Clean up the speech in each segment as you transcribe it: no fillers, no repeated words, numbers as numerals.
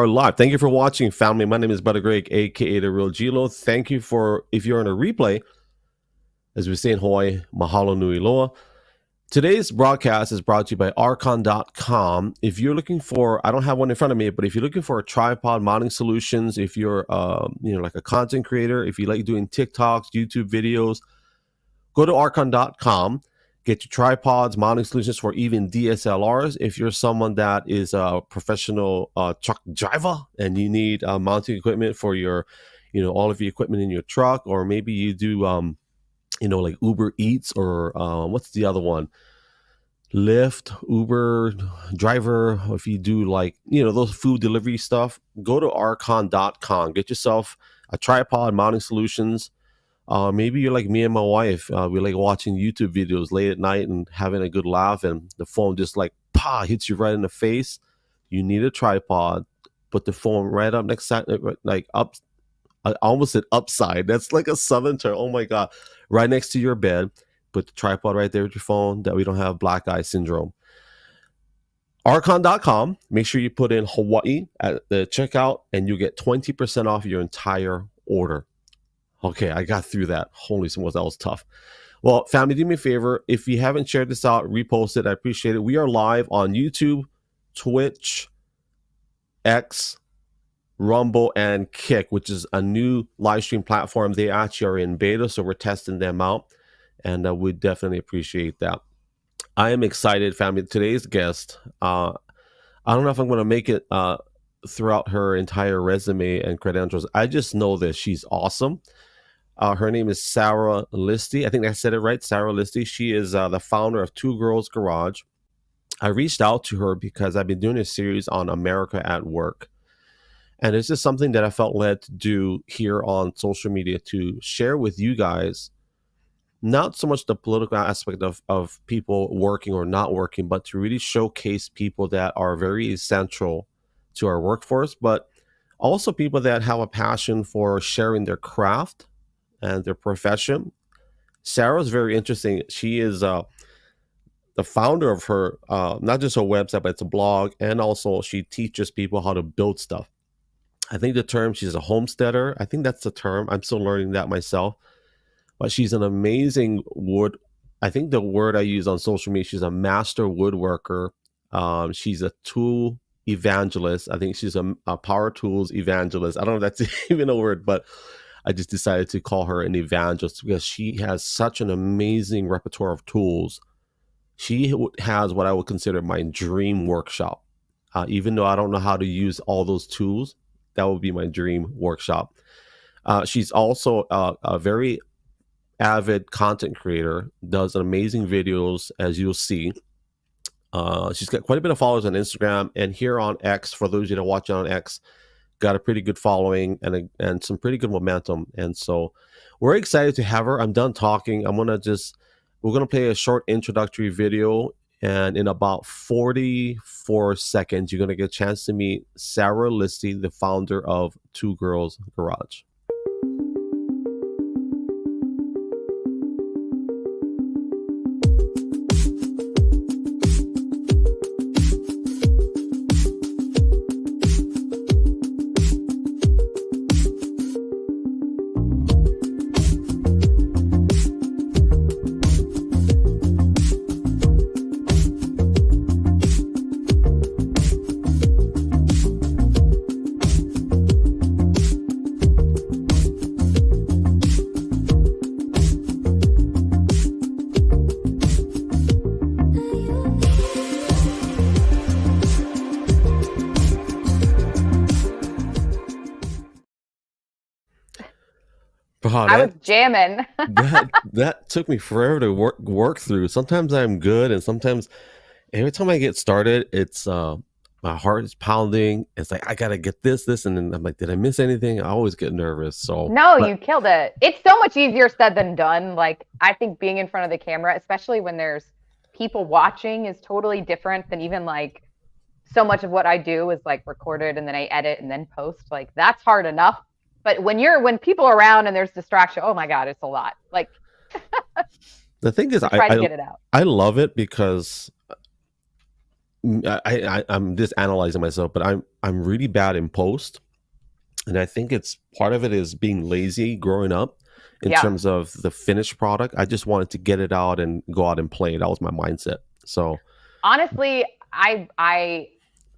live. Thank you for watching, family. My name is Brother Greg, aka the Real gLO. Thank you for, if you're on a replay, as we say in Hawaii, mahalo nui loa. Today's broadcast is brought to you by archon.com. If you're looking for, I don't have one in front of me, but if you're looking for a tripod mounting solutions, if you're like a content creator, if you like doing TikToks, YouTube videos, go to archon.com. Get your tripods, mounting solutions for even DSLRs. If you're someone that is a professional truck driver and you need mounting equipment for your, all of your equipment in your truck, or maybe you do, like Uber Eats or what's the other one? Lyft, Uber driver. Or if you do those food delivery stuff, go to archon.com. Get yourself a tripod, mounting solutions. Maybe you're like me and my wife. We like watching YouTube videos late at night and having a good laugh, and the phone just hits you right in the face. You need a tripod. Put the phone right up next side, up. I almost said upside. That's like a southern term. Oh my God. Right next to your bed. Put the tripod right there with your phone, that we don't have black eye syndrome. Archon.com. Make sure you put in Hawaii at the checkout and you get 20% off your entire order. Okay, I got through that. Holy smokes, that was tough. Well, family, do me a favor. If you haven't shared this out, repost it. I appreciate it. We are live on YouTube, Twitch, X, Rumble, and Kick, which is a new live stream platform. They actually are in beta, so we're testing them out, and we definitely appreciate that. I am excited, family. Today's guest, I don't know if I'm going to make it throughout her entire resume and credentials. I just know that she's awesome. Her name is Sarah Listi. I think I said it right, Sarah Listi. She is the founder of Two Girls Garage. I reached out to her because I've been doing a series on America at Work. And it's just something that I felt led to do here on social media, to share with you guys, not so much the political aspect of people working or not working, but to really showcase people that are very essential to our workforce, but also people that have a passion for sharing their craft and their profession. Sarah's very interesting. She is the founder of her, not just her website, but it's a blog, and also she teaches people how to build stuff. I think the term, she's a homesteader. I think that's the term. I'm still learning that myself. But she's an amazing I think the word I use on social media, she's a master woodworker. She's a tool evangelist. I think she's a power tools evangelist. I don't know if that's even a word, but I just decided to call her an evangelist because she has such an amazing repertoire of tools. She has what I would consider my dream workshop. Even though I don't know how to use all those tools, that would be my dream workshop. She's also a very avid content creator, does amazing videos, as you'll see. She's got quite a bit of followers on Instagram, and here on X, for those of you that watch on X, got a pretty good following and some pretty good momentum. And so we're excited to have her. I'm done talking. We're going to play a short introductory video, and in about 44 seconds, you're going to get a chance to meet Sarah Listi, the founder of Two Girls Garage. I was jamming. that took me forever to work through. Sometimes I'm good, and sometimes every time I get started, it's my heart is pounding. It's like I gotta get this, and then I'm like, did I miss anything? I always get nervous. So you killed it. It's so much easier said than done. Like, I think being in front of the camera, especially when there's people watching, is totally different than even like so much of what I do is like recorded and then I edit and then post. Like, that's hard enough. But when people are around and there's distraction, oh my God, it's a lot. Like, the thing is, try to get it out. I love it because I'm just analyzing myself, but I'm really bad in post, and I think it's part of it is being lazy growing up in Yeah. terms of the finished product. I just wanted to get it out and go out and play. That was my mindset. So Honestly, I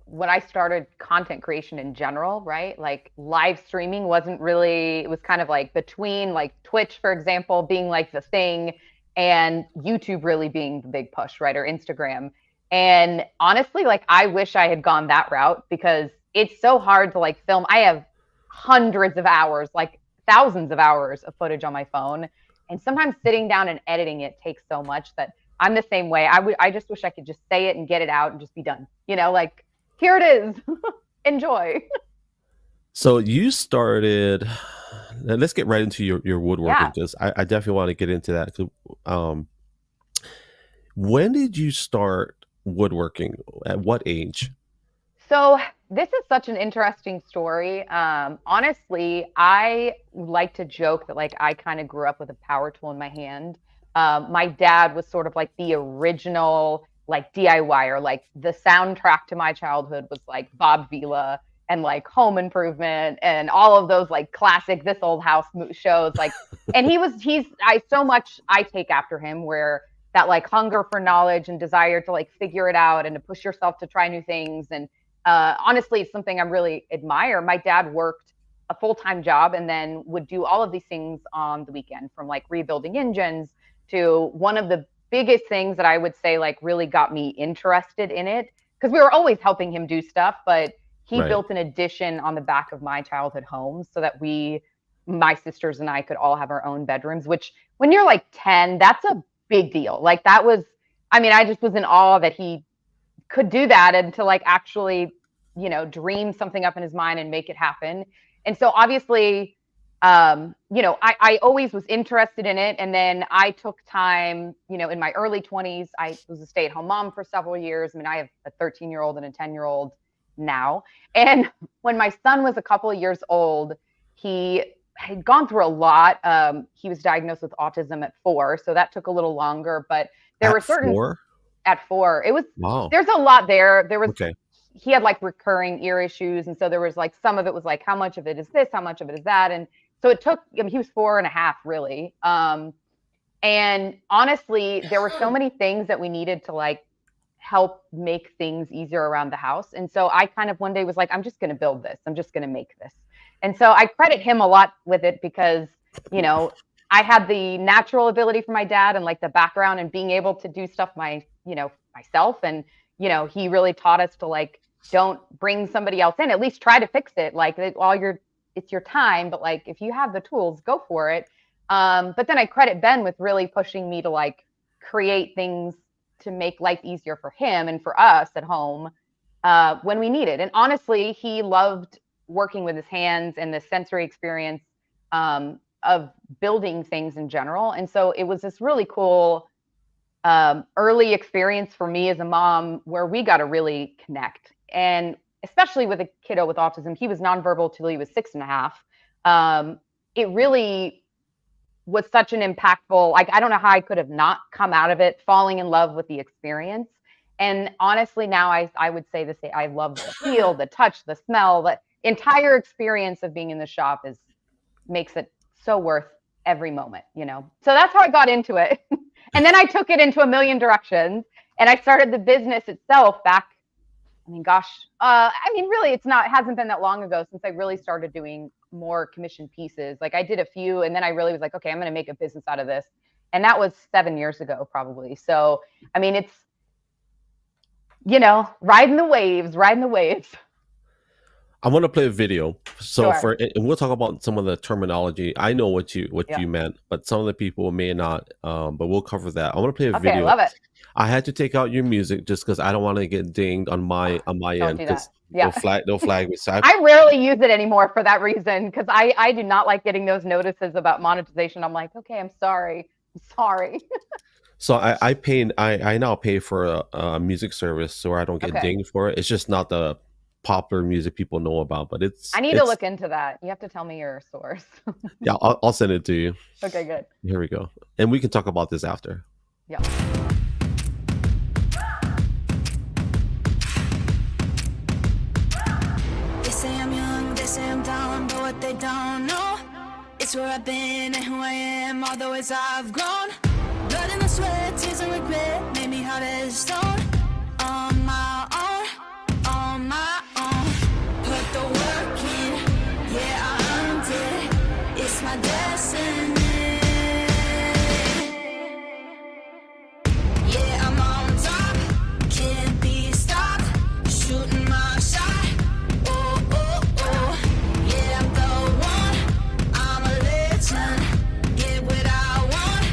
when I started content creation in general, right? Like live streaming wasn't really, it was kind of like between like Twitch, for example, being like the thing and YouTube really being the big push, right? Or Instagram. And honestly, like I wish I had gone that route because it's so hard to like film. I have hundreds of hours, like thousands of hours of footage on my phone. And sometimes sitting down and editing it takes so much that I'm the same way. I just wish I could just say it and get it out and just be done. Like here it is. Enjoy. so you started. Let's get right into your woodworking Yeah. because I definitely want to get into that. Um, when did you start woodworking? At what age? So this is such an interesting story. Honestly, I like to joke that like I kind of grew up with a power tool in my hand. My dad was sort of like the original like DIYer. Like the soundtrack to my childhood was like Bob Vila and like Home Improvement and all of those like classic This Old House shows. Like, and I so much I take after him where that like hunger for knowledge and desire to like figure it out and to push yourself to try new things and honestly, it's something I really admire. My dad worked a full time job and then would do all of these things on the weekend, from like rebuilding engines to one of the biggest things that I would say like really got me interested in it because we were always helping him do stuff, but he Right. built an addition on the back of my childhood home so that my sisters and I could all have our own bedrooms, which when you're like 10, that's a big deal. Like that was, I mean, I just was in awe that he could do that and to like actually dream something up in his mind and make it happen. And so obviously I always was interested in it, and then I took time in my early 20s. I was a stay-at-home mom for several years. I mean, I have a 13-year-old and a 10-year-old now, and when my son was a couple of years old, he had gone through a lot. He was diagnosed with autism at 4, so that took a little longer, but there were At certain four? at 4. It was Wow. there's a lot there. There was Okay. he had like recurring ear issues, and so there was like some of it was like how much of it is this, how much of it is that, and so it took. I mean, he was 4 and a half really. And honestly, there were so many things that we needed to like help make things easier around the house. And so I kind of one day was like, I'm just going to build this. I'm just going to make this. And so I credit him a lot with it because, you know, I had the natural ability from my dad and like the background and being able to do stuff myself. And, he really taught us to like, don't bring somebody else in, at least try to fix it. Like it's your time, but like, if you have the tools, go for it. But then I credit Ben with really pushing me to like create things to make life easier for him and for us at home when we need it. And honestly, he loved working with his hands and the sensory experience of building things in general. And so it was this really cool early experience for me as a mom where we got to really connect. And especially with a kiddo with autism, he was nonverbal till he was 6 and a half. It really was such an impactful, like, I don't know how I could have not come out of it falling in love with the experience. And honestly, now I would say I love the feel, the touch, the smell, the entire experience of being in the shop makes it so worth every moment. So that's how I got into it. And then I took it into a million directions and I started the business itself back. I mean, gosh, really, it hasn't been that long ago since I really started doing more commission pieces. Like I did a few, and then I really was like, okay, I'm going to make a business out of this. And that was 7 years ago, probably. So, I mean, it's, riding the waves. I want to play a video. So Sure. and we'll talk about some of the terminology. I know what you Yeah. meant, but some of the people may not. But we'll cover that. I want to play a Okay, I video. love it. I had to take out your music just because I don't want to get dinged on my Don't end do that. because Yeah. they'll flag me. So I rarely use it anymore for that reason because I do not like getting those notices about monetization. I'm like, okay, I'm sorry. So I now pay for a music service so I don't get Okay. dinged for it. It's just not the popular music people know about, but I need to look into that. You have to tell me your source. Yeah, I'll send it to you. Okay, good. Here we go, and we can talk about this after. Yeah. They say I'm down, but what they don't know, it's where I've been and who I am, all the ways I've grown. Blood and the sweat, tears and regret made me hard as stone. On my own, put the work in, yeah, I earned it, it's my destiny. Yeah, I'm on top, can't be stopped, shooting my shot. Oh, oh, oh, yeah, I'm the one, I'm a legend, get what I want.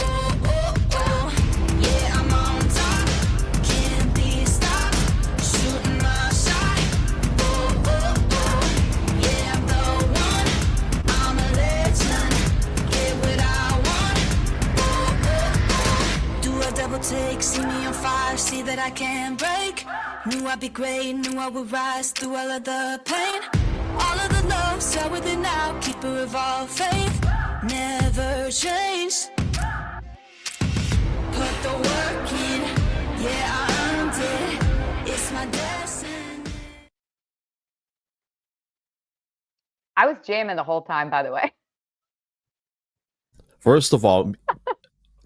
Oh, oh, oh, yeah, I'm on top, can't be stopped, shooting my shot. Oh, oh, oh, yeah, I'm the one, I'm a legend, get what I want. Oh, oh, oh, do a double take, see me on fire, see that I can't break. Knew I'd be great, knew I would rise through all of the pain. All of the love, start with it now, keeper of all faith, never change. Put the work in, yeah, I earned it, it's my destiny. I was jamming the whole time, by the way. First of all,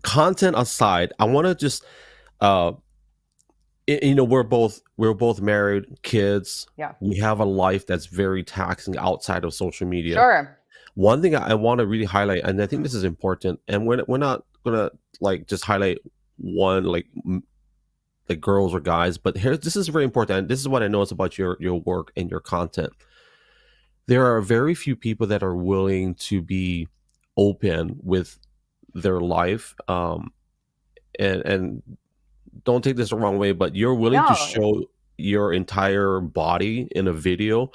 content aside, I want to just uh we're both married, kids. Yeah. We have a life that's very taxing outside of social media. Sure. One thing I want to really highlight, and I think this is important, and we're not gonna like just highlight one like girls or guys, but here this is very important. And this is what I notice about your work and your content. There are very few people that are willing to be open with their life, and don't take this the wrong way, but you're willing to No. show your entire body in a video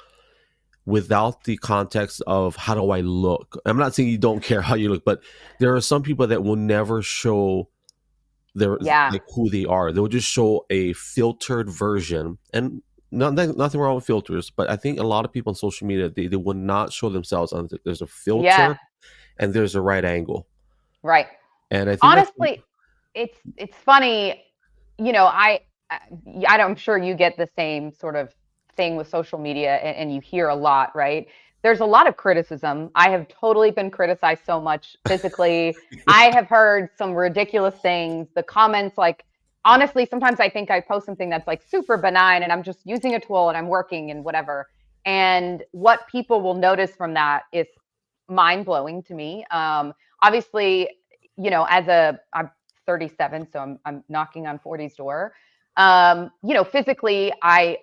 without the context of how do I look. I'm not saying you don't care how you look, but there are some people that will never show their Yeah. like who they are. They'll just show a filtered version, and nothing wrong with filters, but I think a lot of people on social media they will not show themselves until there's a filter Yeah. and there's a right angle. Right. And I think that's Honestly, it's funny, you know, I'm sure you get the same sort of thing with social media, and you hear a lot, right? There's a lot of criticism. I have totally been criticized so much physically. I have heard some ridiculous things. The comments, like, honestly, sometimes I think I post something that's like super benign and I'm just using a tool and I'm working and whatever. And what people will notice from that is mind blowing to me. Obviously, you know, I'm 37, so I'm knocking on 40's door. You know, physically, I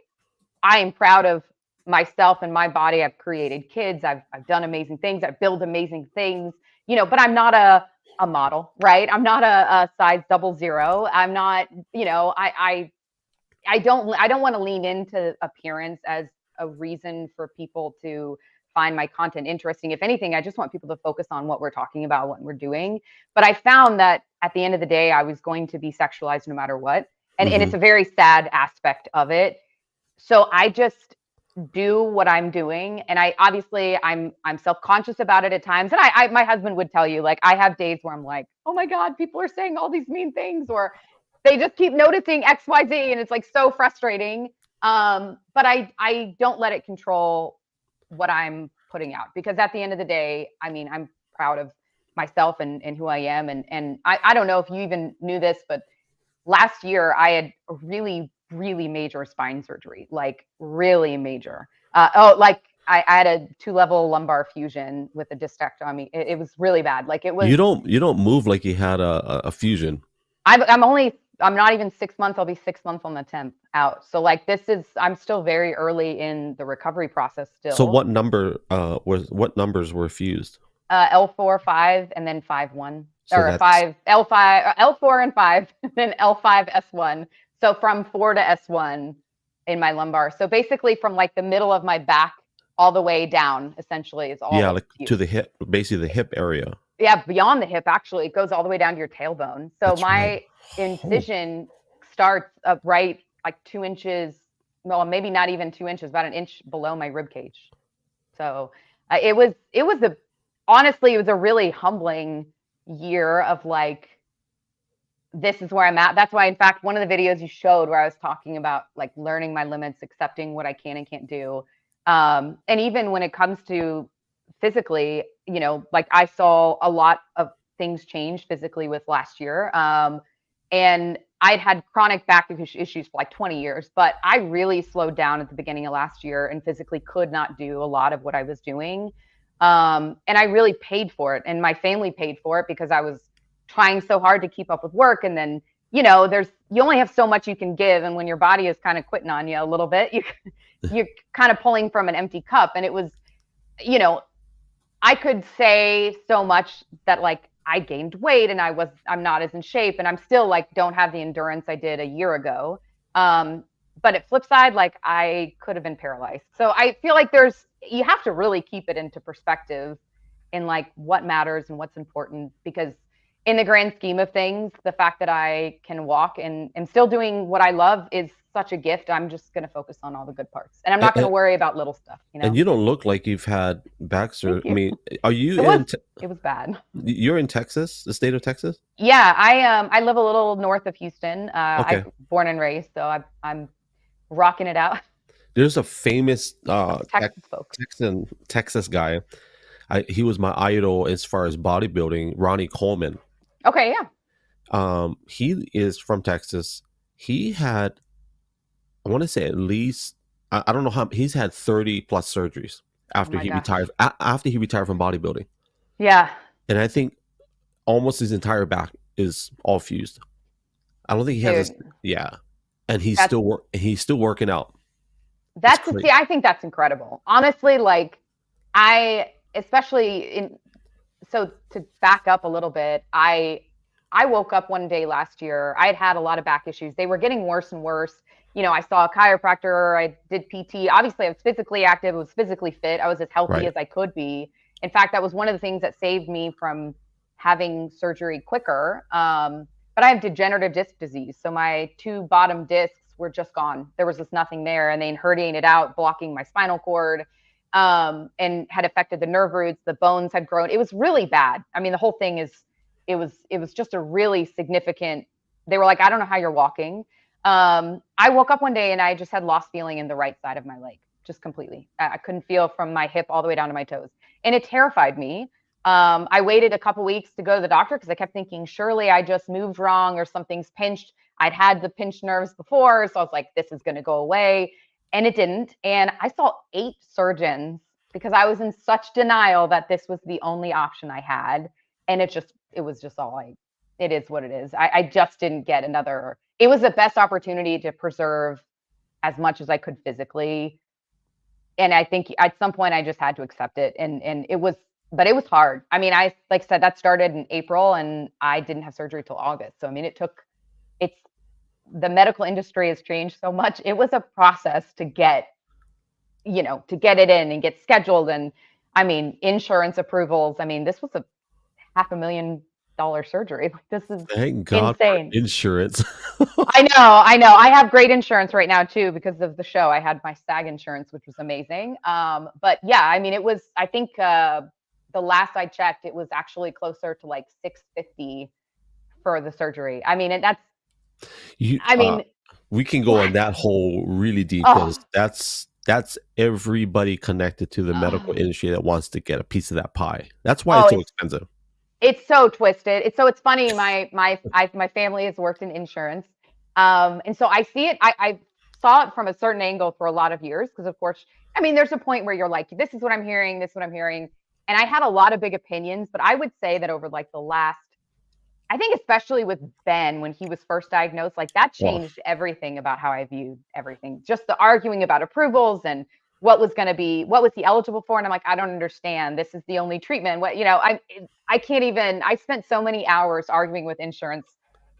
am proud of myself and my body. I've created kids. I've done amazing things. I've built amazing things. You know, but I'm not a model, right? I'm not a size 00. I'm not. You know, I don't want to lean into appearance as a reason for people to find my content interesting. If anything, I just want people to focus on what we're talking about, what we're doing. But I found that at the end of the day, I was going to be sexualized no matter what. And it's a very sad aspect of it. So I just do what I'm doing. And I'm self-conscious about it at times. And my husband would tell you, like, I have days where I'm like, oh my God, people are saying all these mean things, or they just keep noticing XYZ, and it's like so frustrating. But I don't let it control what I'm putting out, because at the end of the day, I mean, I'm proud of myself and who I am. And I don't know if you even knew this, but last year I had a really, really major spine surgery, like really major. Like I had a 2-level lumbar fusion with a discectomy. It was really bad. Like it was. you don't move like you had a fusion. I'm not even 6 months. I'll be 6 months on the 10th out. So like I'm still very early in the recovery process still. So what numbers were fused? L4, 5, and then 5, 1. So Or 5, L5, L4 and 5, then L5, S1. So from 4 to S1 in my lumbar. So basically from like the middle of my back all the way down, essentially, is all. Yeah, like to the hip, basically the hip area. Yeah, beyond the hip, actually. It goes all the way down to your tailbone. So That's my right. incision starts up right like 2 inches, well, maybe not even 2 inches, about an inch below my rib cage. So honestly, it was a really humbling year of like, this is where I'm at. That's why, in fact, one of the videos you showed where I was talking about like learning my limits, accepting what I can and can't do. And even when it comes to physically, you know, like I saw a lot of things change physically with last year. And I'd had chronic back issues for like 20 years, but I really slowed down at the beginning of last year and physically could not do a lot of what I was doing. And I really paid for it, and my family paid for it because I was trying so hard to keep up with work. And then, you know, you only have so much you can give, and when your body is kind of quitting on you a little bit, you're kind of pulling from an empty cup. And it was, you know, I could say so much that like I gained weight and I'm not as in shape, and I'm still like don't have the endurance I did a year ago. But at flip side, like I could have been paralyzed. So I feel like you have to really keep it into perspective in like what matters and what's important, because in the grand scheme of things, the fact that I can walk and am still doing what I love is such a gift. I'm just going to focus on all the good parts, and I'm not going to worry about little stuff, you know? And you don't look like you've had back surgery. I mean, are you it was bad. You're in Texas, the state of Texas? Yeah, I live a little north of Houston. Okay. I'm born and raised, so I'm rocking it out. There's a famous Texas folk. Texas guy. He was my idol as far as bodybuilding, Ronnie Coleman. Okay, yeah. He is from Texas. He had, I want to say at least, I don't know how, he's had 30 plus surgeries after he retired. After he retired from bodybuilding. Yeah. And I think almost his entire back is all fused. I don't think he has. Yeah, and he's still working out. I think that's incredible. Honestly, like so to back up a little bit, I woke up one day last year. I had a lot of back issues. They were getting worse and worse. You know, I saw a chiropractor, I did PT. Obviously, I was physically active, I was physically fit. I was as healthy as I could be. In fact, that was one of the things that saved me from having surgery quicker. But I have degenerative disc disease. So my 2 bottom discs were just gone. There was just nothing there. And they herniated out, blocking my spinal cord, and had affected the nerve roots. The bones had grown. It was really bad. I mean, the whole thing it was just a really significant, they were like, I don't know how you're walking. I woke up one day and I just had lost feeling in the right side of my leg, just completely. I couldn't feel from my hip all the way down to my toes. And it terrified me. I waited a couple weeks to go to the doctor because I kept thinking, surely I just moved wrong or something's pinched. I'd had the pinched nerves before. So I was like, this is going to go away. And it didn't. And I saw 8 surgeons because I was in such denial that this was the only option I had. And it was just it is what it is. I just didn't get another. It was the best opportunity to preserve as much as I could physically. And I think at some point I just had to accept it. And it was hard. I mean, like I said, that started in April and I didn't have surgery till August. So, I mean, the medical industry has changed so much. It was a process to get it in and get scheduled. And I mean, insurance approvals. I mean, this was a $500,000 surgery. Like, this is Thank God insane. for insurance. I know. I have great insurance right now too because of the show. I had my SAG insurance, which was amazing. But yeah, I mean, I think the last I checked, it was actually closer to like $650 for the surgery. I mean, and we can go on that hole really deep because that's everybody connected to the medical industry that wants to get a piece of that pie. That's why it's so expensive. It's so twisted. It's funny. My family has worked in insurance, and so I see it. I saw it from a certain angle for a lot of years because, of course, I mean, there's a point where you're like, this is what I'm hearing, this is what I'm hearing, and I had a lot of big opinions. But I would say that over like the last, I think especially with Ben when he was first diagnosed, like that changed everything about how I viewed everything. Just the arguing about approvals and what was he eligible for, and I'm like, I don't understand. This is the only treatment. I can't even. I spent so many hours arguing with insurance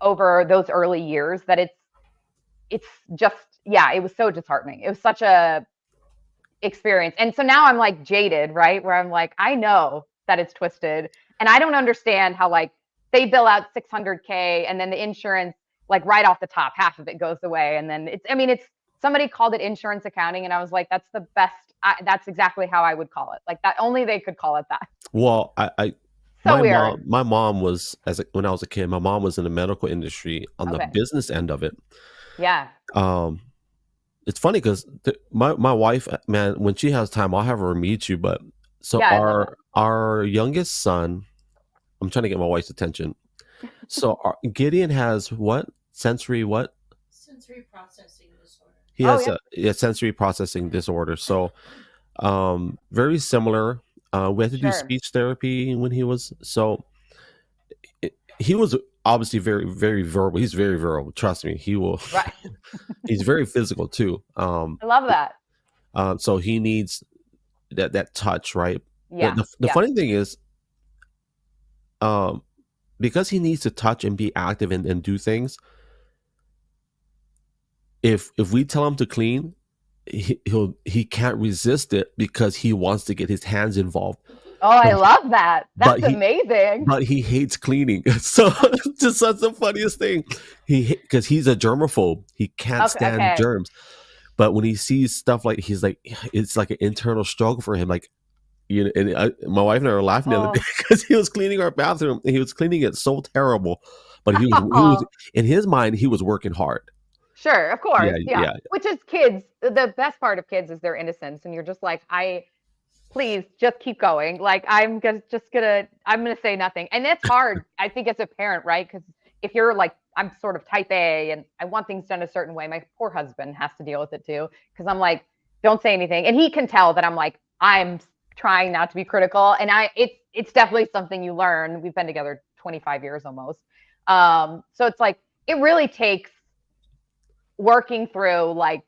over those early years that it's just, yeah, it was so disheartening. It was such a experience. And so now I'm like jaded, right? Where I'm like, I know that it's twisted and I don't understand how like they bill out $600K and then the insurance, like right off the top, half of it goes away. And then somebody called it insurance accounting. And I was like, that's the best. That's exactly how I would call it. Like that, only they could call it that. Well, weird. My mom was, when I was a kid, my mom was in the medical industry on the business end of it. Yeah. it's funny because my wife, man, when she has time, I'll have her meet you. But so Yeah, I love that. our youngest son, I'm trying to get my wife's attention. So Gideon has what sensory what? Sensory processing disorder. He Oh has yeah, a sensory processing disorder. So very similar. We had to do sure. speech therapy when he was he was obviously very verbal. He's very verbal. Trust me, he will. Right. He's very physical too. I love that. So he needs that touch, right? Yeah. The Yeah. funny thing is, um, because he needs to touch and be active and do things. If we tell him to clean, he can't resist it because he wants to get his hands involved. Oh, I love that. But That's amazing. but he hates cleaning. So just that's the funniest thing. Because he's a germaphobe. He can't Okay. stand Okay. germs. But when he sees stuff like he's like, it's like an internal struggle for him. Like, you know, and my wife and I were laughing the other Oh. day because he was cleaning our bathroom and he was cleaning it so terrible. But he was in his mind he was working hard. Sure, of course. Yeah, Yeah. yeah. Which is kids. The best part of kids is their innocence. And you're just like, please just keep going. Like I'm gonna say nothing. And that's hard, I think, as a parent, right? Because if you're like, I'm sort of type A and I want things done a certain way, my poor husband has to deal with it too. Because I'm like, don't say anything. And he can tell that I'm like, I'm trying not to be critical. And it's definitely something you learn. We've been together 25 years almost. So it's like it really takes working through like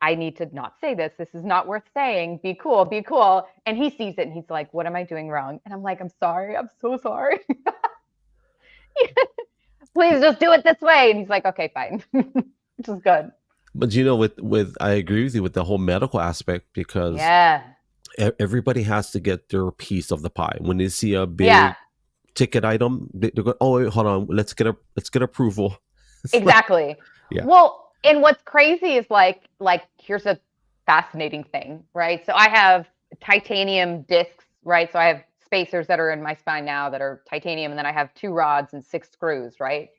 I need to not say this. This is not worth saying. Be cool, be cool. And he sees it and he's like, what am I doing wrong? And I'm like, I'm sorry. I'm so sorry. Please just do it this way. And he's like, okay, fine. Which is good. But you know, with I agree with you with the whole medical aspect because Yeah. everybody has to get their piece of the pie. When they see a big Yeah. ticket item, they're going, oh, wait, hold on, let's get approval. It's like, Exactly. yeah. Well, and what's crazy is like here's a fascinating thing, right? So I have titanium discs, right? So I have spacers that are in my spine now that are titanium, and then I have 2 rods and 6 screws, right?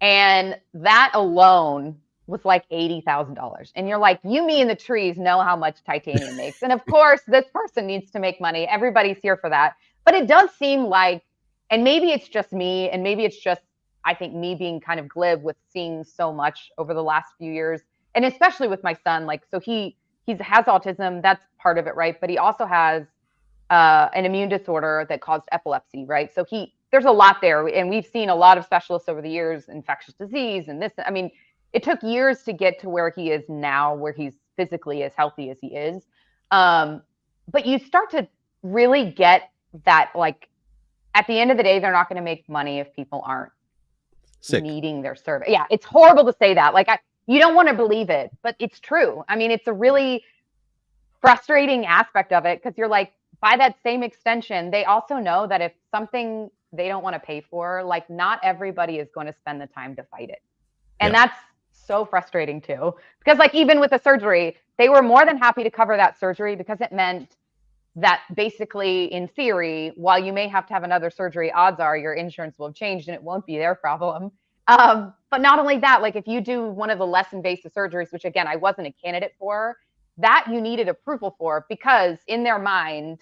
And that alone was like $80,000. And you're like, you, me, and the trees know how much titanium makes. And of course, this person needs to make money. Everybody's here for that. But it does seem like, and maybe it's just me, and maybe it's just, I think, me being kind of glib with seeing so much over the last few years. And especially with my son, like, so he has autism. That's part of it, right? But he also has an immune disorder that caused epilepsy, right? So there's a lot there, and we've seen a lot of specialists over the years, infectious disease and this. I mean, it took years to get to where he is now, where he's physically as healthy as he is. But you start to really get that, like, at the end of the day, they're not going to make money if people aren't Sick. needing their service. Yeah, it's horrible to say that. Like, you don't want to believe it, but it's true. I mean, it's a really frustrating aspect of it because you're like, by that same extension, they also know that if something they don't want to pay for, like, not everybody is going to spend the time to fight it. And Yeah. that's so frustrating too. Because, like, even with the surgery, they were more than happy to cover that surgery because it meant that basically, in theory, while you may have to have another surgery, odds are your insurance will have changed and it won't be their problem. But not only that, like, if you do one of the less invasive surgeries, which again, I wasn't a candidate for, that you needed approval for because in their mind,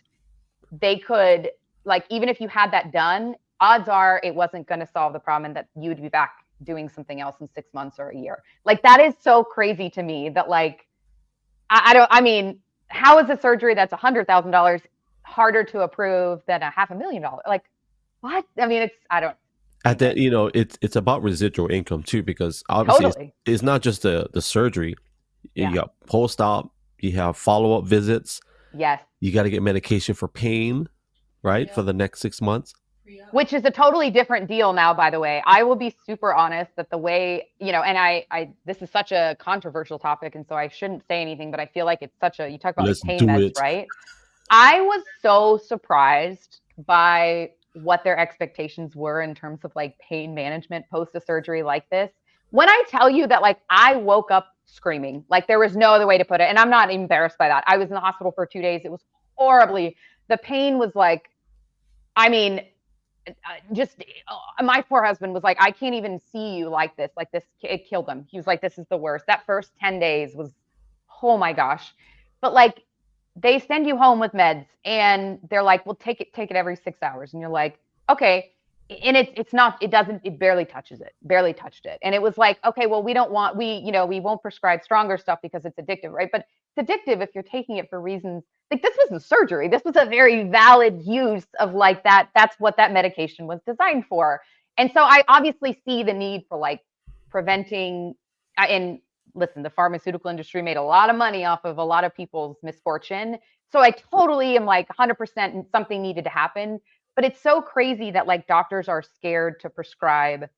they could, like, even if you had that done, odds are it wasn't going to solve the problem and that you'd be back doing something else in 6 months or a year. Like, that is so crazy to me that, like, I mean, how is a surgery that's $100,000 harder to approve than $500,000? Like, what? I mean, I don't. At that, you know, it's about residual income too, because obviously Totally. it's not just the surgery. Yeah. You got post-op, you have follow-up visits, Yes. you got to get medication for pain, right? Yeah. For the next 6 months. Which is a totally different deal now, by the way. I will be super honest that the way, you know, and I this is such a controversial topic, and so I shouldn't say anything, but I feel like it's such a, you talk about Let's like pain do meds, it. right? I was so surprised by what their expectations were in terms of like pain management post a surgery like this. When I tell you that, like, I woke up screaming, like there was no other way to put it. And I'm not embarrassed by that. I was in the hospital for 2 days. It was horribly, the pain was like, I mean, just my poor husband was like, I can't even see you like this. Like, this, it killed him. He was like, this is the worst. That first 10 days was oh my gosh. But like they send you home with meds and they're like, well, take it every 6 hours. And you're like, okay. And it's not, it barely touches it, barely touched it. And it was like, okay, well, we won't prescribe stronger stuff because it's addictive, right? But it's addictive if you're taking it for reasons like this wasn't surgery. This was a very valid use of like that. That's what that medication was designed for. And so I obviously see the need for like preventing and listen, the pharmaceutical industry made a lot of money off of a lot of people's misfortune. So I totally am like 100% something needed to happen. But it's so crazy that like doctors are scared to prescribe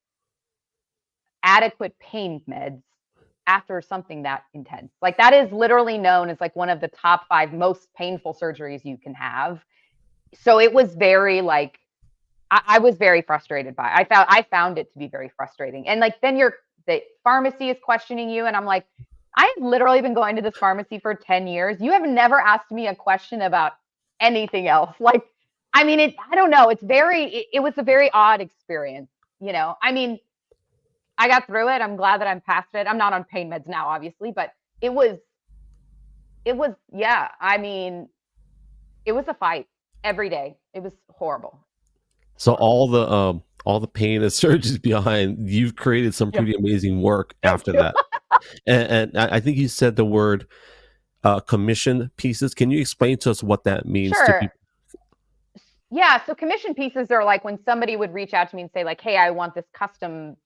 adequate pain meds after something that intense. Like that is literally known as like one of the top 5 most painful surgeries you can have. So it was very like I was very frustrated by it. I found it to be very frustrating. And like then the pharmacy is questioning you and I'm like, I've literally been going to this pharmacy for 10 years. You have never asked me a question about anything else. Like, I mean, I don't know. It was a very odd experience, you know. I mean, I got through it. I'm glad that I'm past it. I'm not on pain meds now, obviously, but yeah. I mean, it was a fight every day. It was horrible. So all the pain and surgeries behind, you've created some pretty amazing work after that. And I think you said the word commission pieces. Can you explain to us what that means to Sure. people? Yeah, so commission pieces are like when somebody would reach out to me and say like, "Hey, I want this custom,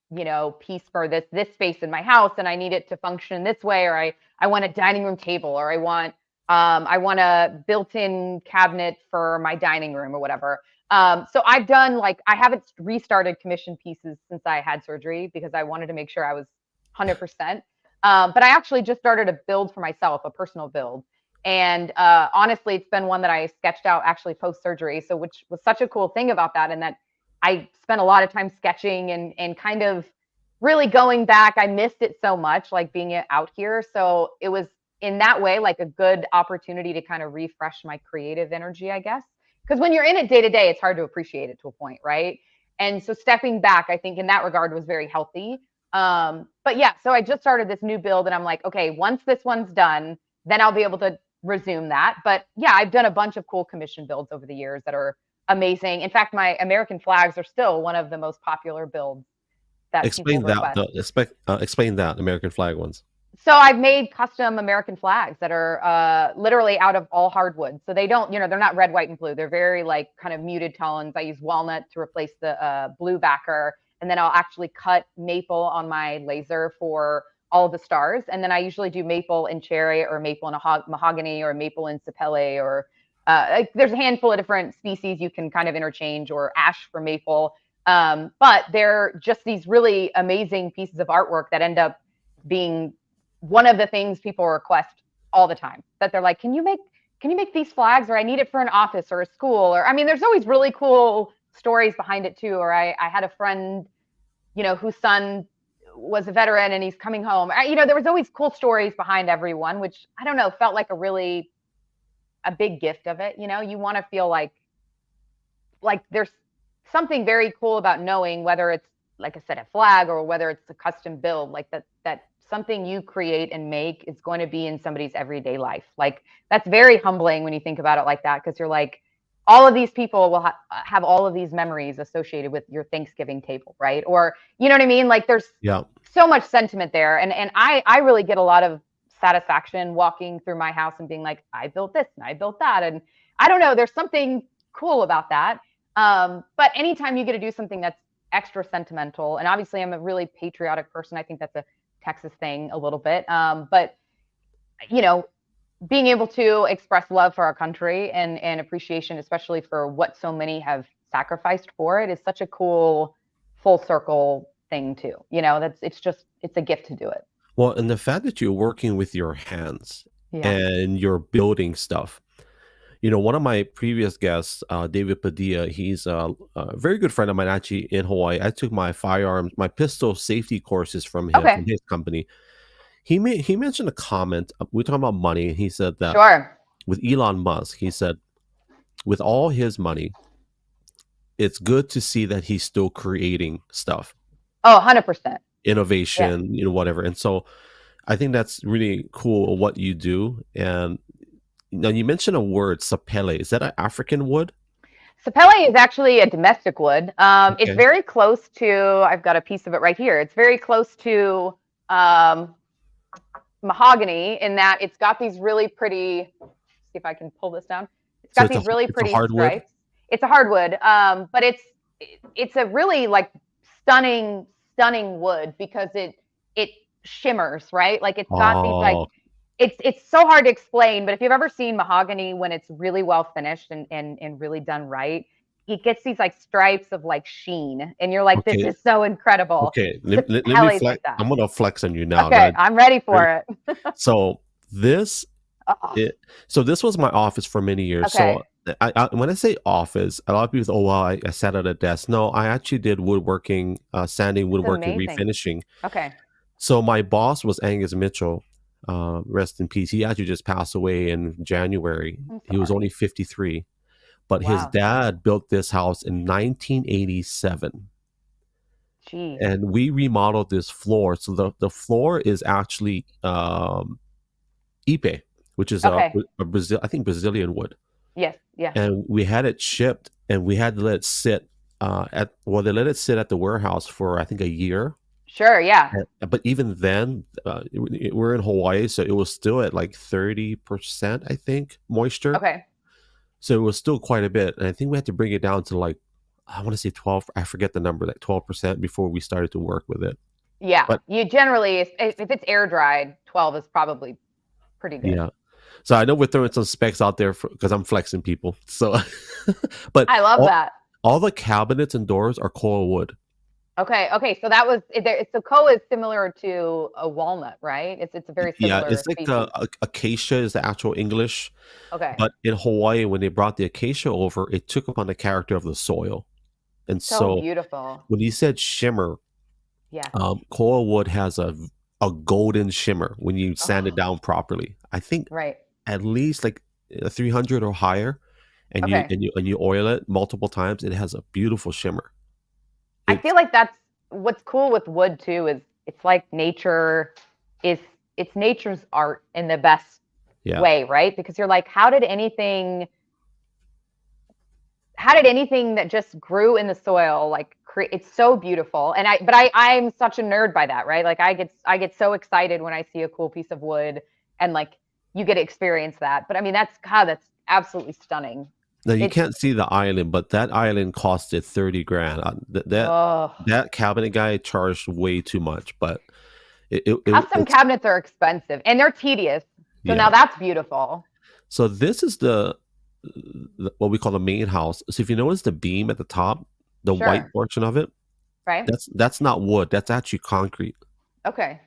piece for this space in my house and I need it to function this way or I want a dining room table or I want a built-in cabinet for my dining room or whatever." So I've done like I haven't restarted commission pieces since I had surgery because I wanted to make sure I was 100%. But I actually just started a build for myself, a personal build. And honestly, it's been one that I sketched out actually post surgery. So, which was such a cool thing about that, and that I spent a lot of time sketching and kind of really going back. I missed it so much, like being out here. So it was in that way like a good opportunity to kind of refresh my creative energy, I guess. Because when you're in it day to day, it's hard to appreciate it to a point, right? And so stepping back, I think in that regard was very healthy. But yeah, so I just started this new build, and I'm like, okay, once this one's done, then I'll be able to resume that. But yeah, I've done a bunch of cool commission builds over the years that are amazing. In fact, my American flags are still one of the most popular builds that Explain people that. request. Explain that American flag ones. So I've made custom American flags that are literally out of all hardwood. So they don't, they're not red, white, and blue. They're very like kind of muted tones. I use walnut to replace the blue backer. And then I'll actually cut maple on my laser for all of the stars. And then I usually do maple and cherry or maple and mahogany or maple and sapele or there's a handful of different species you can kind of interchange or ash for maple. But they're just these really amazing pieces of artwork that end up being one of the things people request all the time, that they're like, can you make these flags, or I need it for an office or a school, or I mean, there's always really cool stories behind it too. Or I had a friend, whose son was a veteran and he's coming home. There was always cool stories behind everyone, which I don't know, felt like a big gift of it. You want to feel like there's something very cool about knowing whether it's, like I said, a flag or whether it's a custom build, like that something you create and make is going to be in somebody's everyday life. Like that's very humbling when you think about it like that, because you're like, all of these people will have all of these memories associated with your Thanksgiving table, right? Or, you know what I mean? Like there's so much sentiment there. And I really get a lot of satisfaction walking through my house and being like, I built this and I built that. And I don't know, there's something cool about that. But anytime you get to do something that's extra sentimental, and obviously I'm a really patriotic person. I think that's a Texas thing a little bit. But, being able to express love for our country and appreciation, especially for what so many have sacrificed for it, is such a cool full circle thing too. It's a gift to do it. Well, and the fact that you're working with your hands and you're building stuff. One of my previous guests, David Padilla, he's a very good friend of mine actually in Hawaii. I took my pistol safety courses from him, from his company. He mentioned a comment. We're talking about money. And he said that with Elon Musk, he said, with all his money, it's good to see that he's still creating stuff. Oh, 100%. Innovation, whatever. And so I think that's really cool what you do. And now you mentioned a word, sapele. Is that an African wood? Sapele is actually a domestic wood. It's Okay. very close to, I've got a piece of it right here. It's very close to um, mahogany in that it's got these really pretty, see if I can pull this down. It's So got these really it's a pretty hardwood. stripes. It's a hardwood, but it's a really like stunning wood because it shimmers, right? Like it's got these like Oh, it's so hard to explain, but if you've ever seen mahogany when it's really well finished and really done right, it gets these like stripes of like sheen, and you're like, this okay. is so incredible. Okay. Let me Sapele is flex. like that. I'm gonna flex on you now. Okay, I'm ready for it. So this Oh, it so this was my office for many years. So okay. when I say office, a lot of people say, "Oh, well, I sat at a desk." No, I actually did woodworking, sanding, It's woodworking, amazing. refinishing. Okay. So my boss was Angus Mitchell. Rest in peace. He actually just passed away in January. I'm He was only sorry. 53, but his Wow. dad built this house in 1987, Jeez. and we remodeled this floor. So the floor is actually ipe, which is Okay. a Brazil, I think Brazilian wood, Yes. Yeah. and we had it shipped, and we had to let it sit they let it sit at the warehouse for I think a year. Sure. Yeah. But even then, we're in Hawaii, so it was still at like 30%, I think, moisture. Okay. So it was still quite a bit, and I think we had to bring it down to like I want to say 12. I forget the number, like 12% before we started to work with it. Yeah. But You generally, if it's air dried, 12 is probably pretty good. yeah, so I know we're throwing some specs out there because I'm flexing people. So, but I love that. all the cabinets and doors are coil wood. Okay. Okay. So that was so koa is similar to a walnut, right? It's a very Yeah, similar it's like species. acacia is the actual English, Okay. but in Hawaii, when they brought the acacia over, it took upon the character of the soil. And So so beautiful. when you said shimmer, Yes. coil wood has a golden shimmer when you sand it Oh, down properly. I think right. at least like 300 or higher, and Okay. you oil it multiple times, it has a beautiful shimmer. I feel It's like that's what's cool with wood too is it's like nature is it's nature's art in the best yeah. way, right? Because you're like, how did anything that just grew in the soil like create it's so beautiful. And I'm such a nerd by that, right? Like I get so excited when I see a cool piece of wood and like you get to experience that. But I mean that's absolutely stunning. Now you It's can't see the island, but that island costed 30 grand. oh That cabinet guy charged way too much, but custom it's cabinets are expensive and they're tedious. So now yeah. that's beautiful. So this is what we call the main house. So if you notice the beam at the top, the white Sure. portion of it, Right? that's not wood. That's actually concrete. Okay.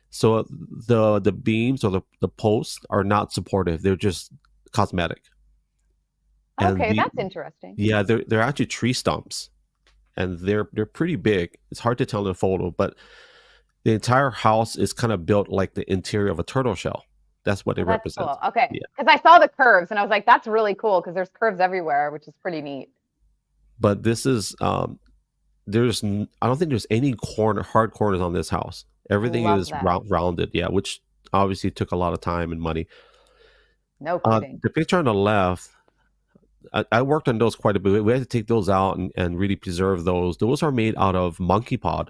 So the beams or the posts are not supportive. They're just cosmetic. And Okay, that's interesting. yeah, they're actually tree stumps, and they're pretty big. It's hard to tell in a photo, but the entire house is kind of built like the interior of a turtle shell. That's what it Oh, that's represents. cool. Okay. Yeah. Because I saw the curves and I was like, that's really cool because there's curves everywhere, which is pretty neat. But this is I don't think there's any hard corners on this house. Everything Love is that. rounded, yeah, which obviously took a lot of time and money. No kidding. The picture on the left, I worked on those quite a bit. We had to take those out and really preserve those. Those are made out of monkey pod.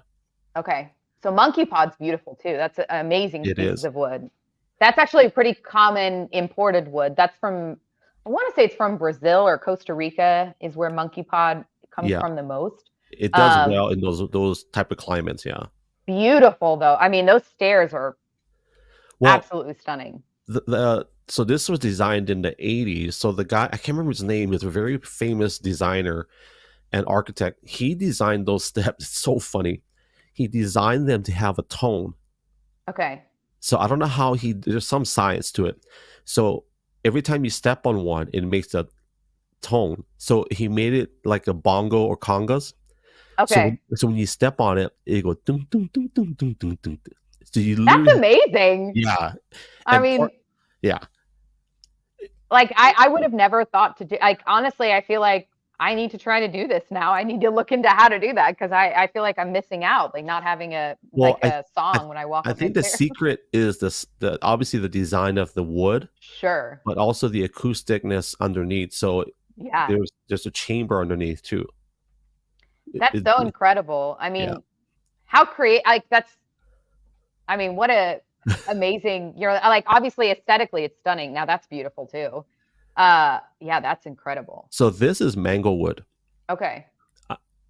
Okay. So monkey pod's beautiful too. That's amazing It pieces is. of wood. That's actually a pretty common imported wood. That's from, I want to say it's from Brazil or Costa Rica is where monkey pod comes Yeah, from the most. it does Um, well in those type of climates. Yeah. Beautiful though. I mean, those stairs are Well, absolutely stunning. so this was designed in the 80s. So the guy, I can't remember his name, is a very famous designer and architect. He designed those steps. It's so funny. He designed them to have a tone. Okay. So I don't know how there's some science to it. So every time you step on one, it makes a tone. So he made it like a bongo or congas. Okay. So when you step on it, it goes dum dum dum dum dum dum dum. So you That's literally, amazing. yeah, I and mean, yeah, like I would have never thought to do like honestly, I feel like I need to try to do this now. I need to look into how to do that because I feel like I'm missing out, like not having a Well, like a I song when I walk I up my think the stairs. secret is the obviously the design of the wood, Sure. but also the acousticness underneath. So Yeah. there's a chamber underneath too. That's so incredible. I Yeah. mean, how create like that's I mean, what a amazing you're like obviously aesthetically it's stunning. Now that's beautiful too. Yeah, that's incredible. So this is mango wood. Okay.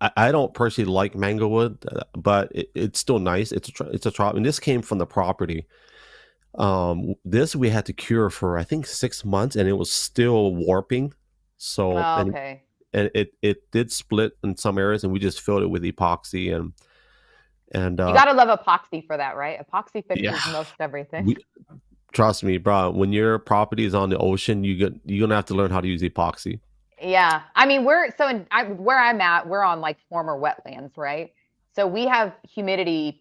I don't personally like mango wood, but it's still nice. It's a and this came from the property. This we had to cure for I think 6 months, and it was still warping. So Oh, okay. and it did split in some areas, and we just filled it with epoxy and You gotta love epoxy for that, right? Epoxy yeah, fixes most everything. we trust me, bro. When your property is on the ocean, you're gonna have to learn how to use epoxy. Yeah. I mean, we're so where I'm at, we're on like former wetlands, right? So we have humidity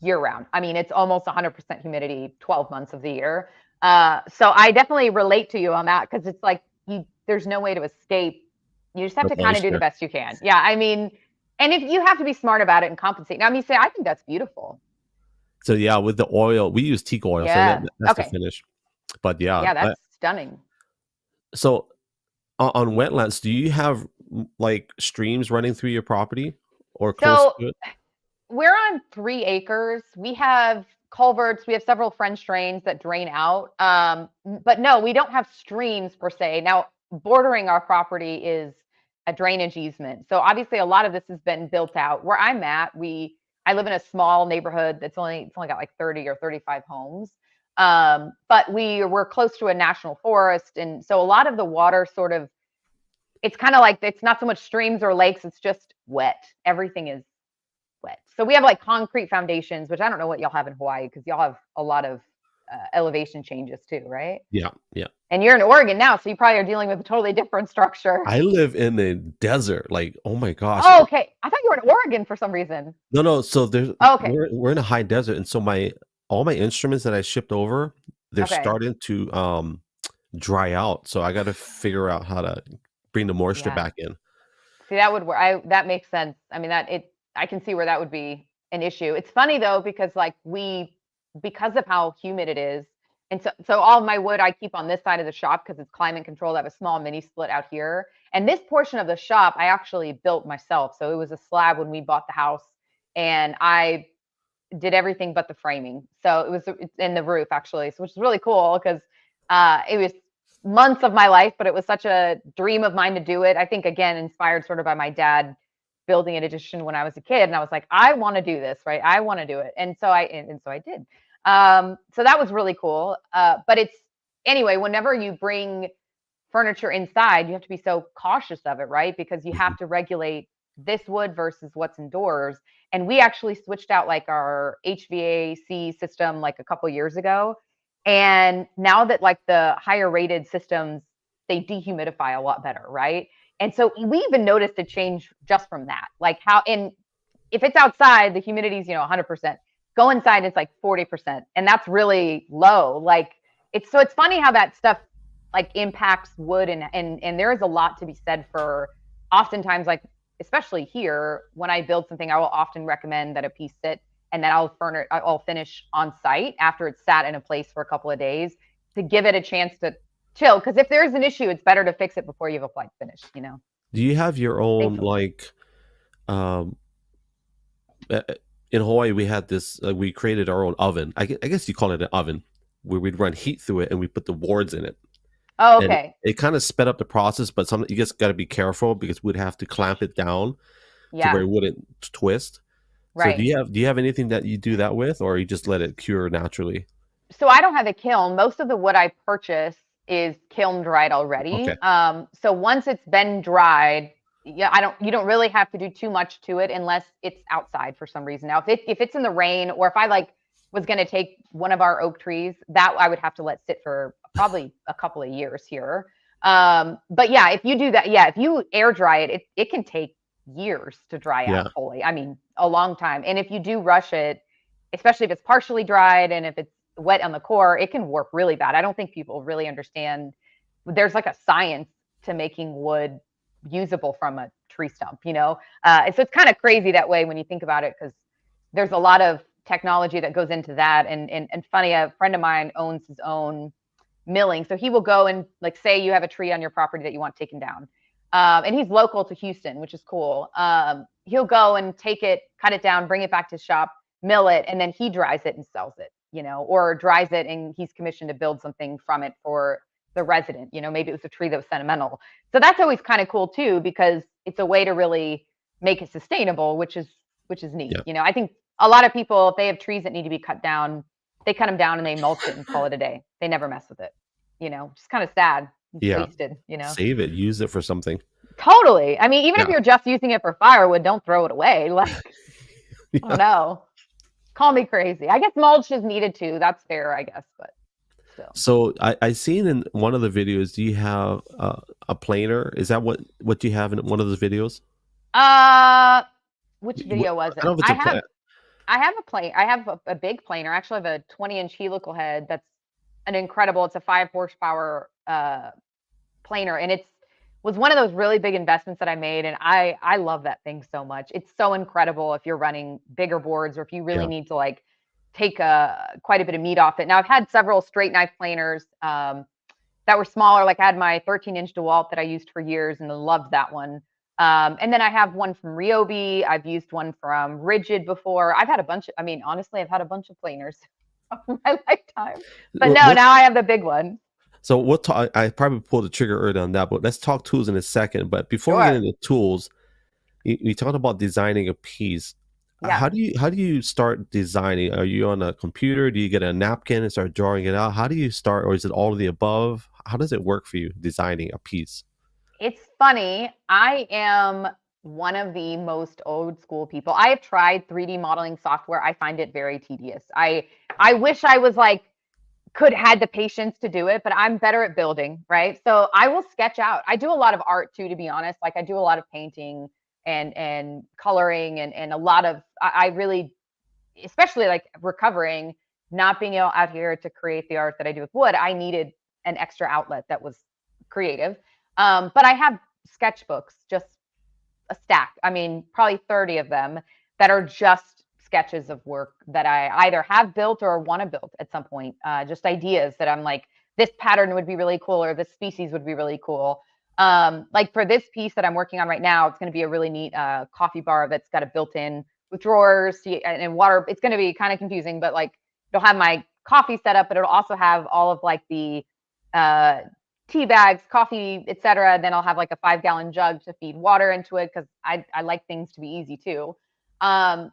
year round. I mean, it's almost 100% humidity 12 months of the year. So I definitely relate to you on that because it's like there's no way to escape. You just have The to kind of do the moisture. best you can. Yeah. I mean, and if you have to be smart about it and compensate. Now, I mean, say, I think that's beautiful. So yeah, with the oil, we use teak oil, so Yeah. that's the Okay. finish. But yeah, Yeah, that's stunning. so on wetlands, do you have like streams running through your property or close So to it? we're on 3 acres. We have culverts. We have several French drains that drain out. But no, we don't have streams per se. Now, bordering our property is a drainage easement. So obviously, a lot of this has been built out. Where I'm at, I live in a small neighborhood that's only got like 30 or 35 homes. But we're close to a national forest, and so a lot of the water sort of it's kind of like it's not so much streams or lakes. It's just wet. Everything is wet. So we have like concrete foundations, which I don't know what y'all have in Hawaii because y'all have a lot of elevation changes too, right? Yeah, yeah. And you're in Oregon now, so you probably are dealing with a totally different structure. I live in the desert. Like, oh my gosh. Oh, okay. I thought you were in Oregon for some reason. No. So Oh, okay. we're in a high desert, and so my all my instruments that I shipped over, they're Okay. starting to dry out. So I got to figure out how to bring the moisture Yeah. back in. See, that would work. That makes sense. I mean, I can see where that would be an issue. It's funny though, because like because of how humid it is, and so all of my wood I keep on this side of the shop because it's climate controlled. I have a small mini split out here. And this portion of the shop I actually built myself. So it was a slab when we bought the house, and I did everything but the framing. So it's in the roof actually, so which is really cool because it was months of my life, but it was such a dream of mine to do it. I think again inspired sort of by my dad building an addition when I was a kid, and I was like, I want to do this, right? I want to do it, and so I did. So that was really cool. But it's anyway, whenever you bring furniture inside, you have to be so cautious of it, right? Because you have to regulate this wood versus what's indoors. And we actually switched out like our HVAC system like a couple years ago. And now that like the higher rated systems, they dehumidify a lot better, right? And so we even noticed a change just from that. Like how in if it's outside, the humidity is, 100%. Go inside, it's like 40%. And that's really low. Like it's funny how that stuff like impacts wood and there is a lot to be said for oftentimes like especially here when I build something I will often recommend that a piece sit and then I'll finish on site after it's sat in a place for a couple of days to give it a chance to chill because if there's an issue it's better to fix it before you've applied finish. Do you have your own Thankfully. like um uh, in Hawaii we had this we created our own oven. I guess you call it an oven where we'd run heat through it and we put the boards in it. Oh, And okay. it kind of sped up the process, but you just got to be careful because we'd have to clamp it down to where Yeah, it wouldn't twist. So right. do you have anything that you do that with, or you just let it cure naturally? So I don't have a kiln. Most of the wood I purchase is kiln dried already. Okay. So once it's been dried, yeah, you don't really have to do too much to it unless it's outside for some reason. Now, if it's in the rain or if I like was going to take one of our oak trees, that I would have to let sit for probably a couple of years here. But yeah, if you do that, yeah, if you air dry it, it can take years to dry Yeah. out fully. I mean, a long time. And if you do rush it, especially if it's partially dried and if it's wet on the core, it can warp really bad. I don't think people really understand. There's like a science to making wood usable from a tree stump, you know? And so it's kind of crazy that way when you think about it, because there's a lot of technology that goes into that. And funny, a friend of mine owns his own milling. So he will go and, like, say you have a tree on your property that you want taken down. And he's local to Houston, which is cool. He'll go and take it, cut it down, bring it back to his shop, mill it, and then he dries it and sells it, you know, or dries it and he's commissioned to build something from it for the resident. You know, maybe it was a tree that was sentimental. So that's always kind of cool too, because it's a way to really make it sustainable, which is neat. Yeah. You know, I think a lot of people, if they have trees that need to be cut down, they cut them down and they mulch it and call it a day. They never mess with it. You know, just kind of sad. It's Yeah. wasted, you know. Save it, use it for something. Totally. I mean, even if Yeah. you're just using it for firewood, don't throw it away. Like, I don't know. Call me crazy. I guess mulch is needed too. That's fair, I guess, but still. So I seen in one of the videos, do you have a planer? Is that what you have in one of those videos? Which video was I it? don't know if it's a plan. I have a plane. I have a big planer. Actually, I have a 20-inch helical head. That's an incredible. It's a 5 horsepower planer, and it's was one of those really big investments that I made, and I love that thing so much. It's so incredible if you're running bigger boards or if you really Yeah. need to, like, take quite a bit of meat off it. Now I've had several straight knife planers that were smaller. Like I had my 13-inch DeWalt that I used for years and I loved that one. And then I have one from Ryobi. I've used one from Rigid before. I've had a bunch of, I mean, honestly, I've had a bunch of planers over my lifetime. But no, now I have the big one. So we'll talk. I probably pulled the trigger early on that, but let's talk tools in a second. But before we Sure. get into tools, you talked about designing a piece. Yeah. How do you start designing? Are you on a computer? Do you get a napkin and start drawing it out? How do you start, or is it all of the above? How does it work for you designing a piece? It's funny. I am one of the most old school people. I have tried 3D modeling software. I find it very tedious. I wish I was like had the patience to do it, but I'm better at building, right? So I will sketch out. I do a lot of art too, to be honest. Like I do a lot of painting and coloring and a lot of I really, especially like recovering, not being able out here to create the art that I do with wood, I needed an extra outlet that was creative. But I have sketchbooks, just a stack. I mean, probably 30 of them that are just sketches of work that I either have built or want to build at some point. Just ideas that I'm like, this pattern would be really cool, or this species would be really cool. Like for this piece that I'm working on right now, it's going to be a really neat coffee bar that's got a built-in with drawers and water. It's going to be kind of confusing, but like it'll have my coffee set up, but it'll also have all of like the tea bags, coffee, etc. Then I'll have like a 5-gallon jug to feed water into it because I like things to be easy too.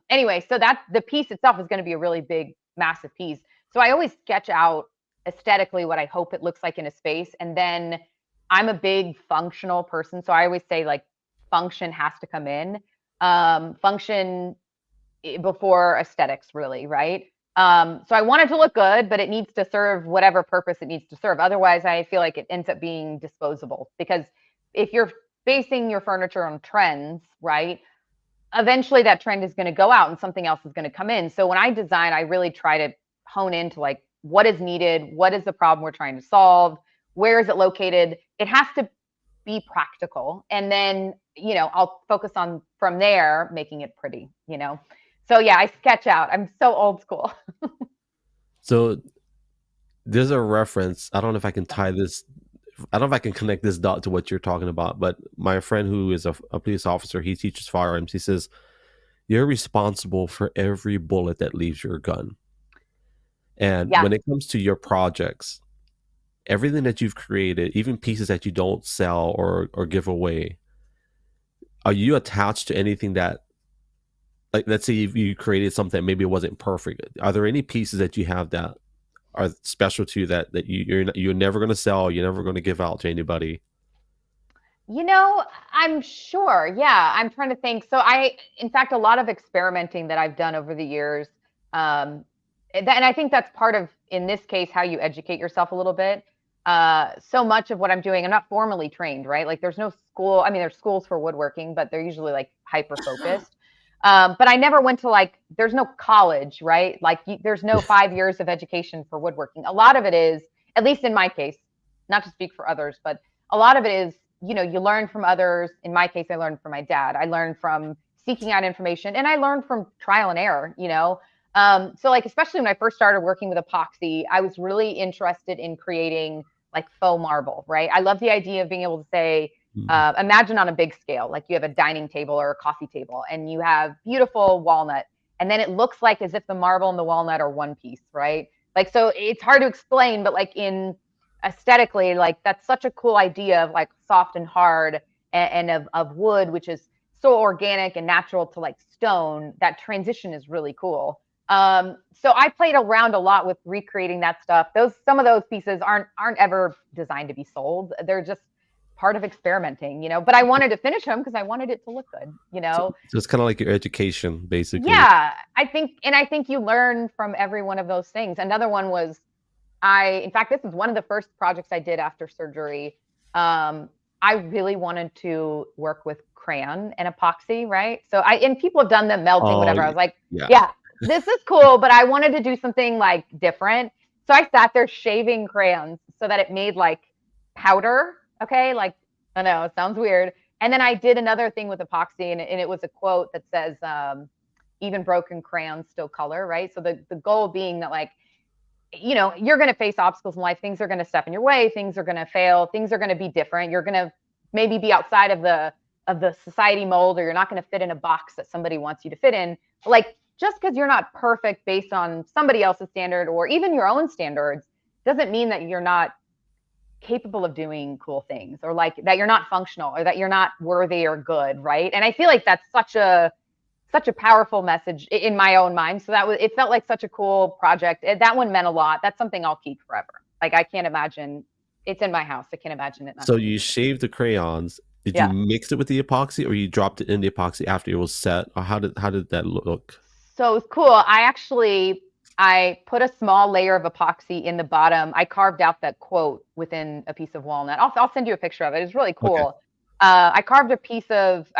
Anyway, so that the piece itself is going to be a really big, massive piece. So I always sketch out aesthetically what I hope it looks like in a space. And then I'm a big functional person. So I always say like function has to come in. Function before aesthetics, really, right? So I want it to look good, but it needs to serve whatever purpose it needs to serve. Otherwise, I feel like it ends up being disposable, because if you're basing your furniture on trends, right, eventually that trend is going to go out and something else is going to come in. So when I design, I really try to hone into like what is needed, what is the problem we're trying to solve, where is it located? It has to be practical. And then, you know, I'll focus on from there, making it pretty, you know? So yeah, I sketch out. I'm so old school. So there's a reference. I don't know if I can tie this. I don't know if I can connect this dot to what you're talking about, but my friend who is a police officer, he teaches firearms. He says, you're responsible for every bullet that leaves your gun. And Yeah. when it comes to your projects, everything that you've created, even pieces that you don't sell or give away, are you attached to anything that, like, let's say you created something, maybe it wasn't perfect. Are there any pieces that you have that are special to you that you're never going to sell, you're never going to give out to anybody? You know, I'm sure. Yeah, I'm trying to think. So in fact, a lot of experimenting that I've done over the years, and I think that's part of, in this case, how you educate yourself a little bit. So much of what I'm doing, I'm not formally trained, right? Like there's no school. I mean, there's schools for woodworking, but they're usually like hyper focused. But I never went to like, there's no college, right? Like there's no 5 years of education for woodworking. A lot of it is, at least in my case, not to speak for others, but a lot of it is you know, you learn from others. In my case, I learned from my dad. I learned from seeking out information, and I learned from trial and error, you know. So like, especially when I first started working with epoxy, I was really interested in creating like faux marble, right? I love the idea of being able to say, imagine on a big scale, like you have a dining table or a coffee table and you have beautiful walnut, and then it looks like as if the marble and the walnut are one piece, right? Like, so it's hard to explain, but like in aesthetically, like that's such a cool idea of like soft and hard, and of wood, which is so organic and natural, to like stone. That transition is really cool. So I played around a lot with recreating that stuff. Some of those pieces aren't ever designed to be sold. They're just part of experimenting, you know. But I wanted to finish them because I wanted it to look good, you know. So it's kind of like your education, basically. Yeah, I think you learn from every one of those things. Another one was, in fact, this is one of the first projects I did after surgery. I really wanted to work with crayon and epoxy, right? So and people have done them melting, whatever. I was like, yeah, this is cool, but I wanted to do something like different. So I sat there shaving crayons so that it made like powder. Okay. Like, I know it sounds weird. And then I did another thing with epoxy, and it was a quote that says, even broken crayons still color, right? So the goal being that, like, you know, you're going to face obstacles in life. Things are going to step in your way. Things are going to fail. Things are going to be different. You're going to maybe be outside of the society mold, or you're not going to fit in a box that somebody wants you to fit in. Like, just because you're not perfect based on somebody else's standard or even your own standards doesn't mean that you're not capable of doing cool things, or like that you're not functional, or that you're not worthy or good, right? And I feel like that's such a powerful message in my own mind. So it felt like such a cool project. That one meant a lot. That's something I'll keep forever. Like, I can't imagine, it's in my house. I can't imagine it. So you shaved the crayons. Did you mix it with the epoxy, or you dropped it in the epoxy after it was set? Or how did that look? So it's cool. I put a small layer of epoxy in the bottom. I carved out that quote within a piece of walnut. I'll send you a picture of it. It's really cool. Okay. I carved a piece of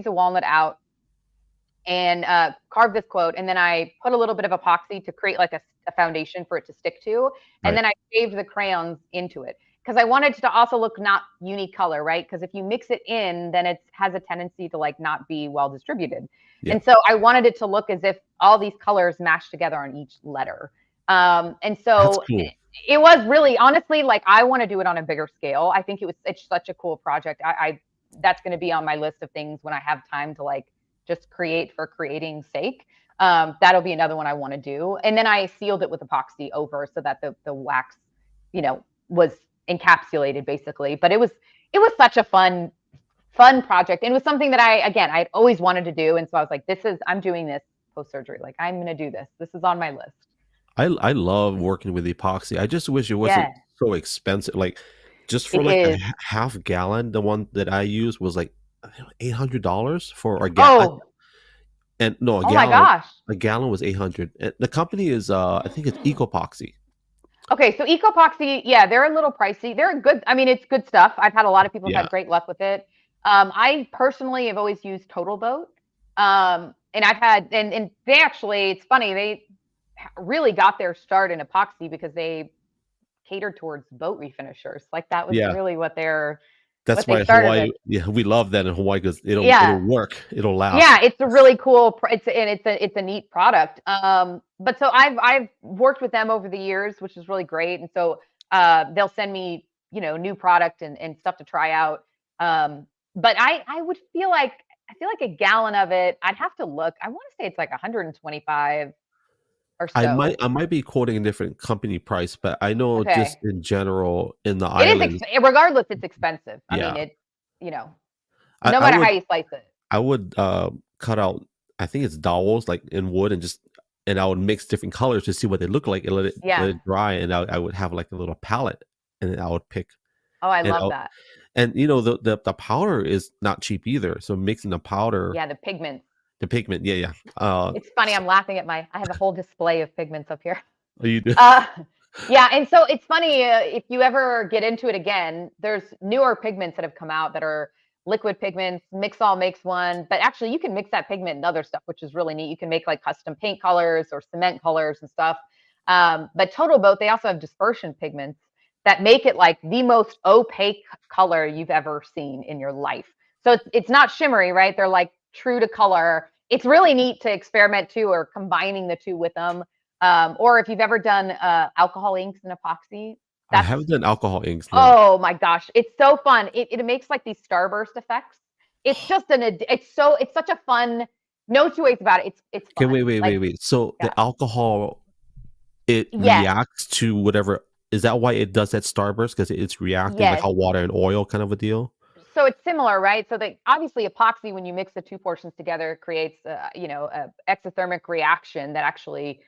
walnut out, and carved this quote, and then I put a little bit of epoxy to create like a foundation for it to stick to, and then I shaved the crayons into it, because I wanted to also look not unique color, right? Because if you mix it in, then it has a tendency to like not be well distributed. Yeah. And so I wanted it to look as if all these colors matched together on each letter. And so cool. It was really, honestly, like, I want to do it on a bigger scale. I think it's such a cool project. That's going to be on my list of things when I have time to like just create for creating's sake. That'll be another one I want to do. And then I sealed it with epoxy over so that the wax, you know, was encapsulated basically. But it was such a fun project. And it was something that I'd always wanted to do. And so I was like, I'm doing this post-surgery. Like, I'm going to do this. This is on my list. I love working with epoxy. I just wish it wasn't so expensive. Like, just for a half gallon, the one that I used was like $800 for a gallon. Oh. And no, gallon. My gosh. A gallon was $800. The company is I think it's Ecopoxy. Okay, so Ecopoxy, yeah, they're a little pricey. They're good. I mean, it's good stuff. I've had a lot of people have had great luck with it. I personally have always used Total Boat. And I've had, and they actually, it's funny, they really got their start in epoxy because they catered towards boat refinishers. Like, that was really what they're, that's why Hawaii, we love that in Hawaii, because it'll work, it'll last. Yeah, it's a really cool, it's a neat product. But so I've worked with them over the years, which is really great. And so they'll send me, you know, new product and stuff to try out. But I feel like a gallon of it, I'd have to look. I want to say it's like 125 or so. I might be quoting a different company price, but I know just in general in the islands, regardless, it's expensive. I mean, it, you know, no matter how you slice it. I would cut out, I think it's dowels, like in wood, and I would mix different colors to see what they look like, and let it dry, and I would have like a little palette, and then I would pick. Oh, I love that. And you know, the powder is not cheap either. So mixing the powder. Yeah, the pigment. The pigment, yeah. It's funny. I'm laughing at I have a whole display of pigments up here. Oh, you do? Yeah, and so it's funny, if you ever get into it again, there's newer pigments that have come out that are liquid pigments. Mixol makes one, but actually you can mix that pigment and other stuff, which is really neat. You can make like custom paint colors or cement colors and stuff. But Total Boat, they also have dispersion pigments. that make it like the most opaque color you've ever seen in your life. So it's not shimmery, right? They're like true to color. It's really neat to experiment too, or combining the two with them. Or if you've ever done alcohol inks and epoxy, I that's, haven't done alcohol inks. No. oh my gosh, it's so fun. It makes like these starburst effects. It's just it's such a fun, no two ways about it. It's Okay, fun. wait. So yeah. the alcohol, it Yes. reacts to whatever. Is that why it does that starburst? Because it's reacting like Yes. how water and oil kind of a deal? So it's similar, right? So obviously epoxy, when you mix the two portions together, creates a exothermic reaction that actually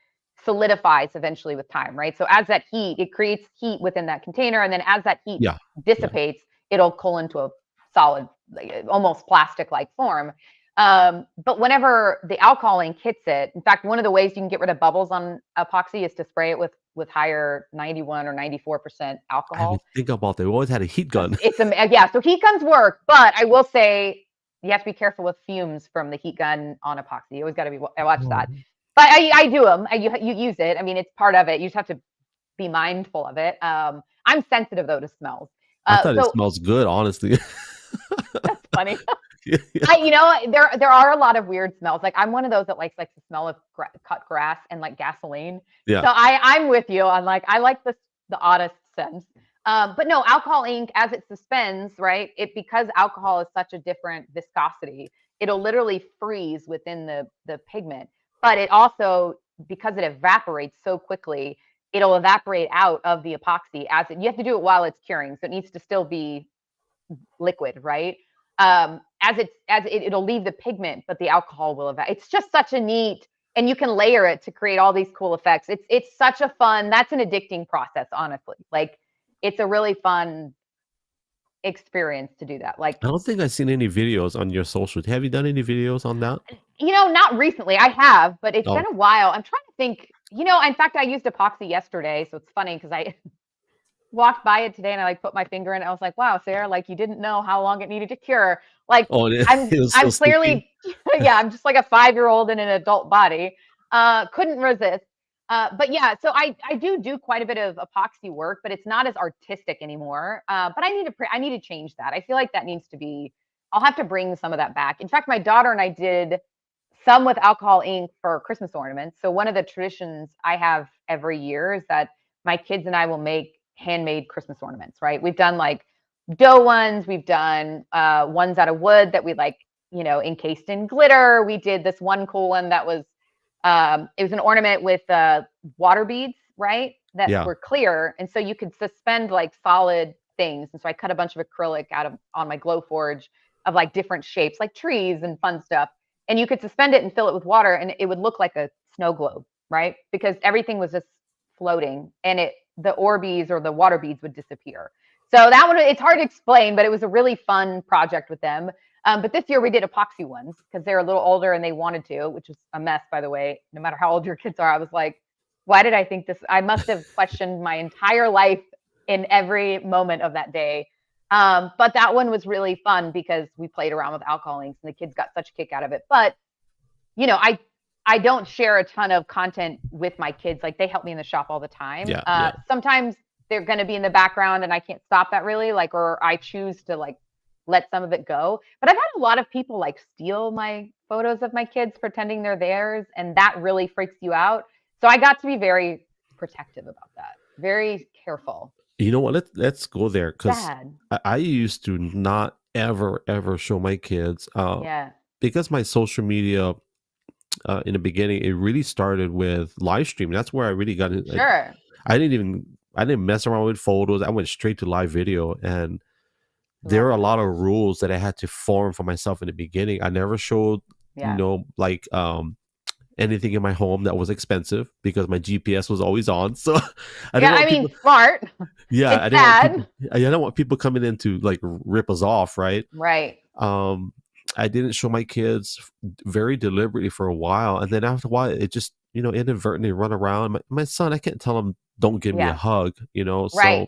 solidifies eventually with time, right? So as that heat, it creates heat within that container, and then as that heat Yeah. dissipates, it'll cool into a solid, like, almost plastic-like form. But whenever the alcohol ink hits it, in fact, one of the ways you can get rid of bubbles on epoxy is to spray it with higher 91 or 94% I alcohol. didn't think about that. We always had a heat gun. Yeah, so heat guns work, but I will say you have to be careful with fumes from the heat gun on epoxy. You always got to watch that. But I do them. You use it. I mean, it's part of it. You just have to be mindful of it. I'm sensitive though to smells. I thought it smells good, honestly. That's funny. Yeah. There are a lot of weird smells. Like I'm one of those that likes the smell of cut grass and like gasoline. Yeah. So I'm with you on like, I like the oddest scents. But no, alcohol ink, as it suspends, right? Because alcohol is such a different viscosity, it'll literally freeze within the pigment. But it also, because it evaporates so quickly, it'll evaporate out of the epoxy you have to do it while it's curing. So it needs to still be liquid, right? It'll leave the pigment, but the alcohol will evaporate. It's just such a neat, and you can layer it to create all these cool effects. It's such a fun, that's an addicting process, honestly. Like it's a really fun experience to do that. Like I don't think I've seen any videos on your social. Have you done any videos on that? not recently. I have, but it's Oh. been a while. I'm trying to think, in fact, I used epoxy yesterday. So it's funny because I walked by it today and I like put my finger in it. I was like, wow, Sarah, like you didn't know how long it needed to cure. Like Oh, I'm it was so clearly, yeah, I'm just like a 5-year-old in an adult body. Couldn't resist. But yeah, so I do quite a bit of epoxy work, but it's not as artistic anymore. But I need to change that. I feel like that needs to be, I'll have to bring some of that back. In fact, my daughter and I did some with alcohol ink for Christmas ornaments. So one of the traditions I have every year is that my kids and I will make handmade Christmas ornaments, right? We've done like dough ones. We've done ones out of wood that we like, encased in glitter. We did this one cool one that was, it was an ornament with water beads, right? That were clear. And so you could suspend like solid things. And so I cut a bunch of acrylic on my glow forge of like different shapes, like trees and fun stuff. And you could suspend it and fill it with water and it would look like a snow globe, right? Because everything was just floating and the Orbeez or the water beads would disappear. So that one, it's hard to explain, but it was a really fun project with them. But this year we did epoxy ones because they're a little older and they wanted to, which was a mess, by the way. No matter how old your kids are, I was like, why did I think this? I must have questioned my entire life in every moment of that day. But that one was really fun because we played around with alcohol inks and the kids got such a kick out of it. But, I don't share a ton of content with my kids. Like they help me in the shop all the time. Sometimes they're going to be in the background and I can't stop that really, or I choose to like let some of it go. But I've had a lot of people like steal my photos of my kids pretending they're theirs. And that really freaks you out. So I got to be very protective about that. Very careful. You know what? Let's go there because I used to not ever show my kids. Because my social media in the beginning, it really started with live streaming. That's where I really got it. Sure. I didn't mess around with photos. I went straight to live video, and there are a lot of rules that I had to form for myself in the beginning. I never showed, anything in my home that was expensive because my GPS was always on. So smart. Yeah, I didn't want people coming in to like rip us off, right? Right. I didn't show my kids very deliberately for a while, and then after a while, it just inadvertently run around. My son, I can't tell him don't give me a hug, Right. So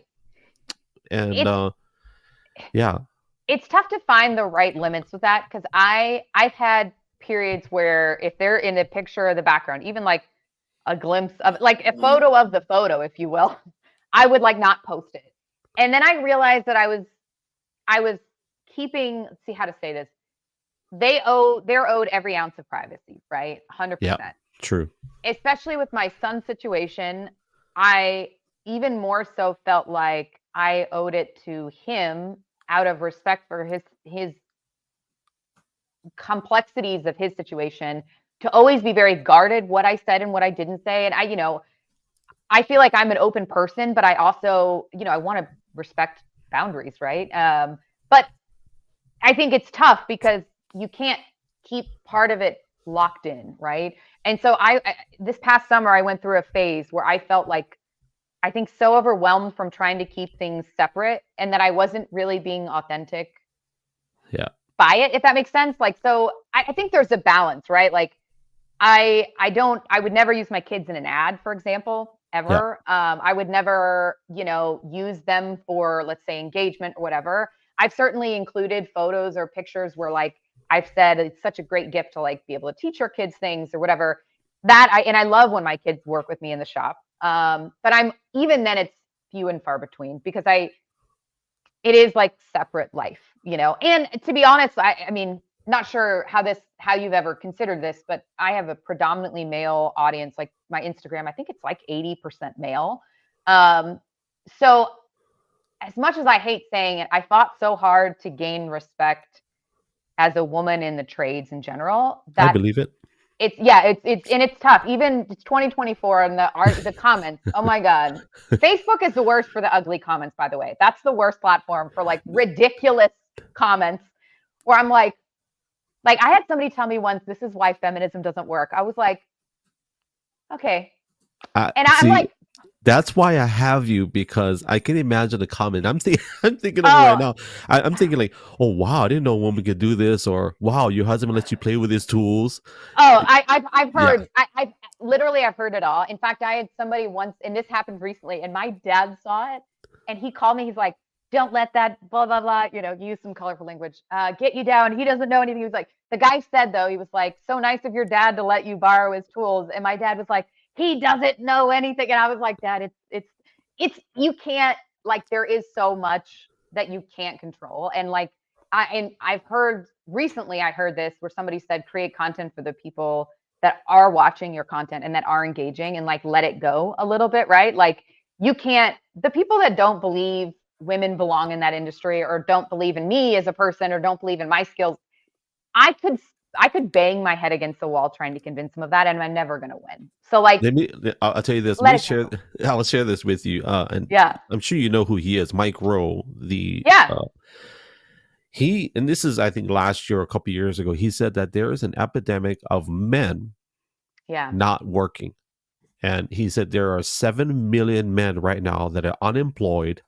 and it's tough to find the right limits with that because I've had periods where if they're in a picture of the background, even like a glimpse of like a photo of the photo, if you will, I would like not post it And then I realized that I was keeping, let's see how to say this. They're owed every ounce of privacy, right? Yeah, 100%. true. Especially with my son's situation, I even more so felt like I owed it to him out of respect for his complexities of his situation to always be very guarded what I said and what I didn't say. And I feel like I'm an open person, but I also, I want to respect boundaries, right? But I think it's tough because you can't keep part of it locked in, right? And so this past summer I went through a phase where I felt like I think so overwhelmed from trying to keep things separate and that I wasn't really being authentic Yeah. by it, if that makes sense. Like, so I think there's a balance, right? Like I would never use my kids in an ad, for example, Yeah. ever. I would never, use them for, let's say, engagement or whatever. I've certainly included photos or pictures where like I've said it's such a great gift to like be able to teach your kids things or whatever. And I love when my kids work with me in the shop. But even then it's few and far between because it is like separate life, And to be honest, I mean, not sure how you've ever considered this, but I have a predominantly male audience. Like my Instagram, I think it's like 80% male. So as much as I hate saying it, I fought so hard to gain respect as a woman in the trades in general I that believe it. it's tough. Even it's 2024 and the comments. Oh my God. Facebook is the worst for the ugly comments, by the way. That's the worst platform for like ridiculous comments where I'm like I had somebody tell me once, this is why feminism doesn't work. I was like, okay. And I'm See, like, that's why I have you, because I can imagine the comment. I'm thinking of it oh, right now. I'm thinking like, oh wow, I didn't know a woman could do this, or wow, your husband lets you play with his tools. I've Yeah. heard, I've heard it all. In fact, I had somebody once, and this happened recently, and my dad saw it, and he called me. He's like, "Don't let that blah blah blah," use some colorful language. Get you down. He doesn't know anything. He was like, the guy said though, he was like, "So nice of your dad to let you borrow his tools," and my dad was like, "He doesn't know anything," and I was like, "Dad, it's you can't like there is so much that you can't control," and like I've heard recently, I heard this where somebody said create content for the people that are watching your content and that are engaging and like let it go a little bit, right? Like you can't, the people that don't believe women belong in that industry or don't believe in me as a person or don't believe in my skills, I could bang my head against the wall trying to convince them of that and I'm never going to win. So like I'll tell you this. Let let me it share. go. I'll share this with you. And Yeah. I'm sure you know who he is, Mike Rowe. Yeah. And this is, I think, last year, a couple years ago. He said that there is an epidemic of men Yeah. not working, and he said there are 7 million men right now that are unemployed.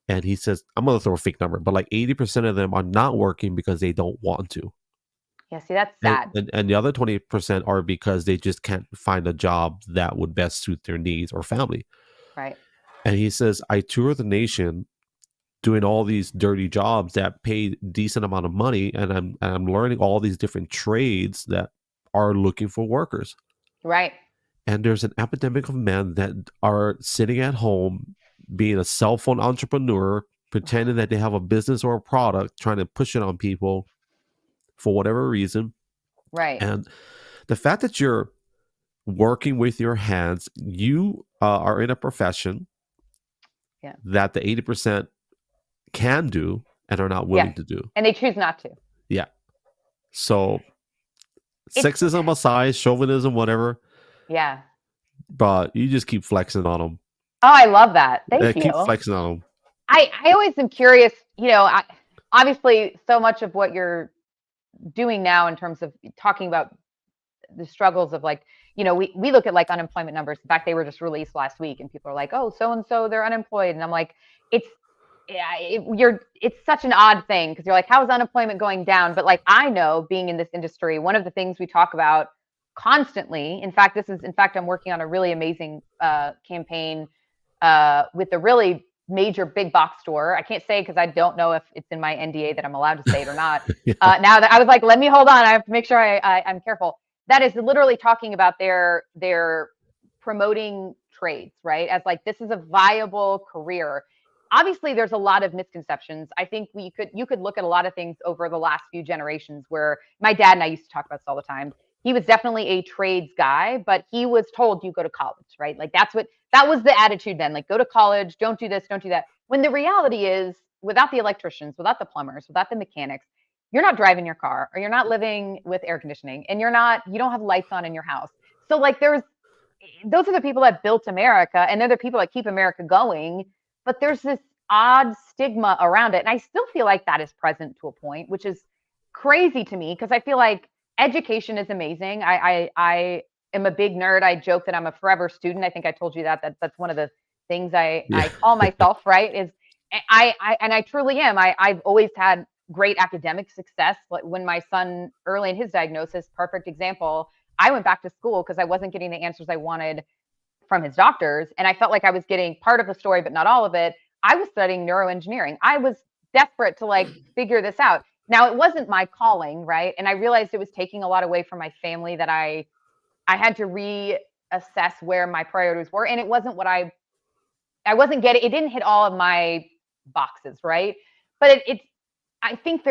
And he says, I'm going to throw a fake number, but like 80% of them are not working because they don't want to. Yeah. See, that's And, sad. and the other 20% are because they just can't find a job that would best suit their needs or family. Right. And he says, I tour the nation doing all these dirty jobs that pay decent amount of money, and I'm learning all these different trades that are looking for workers. Right. And there's an epidemic of men that are sitting at home being a cell phone entrepreneur, pretending that they have a business or a product, trying to push it on people for whatever reason. Right. And the fact that you're working with your hands, you are in a profession that the 80% can do and are not willing to do. And they choose not to. Yeah. So sexism aside, chauvinism, whatever. Yeah. But you just keep flexing on them. Oh, I love that. Thank you. Keep flexing on them. I always am curious, obviously so much of what you're doing now in terms of talking about the struggles of like, we look at like unemployment numbers. In fact, they were just released last week and people are like, oh, so-and-so, they're unemployed. And I'm like, it's such an odd thing because you're like, how is unemployment going down? But like, I know being in this industry, one of the things we talk about constantly, in fact, I'm working on a really amazing campaign with a really major big box store. I can't say because I don't know if it's in my NDA that I'm allowed to say it or not. Now that I was like, let me hold on. I have to make sure I'm careful. That is literally talking about their promoting trades, right? As like, this is a viable career. obviously there's a lot of misconceptions. I think you could look at a lot of things over the last few generations where my dad and I used to talk about this all the time. He was definitely a trades guy, but he was told you go to college, right? Like that was the attitude then. Like go to college, don't do this, don't do that. When the reality is, without the electricians, without the plumbers, without the mechanics, you're not driving your car, or you're not living with air conditioning, and you don't have lights on in your house. So like those are the people that built America, and they're the people that keep America going. But there's this odd stigma around it. And I still feel like that is present to a point, which is crazy to me, because I feel like education is amazing. I am a big nerd. I joke that I'm a forever student. I think I told you that's one of the things I call myself, right? Is I truly am. I've always had great academic success. Like when my son, early in his diagnosis, perfect example, I went back to school because I wasn't getting the answers I wanted from his doctors. And I felt like I was getting part of the story, but not all of it. I was studying neuroengineering. I was desperate to like figure this out. Now it wasn't my calling, right? And I realized it was taking a lot away from my family, that I had to reassess where my priorities were. And it wasn't what I wasn't getting, it didn't hit all of my boxes, right? But I think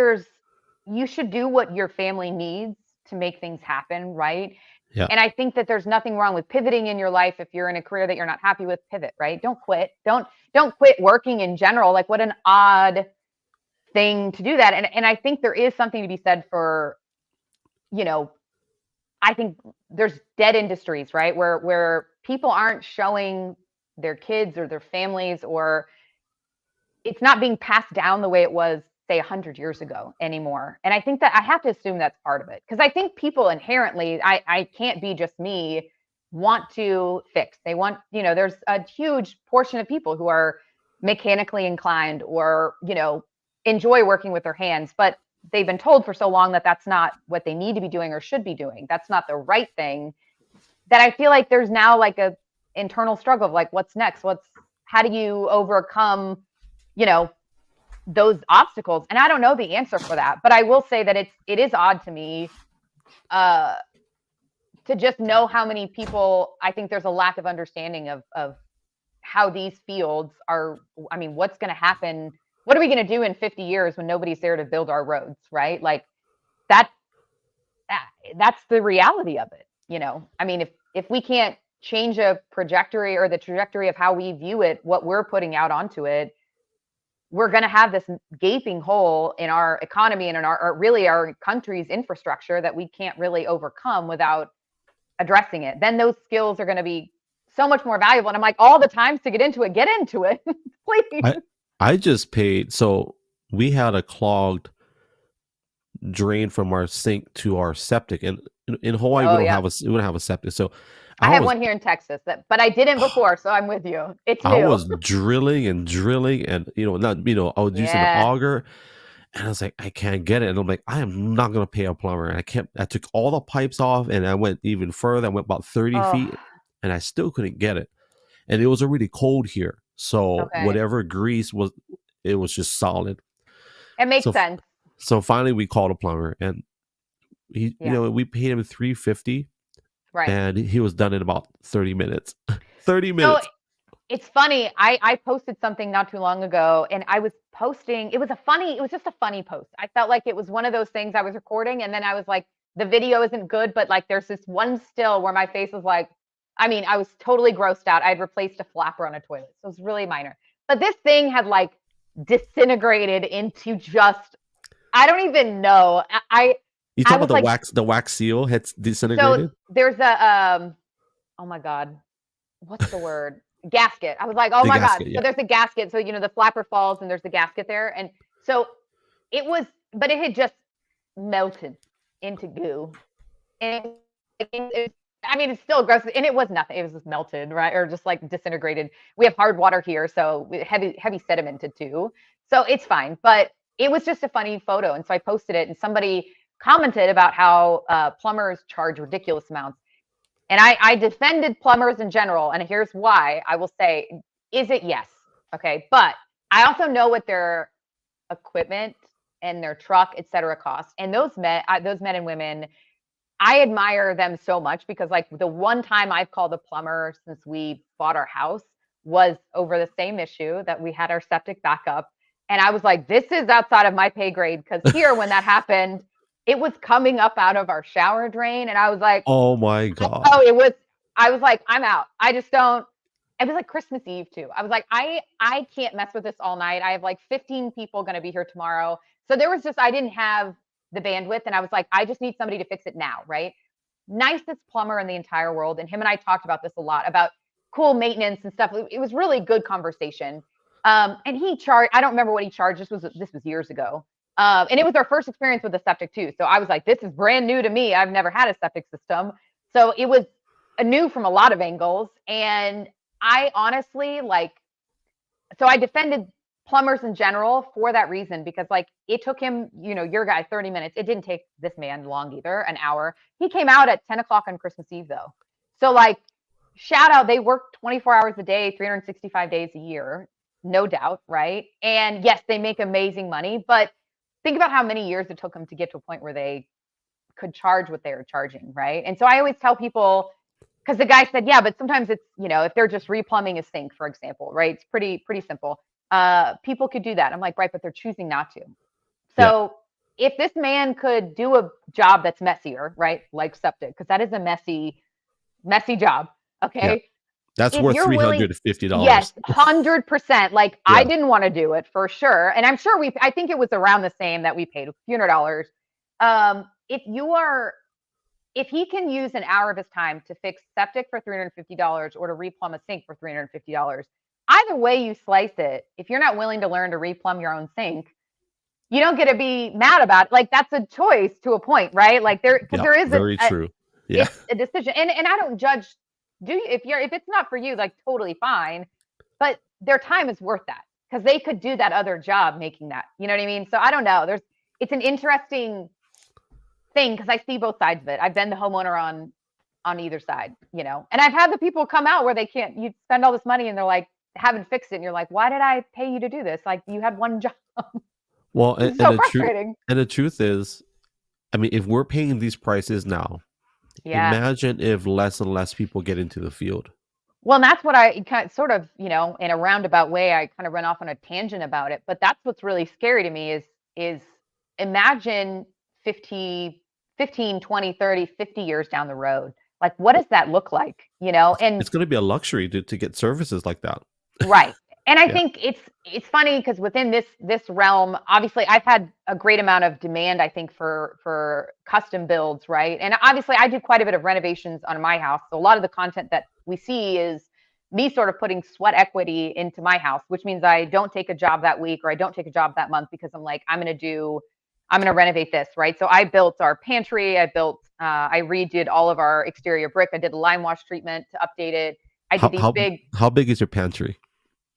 you should do what your family needs to make things happen, right? Yeah. And I think that there's nothing wrong with pivoting in your life. If you're in a career that you're not happy with, pivot, right? Don't quit. Don't quit working in general. Like, what an odd thing to do that. And I think there is something to be said for, I think there's dead industries, right? Where people aren't showing their kids or their families, or it's not being passed down the way it was, say, 100 years ago anymore. And I think that I have to assume that's part of it, because I think people inherently, I can't be just me, want to fix. They want, there's a huge portion of people who are mechanically inclined, or, enjoy working with their hands, but they've been told for so long that that's not what they need to be doing or should be doing. That's not the right thing, that I feel like there's now like a internal struggle of like, what's next? How do you overcome, those obstacles? And I don't know the answer for that, but I will say that it is odd to me to just know how many people, I think there's a lack of understanding of how these fields are. I mean, what's going to happen? What are we going to do in 50 years when nobody's there to build our roads, right? Like that's the reality of it. I mean, if we can't change a trajectory, or the trajectory of how we view it, what we're putting out onto it, we're going to have this gaping hole in our economy and in our country's infrastructure that we can't really overcome without addressing it. Then those skills are going to be so much more valuable. And I'm like, all the times to get into it, please. I just paid. So we had a clogged drain from our sink to our septic, and in Hawaii we don't have a septic. So I have one here in Texas, but I didn't before, so I'm with you. It's new. I was drilling, and I was using the auger, and I was like, I can't get it. And I'm like, I am not gonna pay a plumber. And I took all the pipes off, and I went even further. I went about 30 feet, and I still couldn't get it. And it was already cold here, so whatever grease was, it was just solid. It makes sense. So finally, we called a plumber, and we paid him $350. Right. And he was done in about 30 minutes. 30 minutes. So it's funny. I posted something not too long ago, and I was posting, it was just a funny post. I felt like it was one of those things I was recording, and then I was like, the video isn't good, but like there's this one still where my face was like, I was totally grossed out. I'd replaced a flapper on a toilet. So it was really minor. But this thing had like disintegrated into just, I don't even know. You talk about the wax seal had disintegrated? So there's a oh my God, what's the word? Gasket. I was like, oh my God. So there's a gasket. So the flapper falls and there's the gasket there. And so but it had just melted into goo. And it's still gross. And it was nothing. It was just melted, right? Or just like disintegrated. We have hard water here, so heavy sedimented too. So it's fine. But it was just a funny photo. And so I posted it, and somebody commented about how plumbers charge ridiculous amounts. And I defended plumbers in general. And here's why. I will say, is it? Yes. Okay. But I also know what their equipment and their truck, et cetera, cost. And those men and women, I admire them so much, because like the one time I've called a plumber since we bought our house was over the same issue that we had our septic backup. And I was like, this is outside of my pay grade. Cause here, when that happened, it was coming up out of our shower drain. And I was like, Oh my God. oh, I was like, I'm out. I just don't. It was like Christmas Eve too. I was like, I can't mess with this all night. I have like 15 people going to be here tomorrow. So there was just, I didn't have the bandwidth. And I was like, I just need somebody to fix it now. Right. Nicest plumber in the entire world. And him and I talked about this a lot about cool maintenance and stuff. It was really good conversation. And he charged, I don't remember what he charged. This was years ago. And it was our first experience with the septic too. So I was like, this is brand new to me. I've never had a septic system. So it was new from a lot of angles. And I honestly so I defended plumbers in general for that reason, because like it took him, your guy 30 minutes. It didn't take this man long either, an hour. He came out at 10 o'clock on Christmas Eve though. So like, shout out, they work 24 hours a day, 365 days a year, no doubt, right? And yes, they make amazing money, but think about how many years it took them to get to a point where they could charge what they were charging, right? And so I always tell people, because the guy said, yeah, but sometimes it's, if they're just replumbing a sink, for example, right? It's pretty simple. People could do that. I'm like, right, but they're choosing not to. So if this man could do a job that's messier, right? Like septic, because that is a messy job. Okay. Yeah. That's If worth you're willing- $350. Yes, 100%. Like I Yeah. didn't want to do it for sure. And I'm sure I think it was around the same that we paid, a few $100. If he can use an hour of his time to fix septic for $350 or to replumb a sink for $350, either way you slice it, if you're not willing to learn to replumb your own sink, you don't get to be mad about it. Like that's a choice to a point, right? Like there is very true. Yeah. It's a decision. And I don't judge. If it's not for you, like totally fine, but their time is worth that because they could do that other job making that. You know what I mean? So I don't know. It's an interesting thing because I see both sides of it. I've been the homeowner on either side, and I've had the people come out where you spend all this money and they're like, haven't fixed it. And you're like, why did I pay you to do this? Like you had one job. Well, and frustrating. The truth is, I mean, if we're paying these prices now, imagine if less and less people get into the field. Well, and that's what I kind of sort of, in a roundabout way, I kind of run off on a tangent about it. But that's what's really scary to me is imagine 15, 20, 30, 50 years down the road. Like, what does that look like? And it's going to be a luxury to get services like that. Right. And I think it's funny because within this realm, obviously I've had a great amount of demand, I think, for custom builds, right? And obviously I do quite a bit of renovations on my house. So a lot of the content that we see is me sort of putting sweat equity into my house, which means I don't take a job that week or I don't take a job that month because I'm like, I'm going to renovate this, right? So I built our pantry. I redid all of our exterior brick. I did a lime wash treatment to update it. I did How big is your pantry?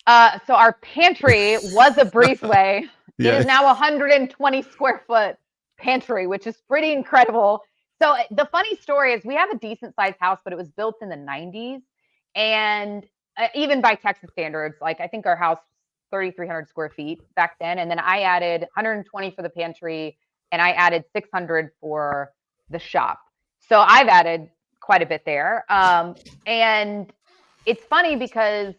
So our pantry was a breezeway. Yeah. It is now 120 square foot pantry, which is pretty incredible. So the funny story is we have a decent sized house, but it was built in the 90s. And even by Texas standards, like I think our house 3,300 square feet back then. And then I added 120 for the pantry and I added 600 for the shop. So I've added quite a bit there. And it's funny because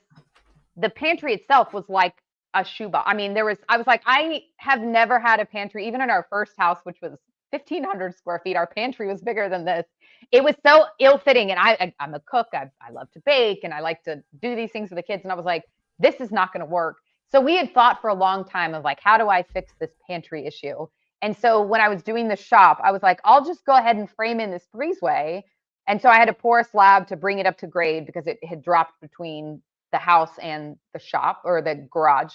the pantry itself was like a shoebox. I mean, I was like, I have never had a pantry, even in our first house, which was 1,500 square feet. Our pantry was bigger than this. It was so ill-fitting. And I'm a cook. I love to bake and I like to do these things for the kids. And I was like, this is not going to work. So we had thought for a long time of like, how do I fix this pantry issue? And so when I was doing the shop, I was like, I'll just go ahead and frame in this breezeway. And so I had to pour a slab to bring it up to grade because it had dropped between the house and the shop or the garage.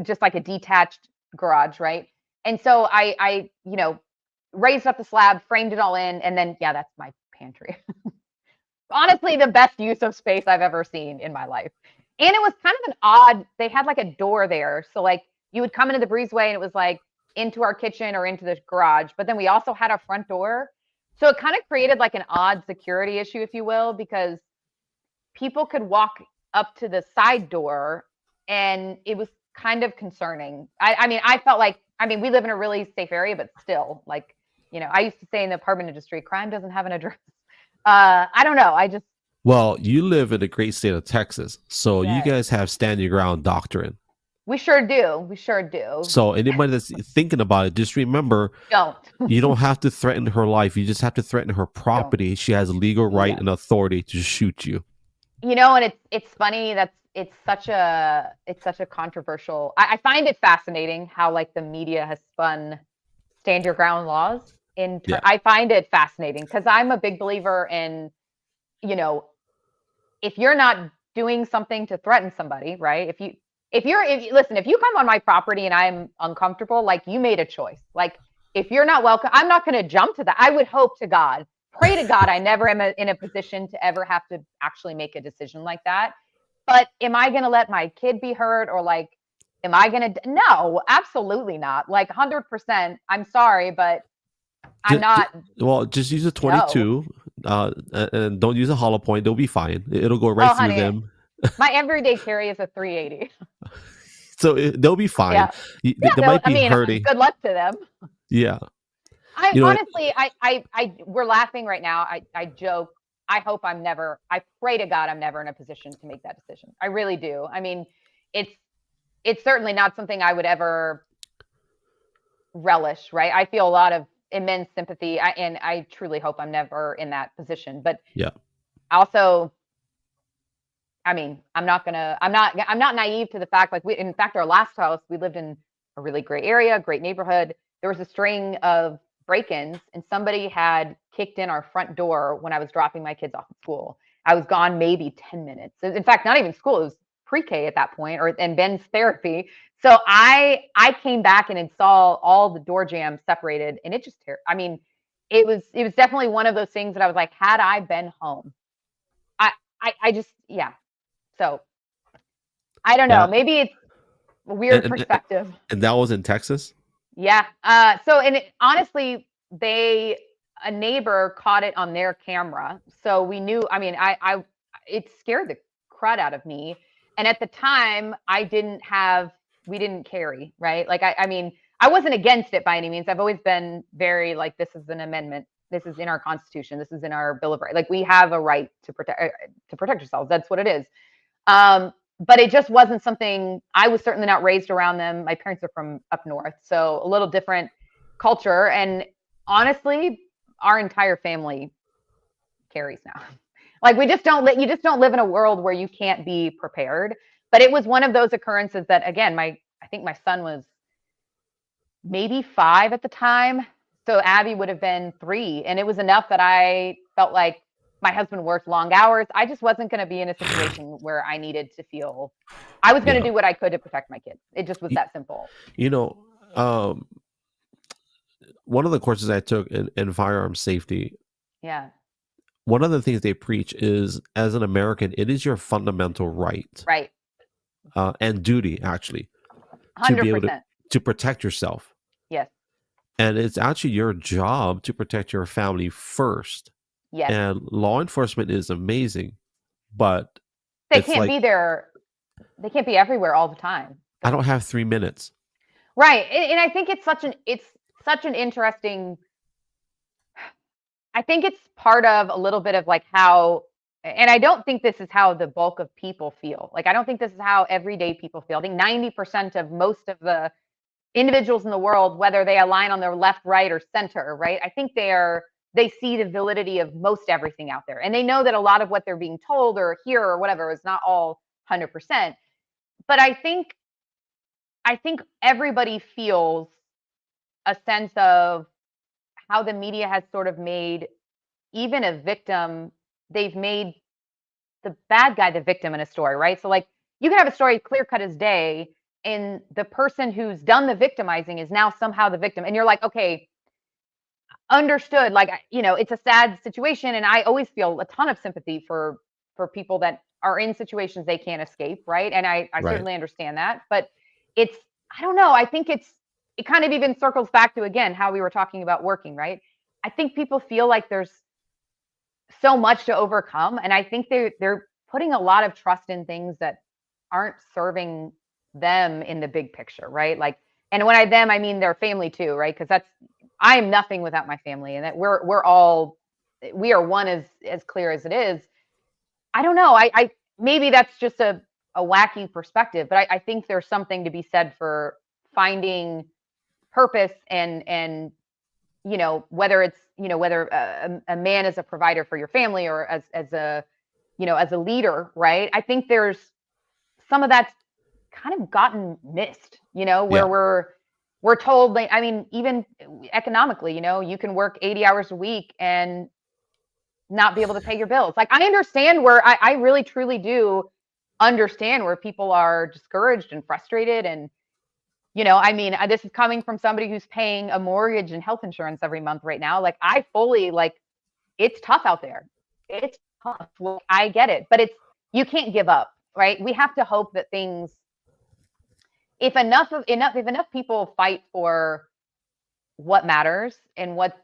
Just like a detached garage, right? And so I raised up the slab, framed it all in, and then that's my pantry. Honestly, the best use of space I've ever seen in my life. And it was kind of an odd, they had like a door there. So like you would come into the breezeway and it was like into our kitchen or into the garage, but then we also had a front door. So it kind of created like an odd security issue, if you will, because people could walk up to the side door and it was kind of concerning. I felt like, we live in a really safe area, but still like, I used to say in the apartment industry, crime doesn't have an address. I don't know. Well, you live in the great state of Texas, so you Yes. guys have stand your ground doctrine. We sure do. We sure do. So anybody that's thinking about it, just remember Don't. you don't have to threaten her life. You just have to threaten her Don't. property. She has legal right Yeah. and authority to shoot you. You know, and it's funny that's it's such a controversial. I find it fascinating how like the media has spun stand your ground laws Yeah. I find it fascinating because I'm a big believer in, you know, if you're not doing something to threaten somebody, right? Listen, if you come on my property and I'm uncomfortable, like you made a choice. Like if you're not welcome, I'm not going to jump to that. I would hope to God, pray to God, I never am in a position to ever have to actually make a decision like that. But am I going to let my kid be hurt or like, am I going to? No, absolutely not. Like 100%. I'm sorry, but I'm not. Well, just use a No. 22, and don't use a hollow point. They'll be fine. It'll go right Oh, through honey, them. my everyday carry is a 380. So they'll be fine. Yeah. They might be hurting. Good luck to them. Yeah. I You know, honestly, we're laughing right now. I joke. I hope I pray to God I'm never in a position to make that decision. I really do. I mean, it's certainly not something I would ever relish, right? I feel a lot of immense sympathy, and I truly hope I'm never in that position. But yeah. also, I mean, I'm not naive to the fact, like in fact, our last house, we lived in a really great area, great neighborhood. There was a string of break-ins and somebody had kicked in our front door when I was dropping my kids off at school. I was gone maybe 10 minutes. In fact, not even school, it was pre-K at that point and Ben's therapy. So I came back and saw all the door jambs separated and it just I mean, it was definitely one of those things that I was like, had I been home, I just, yeah. So I don't know. Yeah. Maybe it's a weird perspective. And that was in Texas? Yeah. Honestly, a neighbor caught it on their camera. So we knew, I mean, it scared the crud out of me. And at the time we didn't carry, right? Like, I mean, I wasn't against it by any means. I've always been very like, this is an amendment. This is in our Constitution. This is in our Bill of Rights. Like we have a right to protect ourselves. That's what it is. But it just wasn't something. I was certainly not raised around them. My parents are from up north, so a little different culture. And honestly, our entire family carries now. Like you just don't live in a world where you can't be prepared. But it was one of those occurrences that, again, I think my son was maybe 5 at the time, so Abby would have been 3, and it was enough that I felt like my husband worked long hours. I just wasn't going to be in a situation where I needed to feel I was going to do what I could to protect my kids. It just was that simple. You know, one of the courses I took in firearm safety, yeah, one of the things they preach is, as an American, it is your fundamental right, and duty, actually, 100%. to be able to protect yourself. Yes. And it's actually your job to protect your family first. Yes. And law enforcement is amazing, but they can't be there. They can't be everywhere all the time. I don't have 3 minutes. Right. And I think it's such an interesting, I think it's part of a little bit of like how, and I don't think this is how the bulk of people feel. Like, I don't think this is how everyday people feel. I think 90% of most of the individuals in the world, whether they align on their left, right, or center, right? I think they see the validity of most everything out there. And they know that a lot of what they're being told or hear or whatever is not all 100%. But I think everybody feels a sense of how the media has sort of made even a victim, they've made the bad guy the victim in a story, right? So like you can have a story clear cut as day and the person who's done the victimizing is now somehow the victim. And you're like, okay, understood. Like, it's a sad situation. And I always feel a ton of sympathy for people that are in situations they can't escape. Right. And I certainly understand that, but I don't know. I think it kind of even circles back to, again, how we were talking about working, right? I think people feel like there's so much to overcome. And I think they're putting a lot of trust in things that aren't serving them in the big picture. Right. Like, and when I mean their family too, right? Because I am nothing without my family, and that we are one as clear as it is. I don't know. I maybe that's just a wacky perspective, but I think there's something to be said for finding purpose and whether it's whether a man is a provider for your family or as a as a leader, right? I think there's some of that's kind of gotten missed, where Yeah. we're told, like, I mean, even economically, you can work 80 hours a week and not be able to pay your bills. Like, I understand where I really truly do understand where people are discouraged and frustrated. And, I mean, this is coming from somebody who's paying a mortgage and health insurance every month right now. Like, I fully, like, it's tough out there. It's tough. Well, I get it, but you can't give up, right? We have to hope that things, if enough people fight for what matters and what's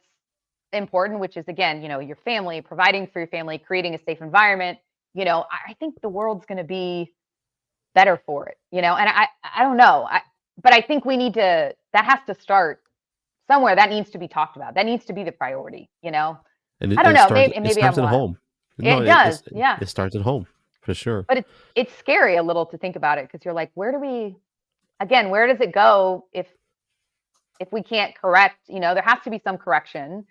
important, which is, again, your family, providing for your family, creating a safe environment, I think the world's going to be better for it, and I don't know. But I think that has to start somewhere. That needs to be talked about. That needs to be the priority, And I don't know. it Maybe I'm starts at wild. home. No, It does. Yeah. it starts at home for sure. But it's scary a little to think about it, because you're like, where does it go if we can't correct, there has to be some correction.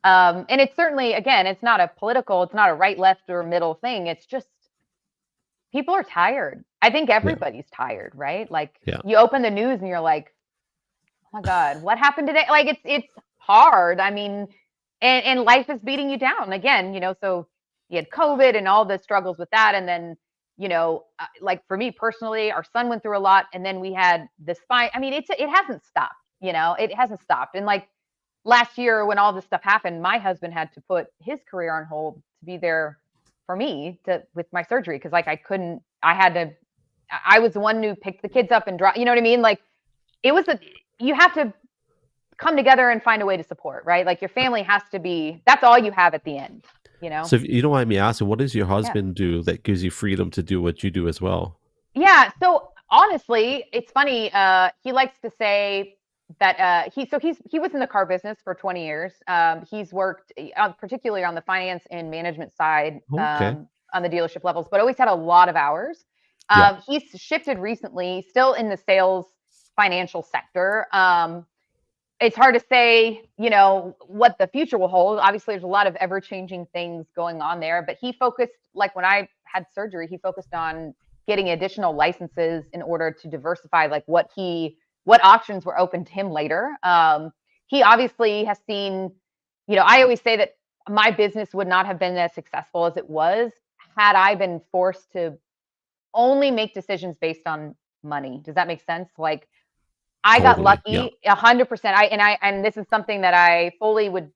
And it's certainly, again, it's not a right, left, or middle thing. It's just people are tired. I think Yeah. everybody's tired, right? Like, Yeah. you open the news and you're like, oh my God, what happened today? Like, it's hard. I mean, and life is beating you down again, so you had COVID and all the struggles with that. And then, like, for me personally, our son went through a lot, and then we had the spine. I mean, it hasn't stopped, it hasn't stopped. And, like, last year when all this stuff happened, my husband had to put his career on hold to be there for me with my surgery. Cause, like, I was the one who picked the kids up and dropped, you know what I mean? Like, you have to come together and find a way to support, right? Like, your family has to be, that's all you have at the end, So if you don't mind me asking, what does your husband do that gives you freedom to do what you do as well? Yeah. So honestly, it's funny. He likes to say that he was in the car business for 20 years. He's worked particularly on the finance and management side, Okay. on the dealership levels, but always had a lot of hours. Yeah. He's shifted recently, still in the sales financial sector. It's hard to say, what the future will hold. Obviously, there's a lot of ever-changing things going on there, but he focused, like, when I had surgery, he focused on getting additional licenses in order to diversify, like, what options were open to him later. He obviously has seen, I always say that my business would not have been as successful as it was had I been forced to only make decisions based on money. Does that make sense? Like, I got Totally. Yeah. lucky 100%. And this is something that I fully would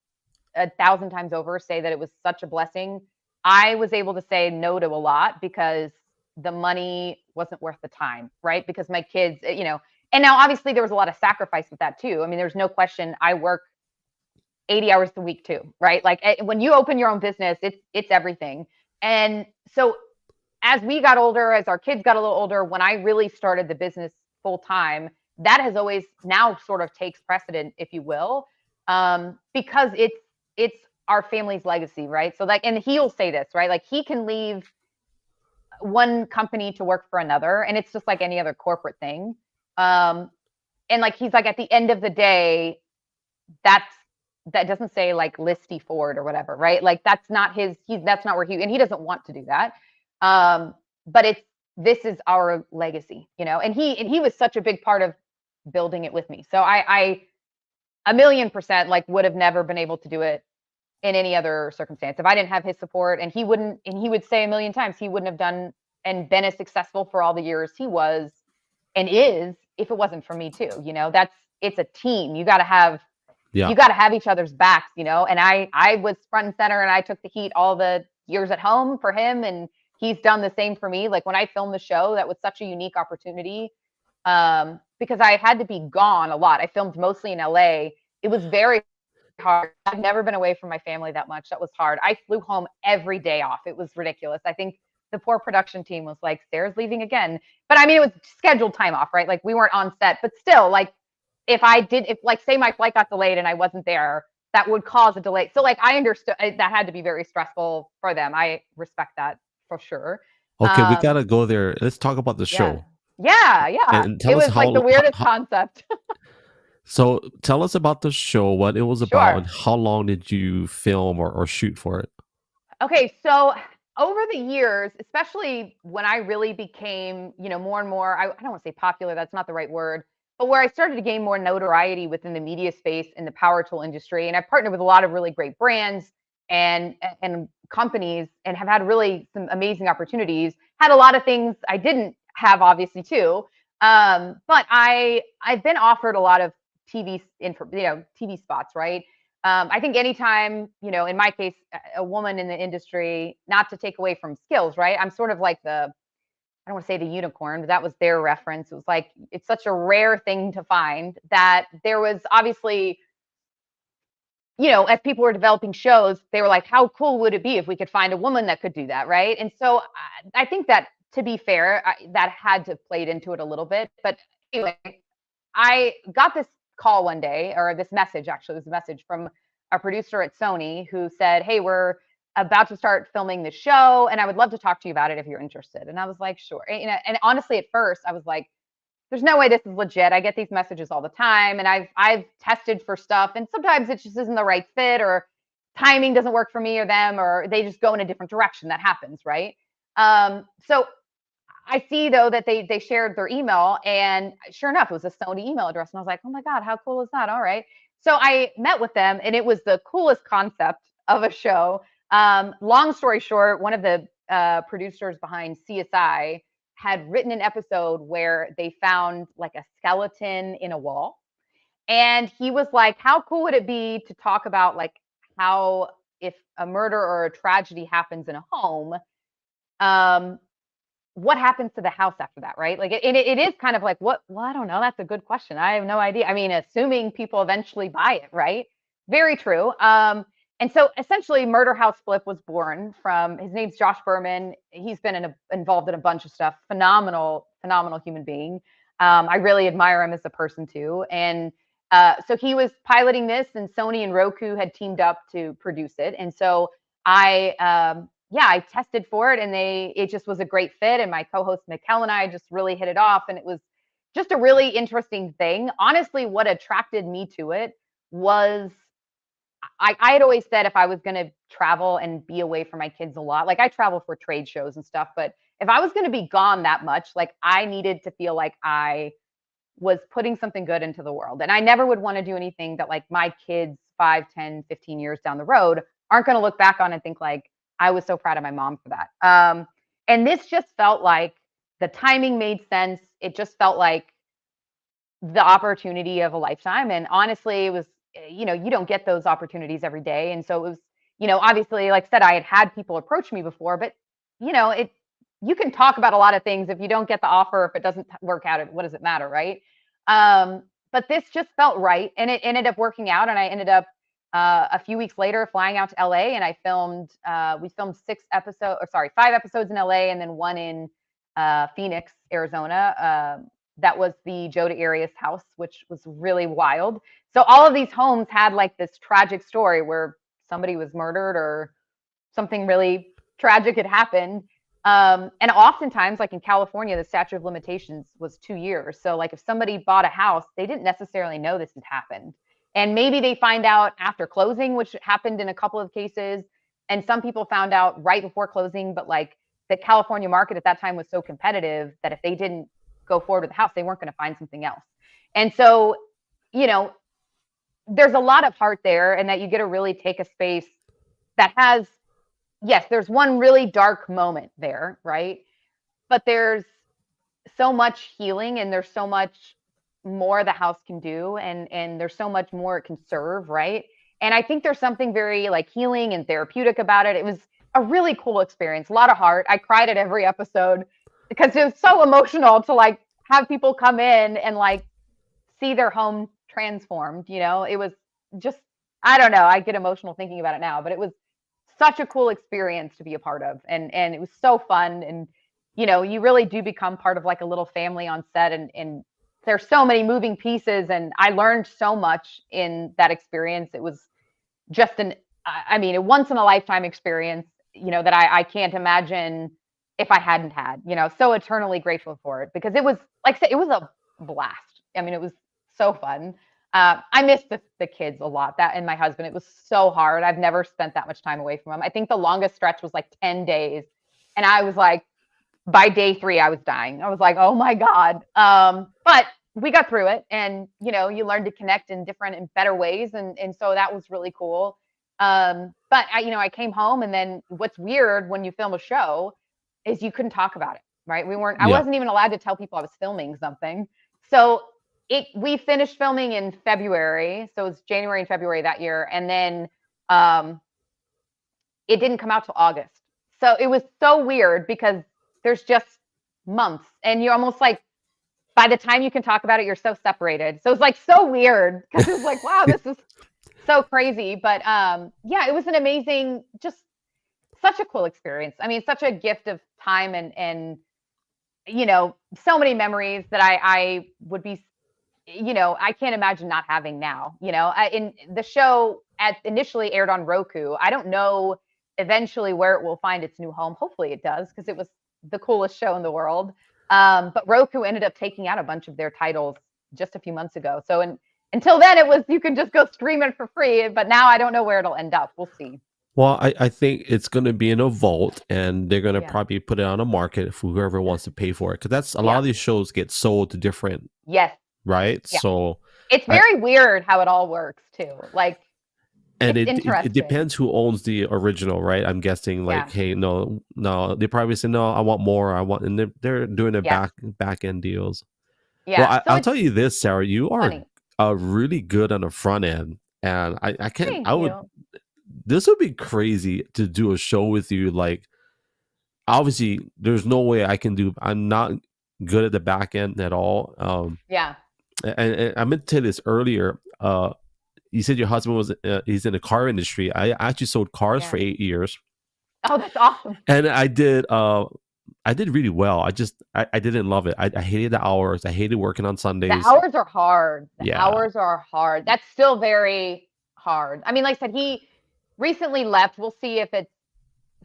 1,000 times over say that it was such a blessing. I was able to say no to a lot because the money wasn't worth the time, right? Because my kids, and now obviously there was a lot of sacrifice with that too. I mean, there's no question I work 80 hours a week too, right? Like, when you open your own business, it's everything. And so as we got older, as our kids got a little older, when I really started the business full time, that has always now sort of takes precedent, if you will, because it's our family's legacy, right? So, like, and he'll say this, right? Like, he can leave one company to work for another, and it's just like any other corporate thing. And, like, he's like, at the end of the day, that doesn't say, like, Listi Ford or whatever, right? Like, that's not that's not where and he doesn't want to do that. But this is our legacy, and he was such a big part of building it with me. So I 1,000,000%, like, would have never been able to do it in any other circumstance if I didn't have his support. And he would say a million times he wouldn't have done and been as successful for all the years he was and is if it wasn't for me too. It's a team. You got to have each other's backs, and I was front and center, and I took the heat all the years at home for him, and he's done the same for me. Like, when I filmed the show, that was such a unique opportunity, because I had to be gone a lot. I filmed mostly in LA. It was very hard. I've never been away from my family that much. That was hard. I flew home every day off. It was ridiculous. I think the poor production team was like, Sarah's leaving again. But I mean, it was scheduled time off, right? Like, we weren't on set, but still, like, if like, say my flight got delayed and I wasn't there, that would cause a delay. So, like, I understood that had to be very stressful for them. I respect that for sure. Okay, we gotta go there. Let's talk about the Yeah. show. Yeah. And It tell us was like the weirdest how concept. so tell us about the show, what it was about, Sure. and how long did you film or shoot for it? Okay, so over the years, especially when I really became, more and more, I don't want to say popular, that's not the right word, but where I started to gain more notoriety within the media space in the power tool industry. And I partnered with a lot of really great brands and companies and have had really some amazing opportunities. Had a lot of things I didn't have, obviously, too. But I've been offered a lot of TV spots, right? I think anytime, in my case, a woman in the industry, not to take away from skills, right? I'm sort of like I don't want to say the unicorn, but that was their reference. It was like, it's such a rare thing to find that there was obviously, as people were developing shows, they were like, how cool would it be if we could find a woman that could do that, right? And so I think that, to be fair, that had to played into it a little bit. But anyway, I got this call one day, or this message, actually, it was a message from a producer at Sony who said, hey, we're about to start filming the show, and I would love to talk to you about it if you're interested. And I was like, sure. And honestly, at first, I was like, there's no way this is legit. I get these messages all the time, and I've tested for stuff, and sometimes it just isn't the right fit, or timing doesn't work for me or them, or they just go in a different direction. That happens, right? So I see, though, that they shared their email, and sure enough, it was a Sony email address. And I was like, oh my God, how cool is that? All right. So I met with them, and it was the coolest concept of a show. Long story short, one of the producers behind CSI had written an episode where they found like a skeleton in a wall. And he was like, how cool would it be to talk about like how, if a murder or a tragedy happens in a home, what happens to the house after that, right? Like it is kind of like, what? Well, I don't know. That's a good question. I have no idea. I mean, assuming people eventually buy it, right? Very true. And so essentially, Murder House Flip was born from, his name's Josh Berman. He's been involved in a bunch of stuff. Phenomenal, phenomenal human being. I really admire him as a person too. And so he was piloting this, and Sony and Roku had teamed up to produce it. And so I tested for it, and it just was a great fit. And my co-host Mikkel and I just really hit it off, and it was just a really interesting thing. Honestly, what attracted me to it was I had always said if I was going to travel and be away from my kids a lot, like I travel for trade shows and stuff, but if I was going to be gone that much, like I needed to feel like I was putting something good into the world. And I never would want to do anything that like my kids 5, 10, 15 years down the road aren't going to look back on and think like, I was so proud of my mom for that. And this just felt like the timing made sense. It just felt like the opportunity of a lifetime. And honestly, it was, you don't get those opportunities every day. And so it was, obviously, like I said, I had people approach me before, but you can talk about a lot of things. If you don't get the offer, if it doesn't work out, what does it matter, right? But this just felt right, and it ended up working out. And I ended up a few weeks later flying out to LA, and we filmed 5 episodes in LA, and then one in Phoenix, Arizona. That was the Joe Arias house, which was really wild. So all of these homes had like this tragic story where somebody was murdered or something really tragic had happened. And oftentimes, like in California, the statute of limitations was 2 years. So like if somebody bought a house, they didn't necessarily know this had happened. And maybe they find out after closing, which happened in a couple of cases. And some people found out right before closing, but like the California market at that time was so competitive that if they didn't go forward with the house, they weren't going to find something else. And so, there's a lot of heart there, and that you get to really take a space that has, yes, there's one really dark moment there, right? But there's so much healing, and there's so much more the house can do, and there's so much more it can serve, right? And I think there's something very like healing and therapeutic about it. It was a really cool experience, a lot of heart. I cried at every episode because it was so emotional to like have people come in and like see their home transformed. It was just, I don't know, I get emotional thinking about it now, but it was such a cool experience to be a part of, and it was so fun. And you really do become part of like a little family on set, and there's so many moving pieces, and I learned so much in that experience. It was just a once in a lifetime experience. that I can't imagine if I hadn't had, so eternally grateful for it, because it was, like I said, it was a blast. I mean, it was so fun. I missed the kids a lot, that and my husband. It was so hard. I've never spent that much time away from them. I think the longest stretch was like 10 days. And I was like, by day 3, I was dying. I was like, oh my God. But we got through it, and you learn to connect in different and better ways. And so that was really cool. But I came home, and then what's weird when you film a show is you couldn't talk about it, right? I wasn't even allowed to tell people I was filming something. So we finished filming in February. So it was January and February that year. And then it didn't come out till August. So it was so weird, because there's just months, and you're almost like, by the time you can talk about it, you're so separated. So it's like so weird, because it's like, wow, this is so crazy. But yeah, it was an amazing, just such a cool experience. I mean, such a gift of time, and so many memories that I would be, I can't imagine not having now. In the show initially aired on Roku. I don't know eventually where it will find its new home. Hopefully it does, because it was the coolest show in the world. But Roku ended up taking out a bunch of their titles just a few months ago. So until then, it was, you can just go stream it for free. But now I don't know where it'll end up. We'll see. Well, I think it's going to be in a vault, and they're going to Yeah. probably put it on a market for whoever wants to pay for it. Because that's a lot of these shows get sold to different, Yes. right? Yeah. So It's very weird how it all works too. Like, and it's it interesting. depends who owns the original, right? I'm guessing like, Yeah. hey, no, they probably say no, I want more, and they're doing their Yes. back end deals. Yeah. Well, So I'll it's tell you this, Sarah, you are funny. really good on the front end, and I can't. Thank I would. you. This would be crazy to do a show with you. Like, obviously, there's no way I can do. I'm not good at the back end at all. Yeah. And I meant to tell you this earlier. You said your husband was he's in the car industry. I actually sold cars for 8 years, Oh, that's awesome. and I did really well. I didn't love it. I hated the hours. I hated working on The Sundays. hours are hard. The Yeah. hours are hard. That's still very hard. I mean, like I said, he recently left. We'll see if it's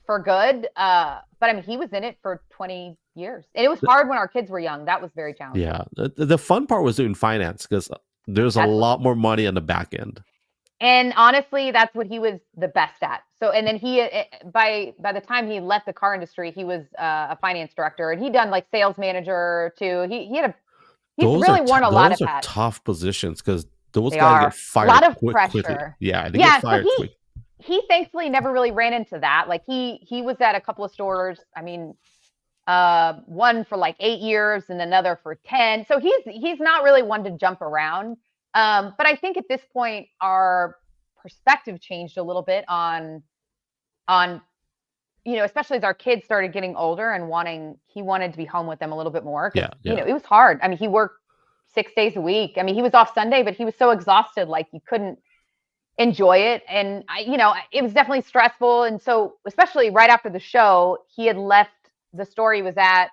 for good. But I mean, he was in it for 20 years. And it was hard when our kids were young. That was very challenging. Yeah, the fun part was doing finance, because there's a That's- lot more money on the back end. And honestly, that's what he was the best at. So, and then by the time he left the car industry, he was a finance director, and he'd done like sales manager too. He's really worn a lot of Those are hats. tough positions, because those They guys are. get fired. A lot of quickly. pressure. Yeah, they Yeah, get so fired quick. he thankfully never really ran into that. Like he was at a couple of stores. I mean, one for like 8 years and another for 10. So he's not really one to jump around. But I think at this point our perspective changed a little bit on especially as our kids started getting older and he wanted to be home with them a little bit more. Yeah. It was hard. I mean, he worked 6 days a week. I mean, he was off Sunday, but he was so exhausted, like you couldn't enjoy it. And it was definitely stressful. And so, especially right after the show, he had left the store he was at,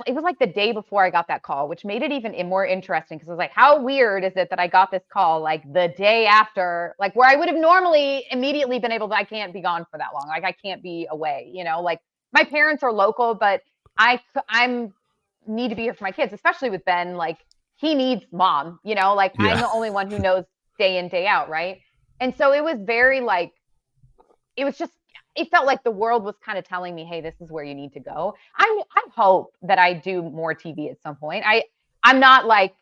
it was like the day before I got that call, which made it even more interesting, because I was like, how weird is it that I got this call like the day after, like where I would have normally immediately been able to, I can't be gone for that long. Like I can't be away, like my parents are local, but I'm need to be here for my kids, especially with Ben. Like he needs mom, like I'm the only one who knows day in, day out. Right. And so it was very like, it felt like the world was kind of telling me, hey, this is where you need to go. I hope that I do more TV at some point. I'm not like,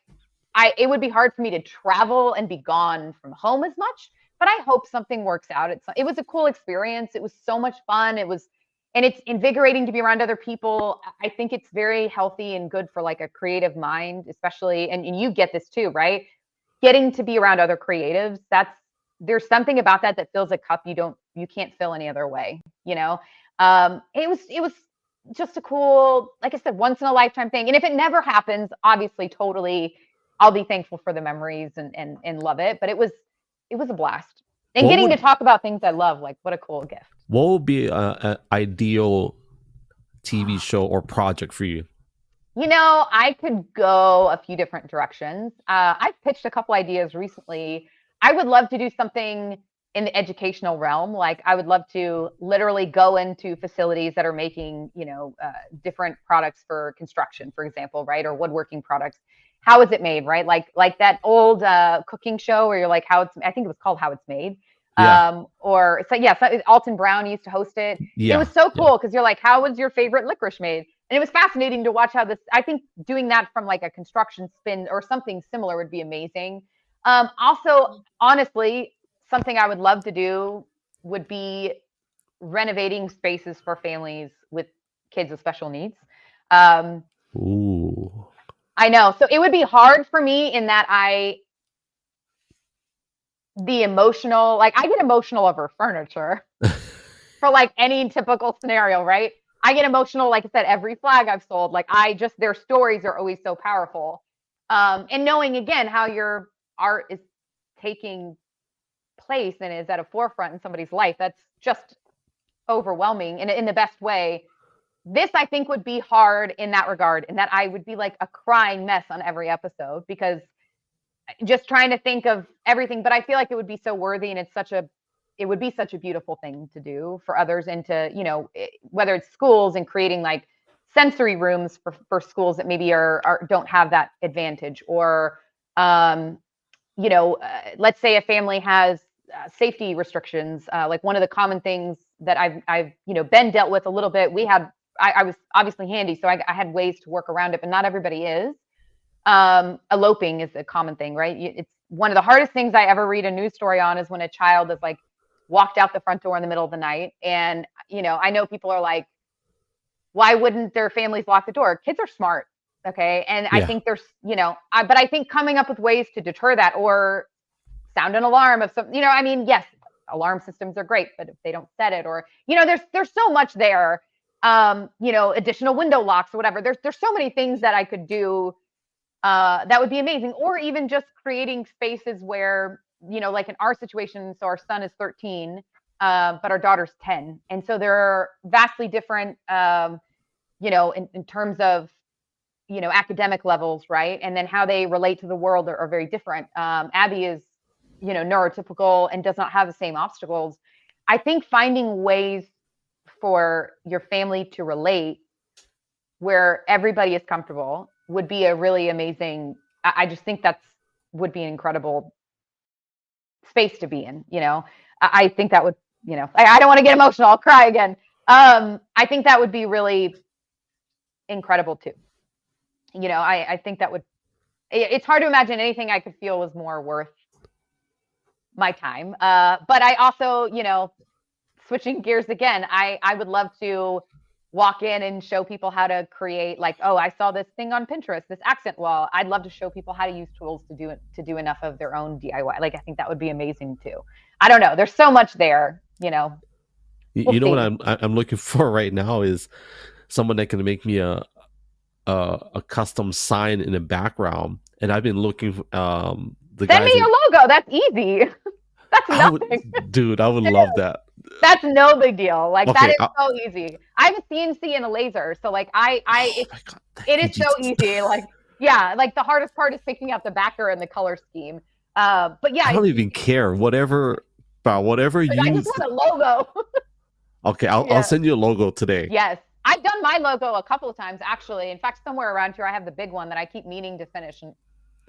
it would be hard for me to travel and be gone from home as much, but I hope something works out. It was a cool experience. It was so much fun. And it's invigorating to be around other people. I think it's very healthy and good for like a creative mind, especially, and you get this too, right? Getting to be around other creatives, there's something about that fills a cup you can't fill any other way, it was just a cool, like I said, once in a lifetime thing. And if it never happens, obviously totally I'll be thankful for the memories and love it. But it was a blast. And getting to talk about things I love, like what a cool gift. What would be an ideal TV show or project for you? I could go a few different directions. I've pitched a couple ideas recently. I would love to do something in the educational realm. Like I would love to literally go into facilities that are making, different products for construction, for example, right? Or woodworking products. How is it made, right? Like that old cooking show where you're like, I think it was called How It's Made. Yeah. Or so yeah, so Alton Brown used to host it. It was Yeah. so cool because you're like, how was your favorite licorice made? And it was fascinating to watch how this, I think doing that from like a construction spin or something similar would be amazing. Also, honestly, something I would love to do would be renovating spaces for families with kids with special needs. Ooh. I know. So it would be hard for me in that like I get emotional over furniture for like any typical scenario, right? I get emotional, like I said, every flag I've sold, like their stories are always so powerful. And knowing again how your art is taking place and is at a forefront in somebody's life, that's just overwhelming in the best way. This I think would be hard in that regard, in that I would be like a crying mess on every episode because just trying to think of everything, but I feel like it would be so worthy and it would be such a beautiful thing to do for others and to, whether it's schools and creating like sensory rooms for schools that maybe don't have that advantage or, let's say a family has safety restrictions. Like one of the common things that I've been dealt with a little bit. I was obviously handy, so I had ways to work around it, but not everybody is. Eloping is a common thing, right? It's one of the hardest things I ever read a news story on is when a child is like walked out the front door in the middle of the night. And, I know people are like, why wouldn't their families lock the door? Kids are smart. Okay. And I think there's, but I think coming up with ways to deter that or sound an alarm of some, yes, alarm systems are great, but if they don't set it or, there's so much there, additional window locks or whatever. There's so many things that I could do that would be amazing. Or even just creating spaces where, like in our situation, so our son is 13, but our daughter's 10. And so they're vastly different, in terms of, academic levels, right? And then how they relate to the world are very different. Abby is, neurotypical and does not have the same obstacles. I think finding ways for your family to relate where everybody is comfortable would be a really amazing, I just think would be an incredible space to be in, I think that would, I don't want to get emotional, I'll cry again. I think that would be really incredible too. I think that it's hard to imagine anything I could feel was more worth my time. But I also, switching gears again, I would love to walk in and show people how to create like, oh, I saw this thing on Pinterest, this accent wall. I'd love to show people how to use tools to do enough of their own DIY. Like, I think that would be amazing too. I don't know. There's so much there, We'll what I'm looking for right now is someone that can make me a custom sign in the background. And I've been looking for Send me your logo. That's easy. That's nothing. Dude, I would love that. That's no big deal. Like, okay, that is so easy. I have a CNC and a laser. So like it is so easy. Like, yeah, like the hardest part is picking out the backer and the color scheme. But yeah. I don't even care. Whatever you I just want a logo. Okay, I'll send you a logo today. Yes. I've done my logo a couple of times, actually. In fact, somewhere around here, I have the big one that I keep meaning to finish. And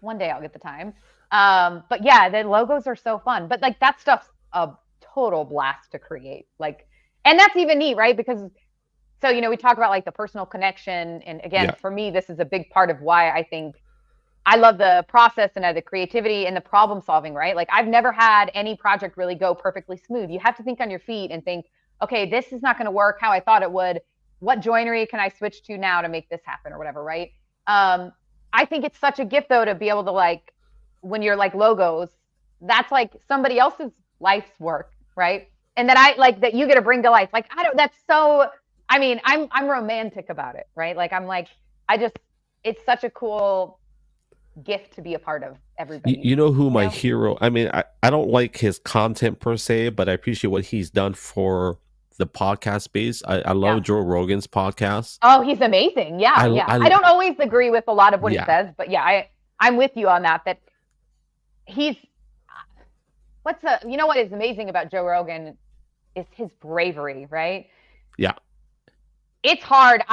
one day I'll get the time. But yeah, the logos are so fun. But like that stuff's a total blast to create. Like, and that's even neat, right? Because so, we talk about like the personal connection. And again, for me, this is a big part of why I think I love the process and the creativity and the problem solving, right? Like I've never had any project really go perfectly smooth. You have to think on your feet and think, okay, this is not going to work how I thought it would. What joinery can I switch to now to make this happen or whatever, right? I think it's such a gift though to be able to like, when you're like logos, that's like somebody else's life's work, right? And that I like that you get to bring to life. Like, I'm romantic about it, right? Like, I'm like, it's such a cool gift to be a part of, everybody. You know who my hero, I don't like his content per se, but I appreciate what he's done for the podcast space. I love Joe Rogan's podcast. Oh, he's amazing. Yeah. I don't always agree with a lot of what he says, but yeah, I'm with you on that he's, you know what is amazing about Joe Rogan is his bravery, right? Yeah. It's hard.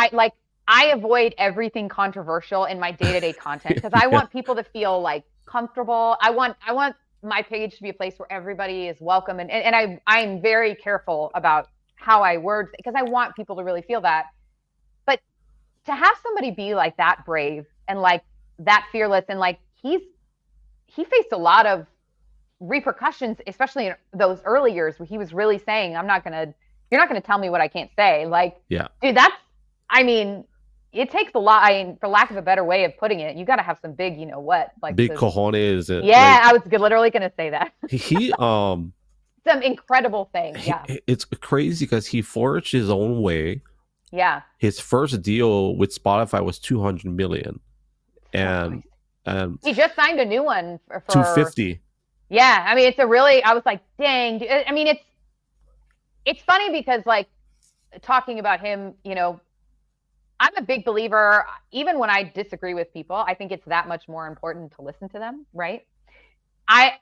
I avoid everything controversial in my day-to-day content because I Yeah. want people to feel like comfortable. I want my page to be a place where everybody is welcome, and I'm very careful about how I word because I want people to really feel that. But to have somebody be like that brave and like that fearless and like he faced a lot of repercussions, especially in those early years where he was really saying, you're not gonna tell me what I can't say. Like, Yeah. dude, I mean, it takes a lot. I mean, for lack of a better way of putting it, you got to have some big, like Big cojones. Yeah, I was literally gonna say that. He Some incredible thing. Yeah. It's crazy because he forged his own way. Yeah. His first deal with Spotify was 200 million, So and crazy. He just signed a new one for 250. Yeah, I mean, I was like, dang. I mean, it's funny because like talking about him, I'm a big believer, even when I disagree with people, I think it's that much more important to listen to them, right? I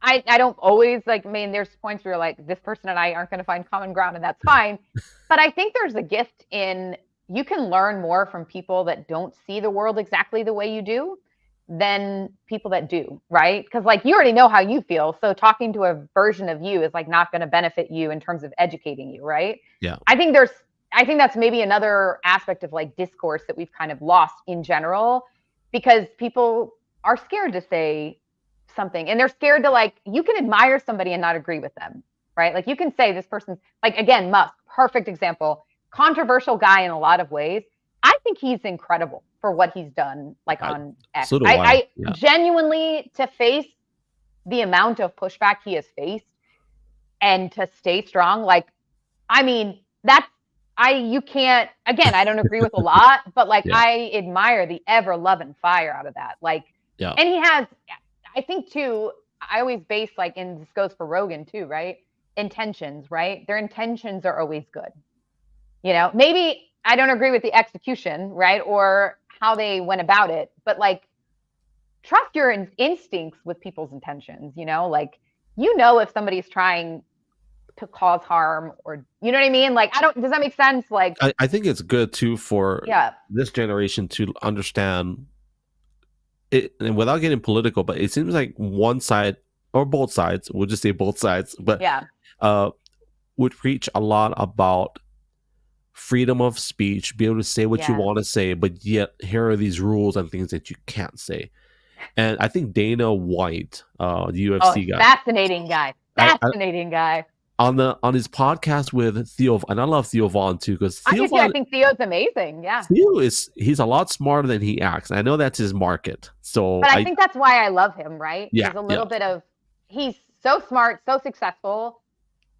I don't always like, I mean, there's points where you're like, this person and I aren't going to find common ground, and that's fine. But I think there's a gift in you can learn more from people that don't see the world exactly the way you do than people that do, right? Because like you already know how you feel. So talking to a version of you is like not going to benefit you in terms of educating you, right? Yeah. I think that's maybe another aspect of like discourse that we've kind of lost in general because people are scared to say something and they're scared to like you can admire somebody and not agree with them, right? Like you can say this person's like again, Musk, perfect example, controversial guy in a lot of ways. I think he's incredible for what he's done like on X. So do I Yeah. genuinely to face the amount of pushback he has faced and to stay strong, like I mean, you can't again, I don't agree with a lot, but like Yeah. I admire the ever loving fire out of that. Like Yeah. and he has I think too, I always base like, and this goes for Rogan too, right? Intentions, right? Their intentions are always good. Maybe I don't agree with the execution, right? Or how they went about it, but like trust your instincts with people's intentions, like, if somebody's trying to cause harm or, you know what I mean? Like, does that make sense? Like, I think it's good too for yeah, this generation to understand it, and without getting political, but it seems like one side or both sides, we'll just say both sides, but yeah, would preach a lot about freedom of speech, be able to say what you Yeah. want to say, but yet here are these rules and things that you can't say. And I think Dana White, the UFC guy, fascinating guy, I- fascinating guy. on his podcast with Theo, and I love Theo Vaughn too, because I Theo do too. I Vaughn, think Theo's amazing. Yeah. he's a lot smarter than he acts. I know that's his market. So But I think that's why I love him, right? Yeah, He's a little bit of, he's so smart, so successful,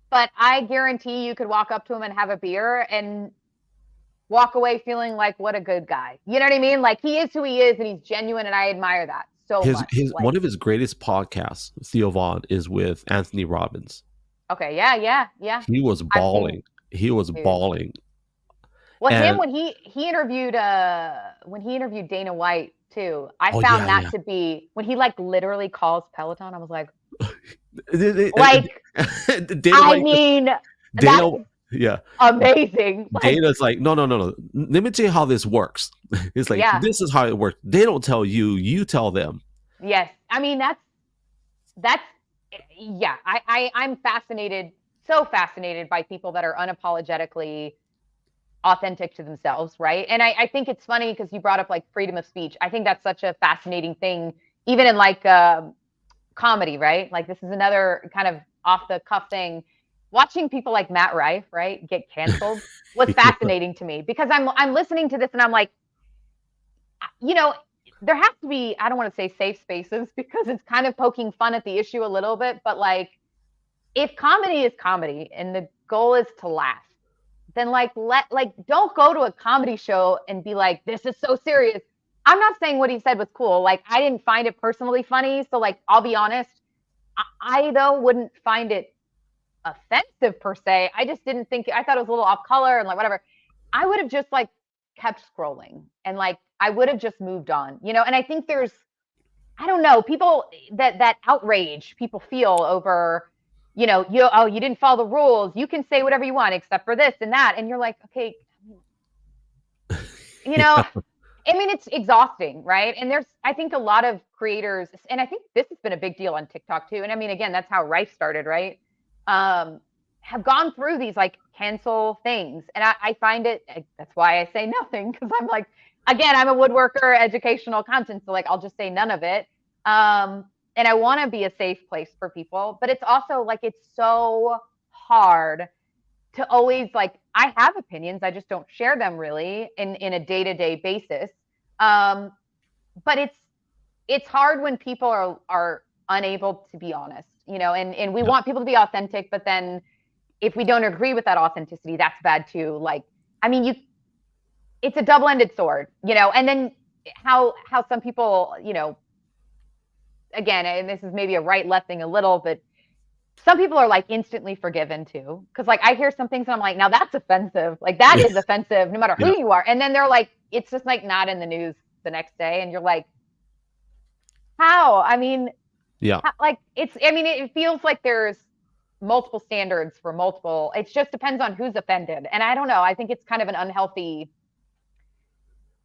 but I guarantee you could walk up to him and have a beer and walk away feeling like, what a good guy. You know what I mean? Like he is who he is and he's genuine and I admire that so his much. his Like, one of his greatest podcasts, Theo Vaughn, is with Anthony Robbins. okay, yeah. He was I've bawling. He was Dude. bawling. Well, And- him when he interviewed Dana White too, I Oh, found yeah, that to be when he like literally calls Peloton, I was like, like Dana, I like, mean, Dana, that's yeah. amazing. Like, Dana's like, no. Let me tell you how this works. It's like, Yeah. this is how it works. They don't tell you, you tell them. yes, I mean that's yeah. I'm fascinated, so fascinated by people that are unapologetically authentic to themselves, right? And I think it's funny because you brought up like freedom of speech. I think that's such a fascinating thing, even in like comedy, right? Like this is another kind of off the cuff thing. Watching people like Matt Rife, right, get canceled was fascinating to me because I'm listening to this and I'm like, there has to be, I don't want to say safe spaces because it's kind of poking fun at the issue a little bit, but like if comedy is comedy and the goal is to laugh, then don't go to a comedy show and be like, this is so serious. I'm not saying what he said was cool. Like I didn't find it personally funny. So like, I'll be honest. I though wouldn't find it offensive per se. I just didn't think, I thought it was a little off color and like whatever. I would have just like kept scrolling and like, I would have just moved on, and I think I don't know, people that outrage people feel over, you didn't follow the rules. You can say whatever you want except for this and that. And you're like, okay, you know, Yeah. I mean, it's exhausting, right? And I think a lot of creators, and I think this has been a big deal on TikTok too. And I mean, again, that's how Rife started, right? Have gone through these like cancel things. And I find that's why I say nothing, because I'm like, again, I'm a woodworker, educational content. So like, I'll just say none of it. And I want to be a safe place for people, but it's also like, it's so hard to always like, I have opinions, I just don't share them really in a day-to-day basis. Um, but it's hard when people are unable to be honest, and we Yeah. want people to be authentic, but then if we don't agree with that authenticity, that's bad too. Like, I mean, it's a double-ended sword, and then how some people, again, and this is maybe a right left thing a little, but some people are like instantly forgiven too. Cause like I hear some things and I'm like, now that's offensive. Like that Yeah. is offensive no matter Yeah. who you are. And then they're like, it's just like not in the news the next day. And you're like, how? I mean, Yeah. it feels like there's multiple standards for multiple. It just depends on who's offended. And I don't know. I think it's kind of an unhealthy,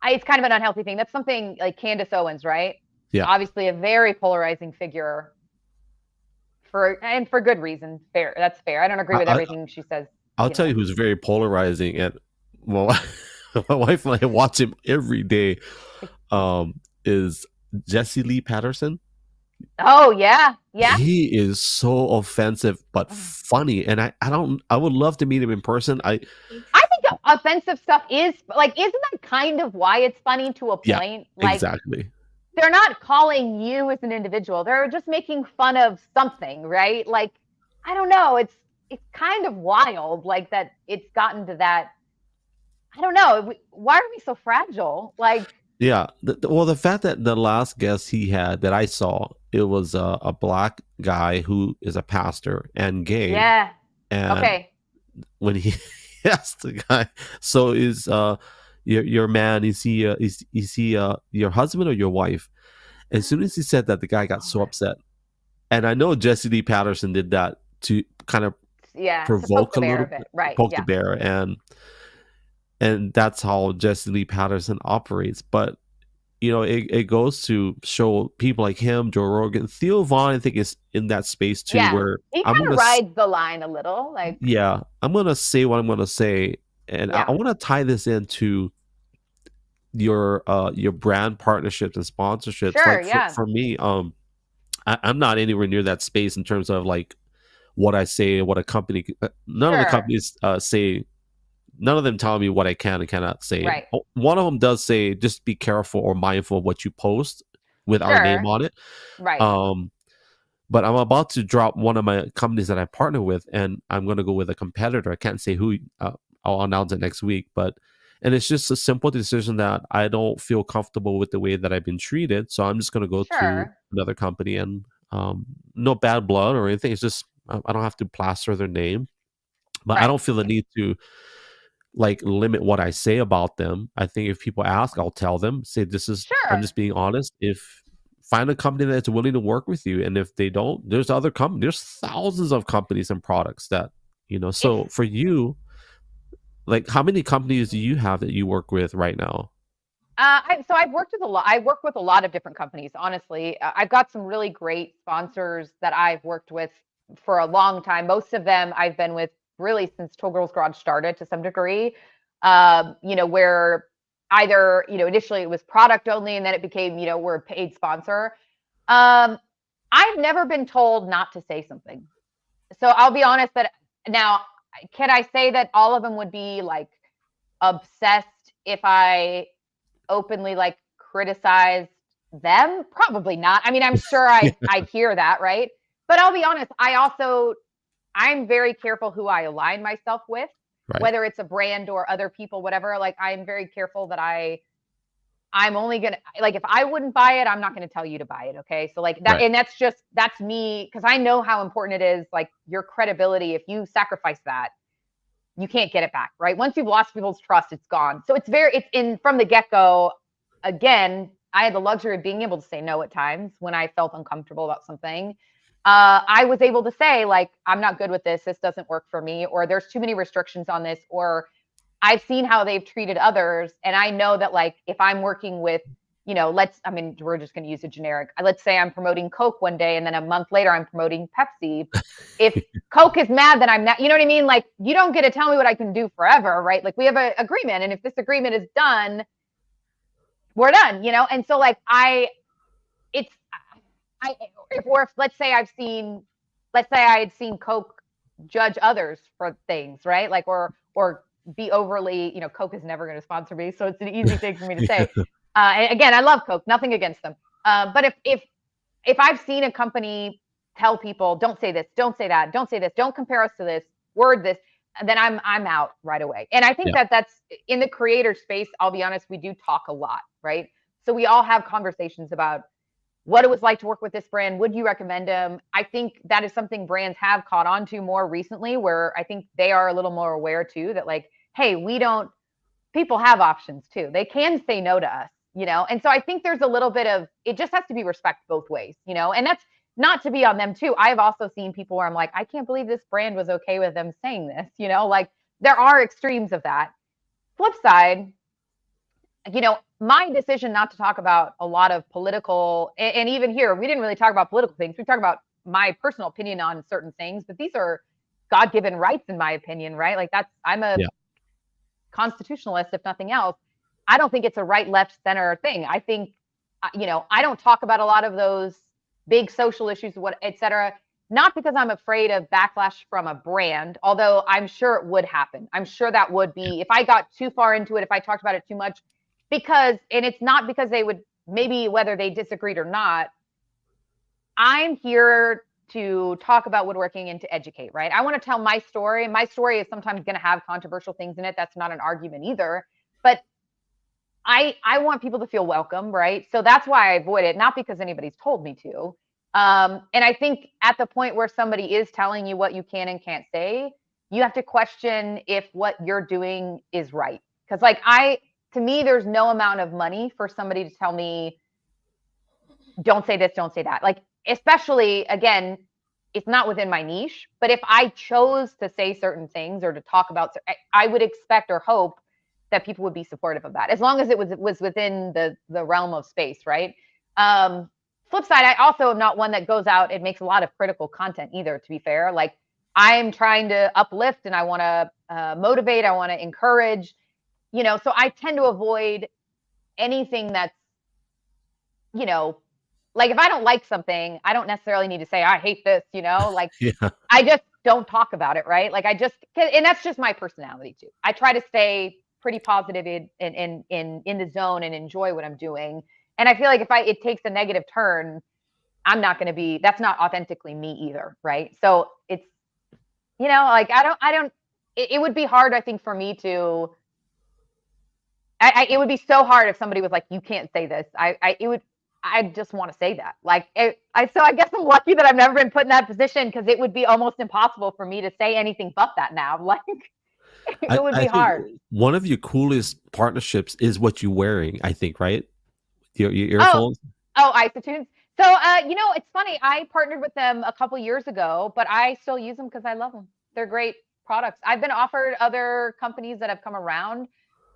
thing. That's something like Candace Owens, right? Yeah. Obviously a very polarizing figure for good reason. Fair. That's fair. I don't agree with I, everything she says, I'll you tell know. you who's very polarizing, and well, my wife and I watch him every day. Is Jesse Lee Patterson? Oh yeah. Yeah. He is so offensive but funny, and I would love to meet him in person. I think offensive stuff is like, isn't that kind of why it's funny to a Yeah, point? Like exactly. they're not calling you as an individual. They're just making fun of something, right? Like, I don't know. It's kind of wild, like that it's gotten to that. I don't know. Why are we so fragile? Like, Yeah. Well, the fact that the last guest he had that I saw, it was a black guy who is a pastor and gay, yeah. and Okay. when he asked the guy, so is your man, is he your husband or your wife? As soon as he said that, the guy got so upset. And I know Jesse Lee Patterson did that to kind of Yeah. To poke provoke the a bear little a bit. bit, Right. poke the Yeah. bear, and that's how Jesse Lee Patterson operates. But it goes to show people like him, Joe Rogan, Theo Vaughn, I think is in that space too, Yeah. where He I'm kind gonna of rides the line a little. Like, yeah, I'm gonna say what I'm gonna say, and I yeah. want to tie this into your brand partnerships and sponsorships. Sure. Like Yeah. for me, I'm not anywhere near that space in terms of like what I say, what a company, none of the Sure. companies say, none of them tell me what I can and cannot say. Right. One of them does say, just be careful or mindful of what you post with our name Sure. on it. Right. But I'm about to drop one of my companies that I partner with, and I'm going to go with a competitor. I can't say who. I'll announce it next week. And it's just a simple decision that I don't feel comfortable with the way that I've been treated. So I'm just going to go to Sure. another company, and no bad blood or anything. It's just I don't have to plaster their name, but I Right. don't feel the need to like limit what I say about them. I think if people ask, I'll tell them. Say I'm Sure. just being honest. If find a company that's willing to work with you, and if they don't, there's other companies. There's thousands of companies and products that So It's for you, like, how many companies do you have that you work with right now? So I've worked with a lot. I work with a lot of different companies. Honestly, I've got some really great sponsors that I've worked with for a long time. Most of them I've been with really since Toll Girls Garage started to some degree. Where either initially it was product only, and then it became we're a paid sponsor. Um, I've never been told not to say something. So I'll be honest that now, can I say that all of them would be like obsessed if I openly like criticized them? Probably not. I mean, I'm sure I'd hear that, right? But I'll be honest, I'm very careful who I align myself with, Right. whether it's a brand or other people, whatever. Like, I'm very careful that I'm only gonna, like, if I wouldn't buy it, I'm not gonna tell you to buy it. Okay. So like that, Right. and that's me, because I know how important it is, like your credibility. If you sacrifice that, you can't get it back, right? Once you've lost people's trust, it's gone. So it's in from the get-go. Again, I had the luxury of being able to say no at times when I felt uncomfortable about something. I was able to say, like, I'm not good with this. This doesn't work for me, or there's too many restrictions on this, or I've seen how they've treated others. And I know that, like, if I'm working with, we're just going to use a generic. Let's say I'm promoting Coke one day, and then a month later I'm promoting Pepsi. If Coke is mad that I'm not, you know what I mean? Like, you don't get to tell me what I can do forever, right? Like, we have an agreement. And if this agreement is done, we're done, And so, like, if let's say I had seen Coke judge others for things, right? Like, or be overly, Coke is never going to sponsor me, so it's an easy thing for me to say. And again, I love Coke, nothing against them. But if I've seen a company tell people, don't say this, don't say that, don't say this, don't compare us to this, word this, then I'm out right away. And I think that's in the creator space. I'll be honest, we do talk a lot, right? So we all have conversations about what it was like to work with this brand. Would you recommend them? I think that is something brands have caught on to more recently, where I think they are a little more aware too, that, like, hey, people have options too. They can say no to us, And so I think there's a little bit of, it just has to be respect both ways, and that's not to be on them too. I've also seen people where I'm like, I can't believe this brand was okay with them saying this, like, there are extremes of that. Flip side, my decision not to talk about a lot of political, and even here, we didn't really talk about political things. We talked about my personal opinion on certain things, but these are God-given rights, in my opinion, right? Like, I'm a constitutionalist, if nothing else. I don't think it's a right, left, center thing. I think, I don't talk about a lot of those big social issues, et cetera, not because I'm afraid of backlash from a brand, although I'm sure it would happen. I'm sure that would be, if I got too far into it, if I talked about it too much, and it's not because they would, maybe whether they disagreed or not, I'm here to talk about woodworking and to educate, right? I want to tell my story. My story is sometimes going to have controversial things in it. That's not an argument either. But I want people to feel welcome, right? So that's why I avoid it, not because anybody's told me to. And I think at the point where somebody is telling you what you can and can't say, you have to question if what you're doing is right. Because, like, to me, there's no amount of money for somebody to tell me, don't say this, don't say that. Like, especially, again, it's not within my niche, but if I chose to say certain things or to talk about, I would expect or hope that people would be supportive of that, as long as it was within the realm of space, right? Flip side, I also am not one that goes out and makes a lot of critical content either, to be fair. Like, I'm trying to uplift and I want to motivate, I want to encourage, so I tend to avoid anything that's, like, if I don't like something, I don't necessarily need to say, I hate this, like, I just don't talk about it, right? Like, and that's just my personality too. I try to stay pretty positive in the zone and enjoy what I'm doing. And I feel like if it takes a negative turn, I'm not going to be, that's not authentically me either, right? So it's, like, it would be hard, I think, for me to, it would be so hard if somebody was like, you can't say this. I just want to say that. Like, so I guess I'm lucky that I've never been put in that position, because it would be almost impossible for me to say anything but that now. Like, it would be hard. One of your coolest partnerships is what you're wearing, I think, right? Your earphones. Oh, iSessions. So, it's funny. I partnered with them a couple years ago, but I still use them because I love them. They're great products. I've been offered other companies that have come around,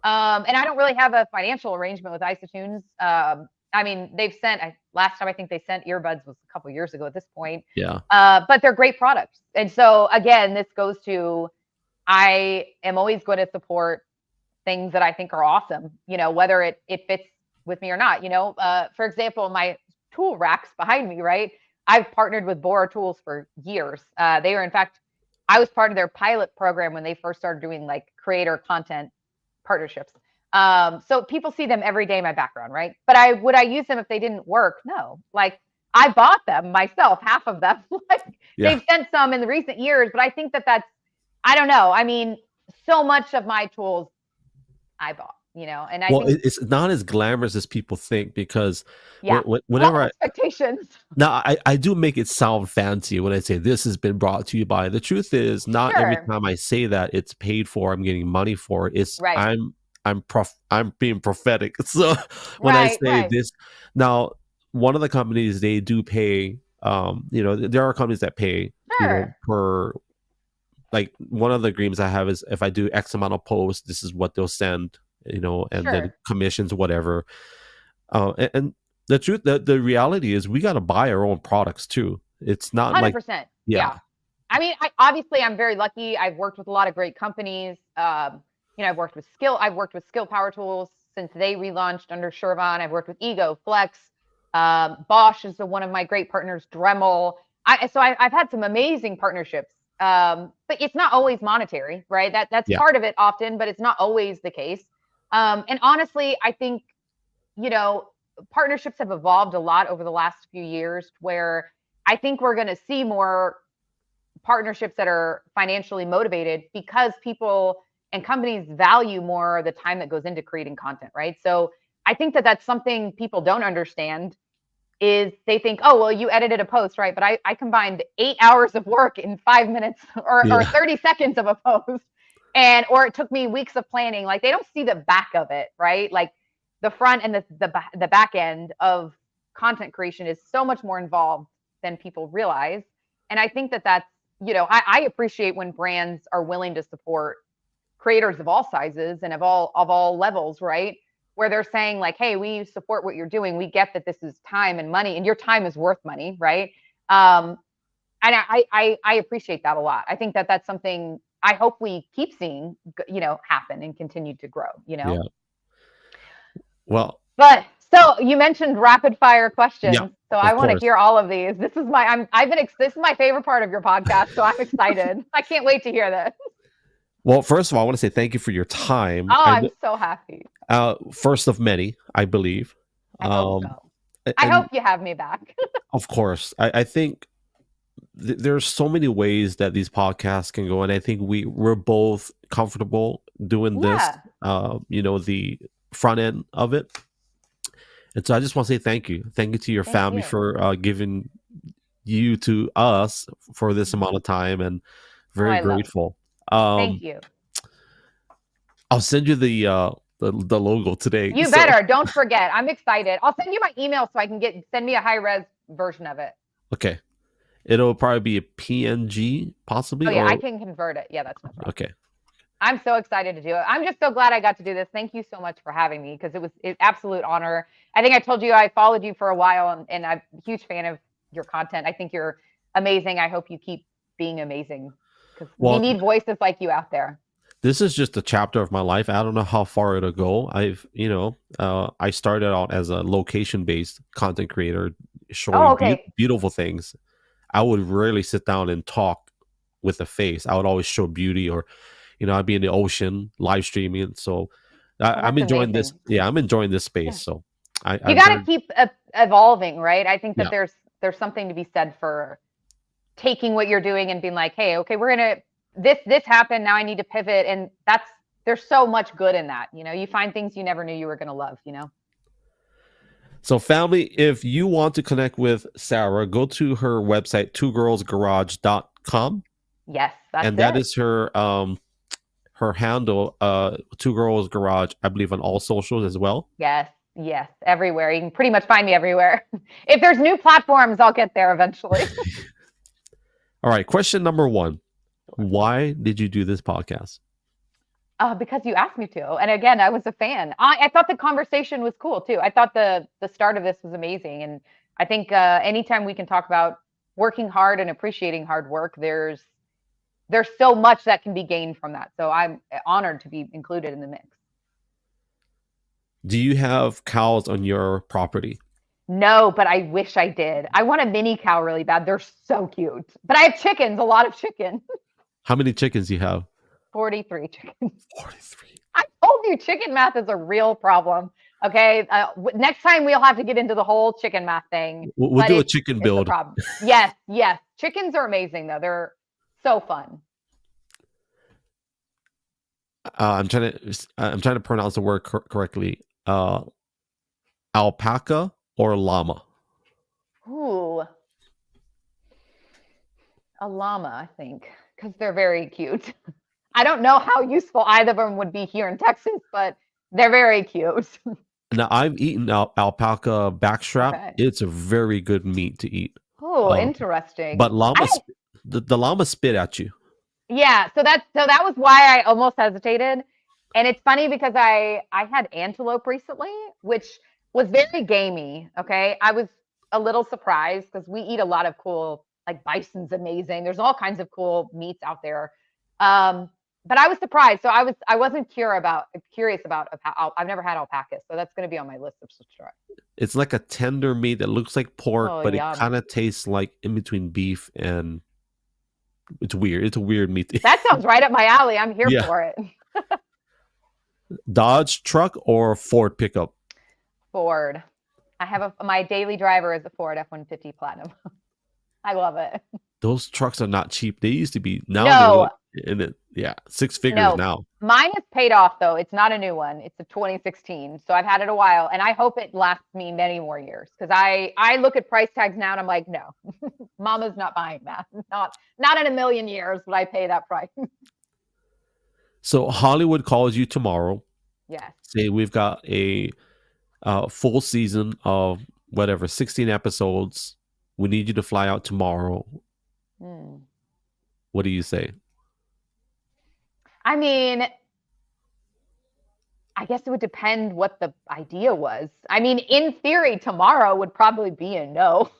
and I don't really have a financial arrangement with iSessions. I mean, they've sent, last time I think they sent earbuds was a couple years ago at this point. Yeah. But they're great products. And so, again, this goes to, I am always going to support things that I think are awesome, whether it fits with me or not. For example, my tool racks behind me, right? I've partnered with Bora Tools for years. They were, in fact, I was part of their pilot program when they first started doing, like, creator content partnerships. So people see them every day in my background, right? But would I use them if they didn't work? No. Like, I bought them myself, half of them. Like, they've sent some in the recent years, but I think that's, I don't know. I mean, so much of my tools I bought, and I think it's not as glamorous as people think, because whenever expectations. Now, I do make it sound fancy when I say this has been brought to you by. The truth is, not every time I say that it's paid for, I'm getting money for it. It's I'm I'm being prophetic. So when I say Right. this now, one of the companies, they do pay, there are companies that pay, Sure. per, like, one of the agreements I have is if I do X amount of posts, this is what they'll send, and then Sure. commissions, whatever. And the truth, the reality is we got to buy our own products too. It's not like, 100%. yeah, Yeah. I mean, obviously I'm very lucky. I've worked with a lot of great companies. I've worked with Skill Power Tools since they relaunched under Shervon. I've worked with Ego, Flex. Bosch is one of my great partners, Dremel. I've had some amazing partnerships. But it's not always monetary, right? That's yeah, part of it often, but it's not always the case. And honestly, I think, you know, partnerships have evolved a lot over the last few years where I think we're going to see more partnerships that are financially motivated because people and companies value more the time that goes into creating content, right? So I think that that's something people don't understand is they think, oh, well, you edited a post, right? But I combined 8 hours of work in 5 minutes or yeah, 30 seconds of a post. Or it took me weeks of planning. Like they don't see the back of it, right? Like the front and the back end of content creation is so much more involved than people realize. And I think that that's, I appreciate when brands are willing to support creators of all sizes and of all levels, right? Where they're saying like, hey, we support what you're doing. We get that this is time and money, and your time is worth money, right? And I appreciate that a lot. I think that that's something I hope we keep seeing, happen and continue to grow. yeah. Well, But so you mentioned rapid fire yeah, questions, so I of want to course. hear all of these. This is my favorite part of your podcast, so I'm excited. I can't wait to hear this. Well, first of all, I want to say thank you for your time. Oh, I'm so happy. First of many, I believe. I hope Um, so. I and hope you have me back. of course, I think there's so many ways that these podcasts can go, and I think we're both comfortable doing this. Yeah. The front end of it, and so I just want to say thank you to your Thank family you. for giving you to us for this amount of time, and very I love it. grateful. Thank you. I'll send you the logo today. You So better. Don't forget. I'm excited. I'll send you my email so I can send me a high res version of it. okay, it'll probably be a PNG possibly, Oh yeah, or I can convert it. Yeah, that's no problem. okay. I'm so excited to do it. I'm just so glad I got to do this. Thank you so much for having me because it was an absolute honor. I think I told you I followed you for a while and I'm a huge fan of your content. I think you're amazing. I hope you keep being amazing because we Well, need voices like you out there. this is just a chapter of my life. I don't know how far it'll go. I started out as a location based content creator, Oh, showing okay. beautiful things. I would rarely sit down and talk with a face. I would always show beauty, or I'd be in the ocean live streaming. So Oh, I'm that's enjoying this. amazing. Yeah, I'm enjoying this space. Yeah. So You I'm got to very, keep evolving, right? I think that yeah. there's something to be said for taking what you're doing and being like, hey, okay, we're gonna this happened. Now I need to pivot, and there's so much good in that. You find things you never knew you were gonna love. So, family, if you want to connect with Sarah, go to her website, twogirlsgarage.com. Yes, that's And that it. is her handle, Two Girls Garage, I believe, on all socials as well. Yes, everywhere. You can pretty much find me everywhere. If there's new platforms, I'll get there eventually. All right. Question number one. Why did you do this podcast? Because you asked me to, and again, I was a fan. I thought the conversation was cool too. I thought the start of this was amazing, and I think anytime we can talk about working hard and appreciating hard work, there's so much that can be gained from that. So I'm honored to be included in the mix. Do you have cows on your property? No, but I wish I did. I want a mini cow really bad. They're so cute. But I have chickens, a lot of chicken. How many chickens do you have? 43 chickens. 43. I told you chicken math is a real problem. Okay. Next time we'll have to get into the whole chicken math thing. We'll do a chicken It's a build. problem. Yes. Chickens are amazing though. They're so fun. I'm trying to pronounce the word correctly. Alpaca or llama? Ooh. A llama, I think, because they're very cute. I don't know how useful either of them would be here in Texas, but They're very cute. Now I've eaten alpaca backstrap. Okay. It's a very good meat to eat. Oh, Um, interesting. but I the llama spit at you. Yeah, so that was why I almost hesitated. And it's funny because I had antelope recently, which was very gamey. Okay. I was a little surprised because we eat a lot of cool, like bison's amazing. There's all kinds of cool meats out there. Um, but I was surprised. So I wasn't curious about I've never had alpaca, so that's gonna be on my list of to try. It's like a tender meat that looks like pork, Oh, but it yum. kind of tastes like in between beef and it's weird. It's a weird meat. That sounds right up my alley. I'm here Yeah. for it. Dodge truck or Ford pickup? Ford. I have my daily driver is a Ford F-150 Platinum. I love it. Those trucks are not cheap. They used to be. Now No. they're in it. Yeah, six figures No. now. Mine is paid off though. It's not a new one. It's a 2016. So I've had it a while and I hope it lasts me many more years because I look at price tags now and I'm like, no, mama's not buying that. Not in a million years would I pay that price. So Hollywood calls you tomorrow. Yes. Say we've got a full season of whatever 16 episodes. We need you to fly out tomorrow. What do you say? I mean, I guess it would depend what the idea was. I mean, in theory, tomorrow would probably be a no.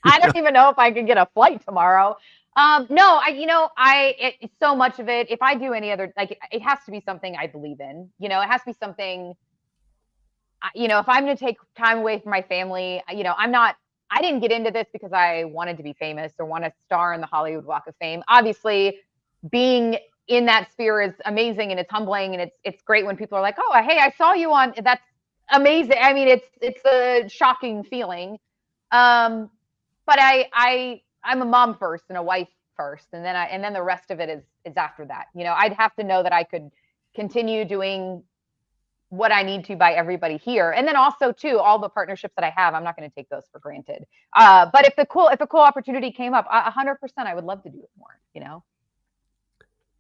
I don't even know if I could get a flight tomorrow. No, it's so much of it. If I do any other, like, it has to be something I believe in. It has to be something. If I'm going to take time away from my family, I didn't get into this because I wanted to be famous or want to star in the Hollywood Walk of Fame. Obviously, being in that sphere is amazing and it's humbling and it's great when people are like, oh, hey, I saw you on. That's amazing. I mean, it's a shocking feeling. But I'm a mom first and a wife first, and then the rest of it is after that. I'd have to know that I could continue doing what I need to by everybody here. And then also too, all the partnerships that I have, I'm not going to take those for granted. But if a cool opportunity came up, 100% I would love to do it more,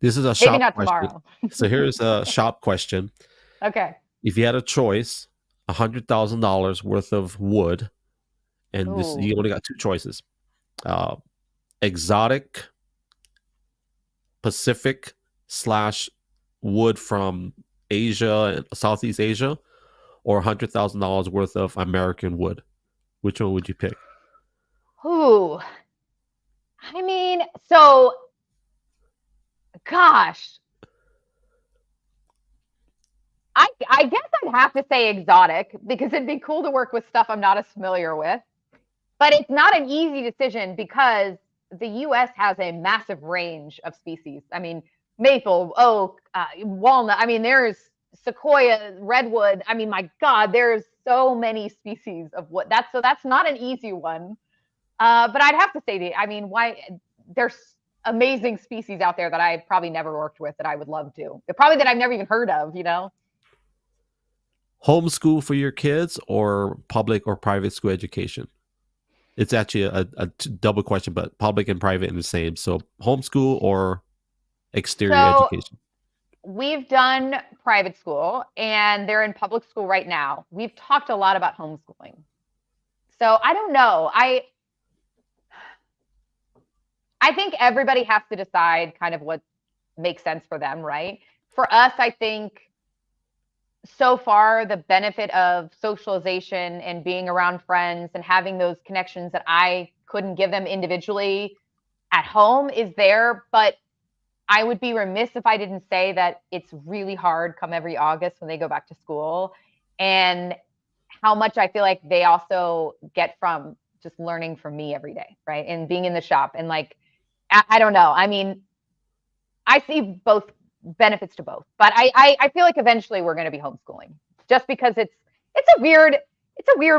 This is a Maybe shop not question. tomorrow. So here's a shop question. Okay. If you had a choice, $100,000 worth of wood, and you only got two choices. Exotic Pacific / wood from Asia and Southeast Asia, or $100,000 worth of American wood. Which one would you pick? Ooh. I mean, so gosh. I guess I'd have to say exotic because it'd be cool to work with stuff I'm not as familiar with. But it's not an easy decision because the US has a massive range of species. I mean, maple, oak, walnut. I mean, there's sequoia, redwood. I mean, my God, there's so many species of what so that's not an easy one. But I'd have to say why there's amazing species out there that I probably never worked with that I would love to. Probably that I've never even heard of, Homeschool for your kids or public or private school education? It's actually a double question, but public and private in the same. So homeschool or exterior education? We've done private school and they're in public school right now. We've talked a lot about homeschooling. So I don't know. I think everybody has to decide kind of what makes sense for them, right? For us, I think so far the benefit of socialization and being around friends and having those connections that I couldn't give them individually at home is there. But I would be remiss if I didn't say that it's really hard come every August when they go back to school, and how much I feel like they also get from just learning from me every day, right? And being in the shop and like, I don't know. I mean, I see both benefits to both, but I feel like eventually we're going to be homeschooling just because it's a weird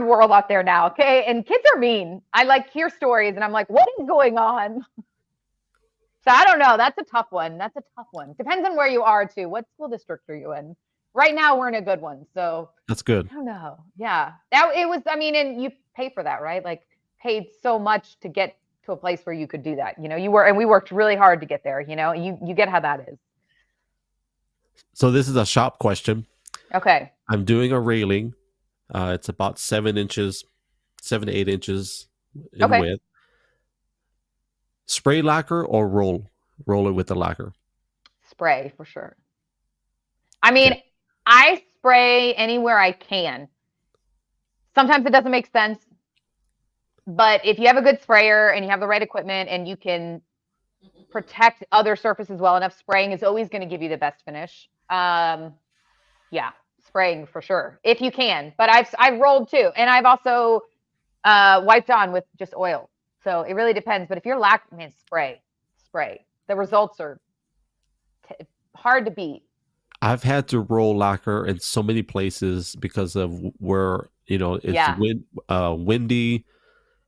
world out there now. Okay. And kids are mean. I like hear stories and I'm like, what is going on? So I don't know. That's a tough one. Depends on where you are too. What school district are you in? Right now we're in a good one. So that's good. I don't know. Yeah. And you pay for that, right? Like paid so much to get to a place where you could do that. We worked really hard to get there, you get how that is. So this is a shop question. Okay. I'm doing a railing. It's about 7 inches, 7 to 8 inches in Okay. width. Spray lacquer or roll it with the lacquer. Spray for sure. I Okay. mean, I spray anywhere I can. Sometimes it doesn't make sense, but if you have a good sprayer and you have the right equipment and you can protect other surfaces well enough, spraying is always going to give you the best finish. Yeah, spraying for sure if you can. But I've rolled too, and I've also wiped on with just oil. So it really depends. But if you're man, spray. The results are hard to beat. I've had to roll lacquer in so many places because of where it's Yeah, windy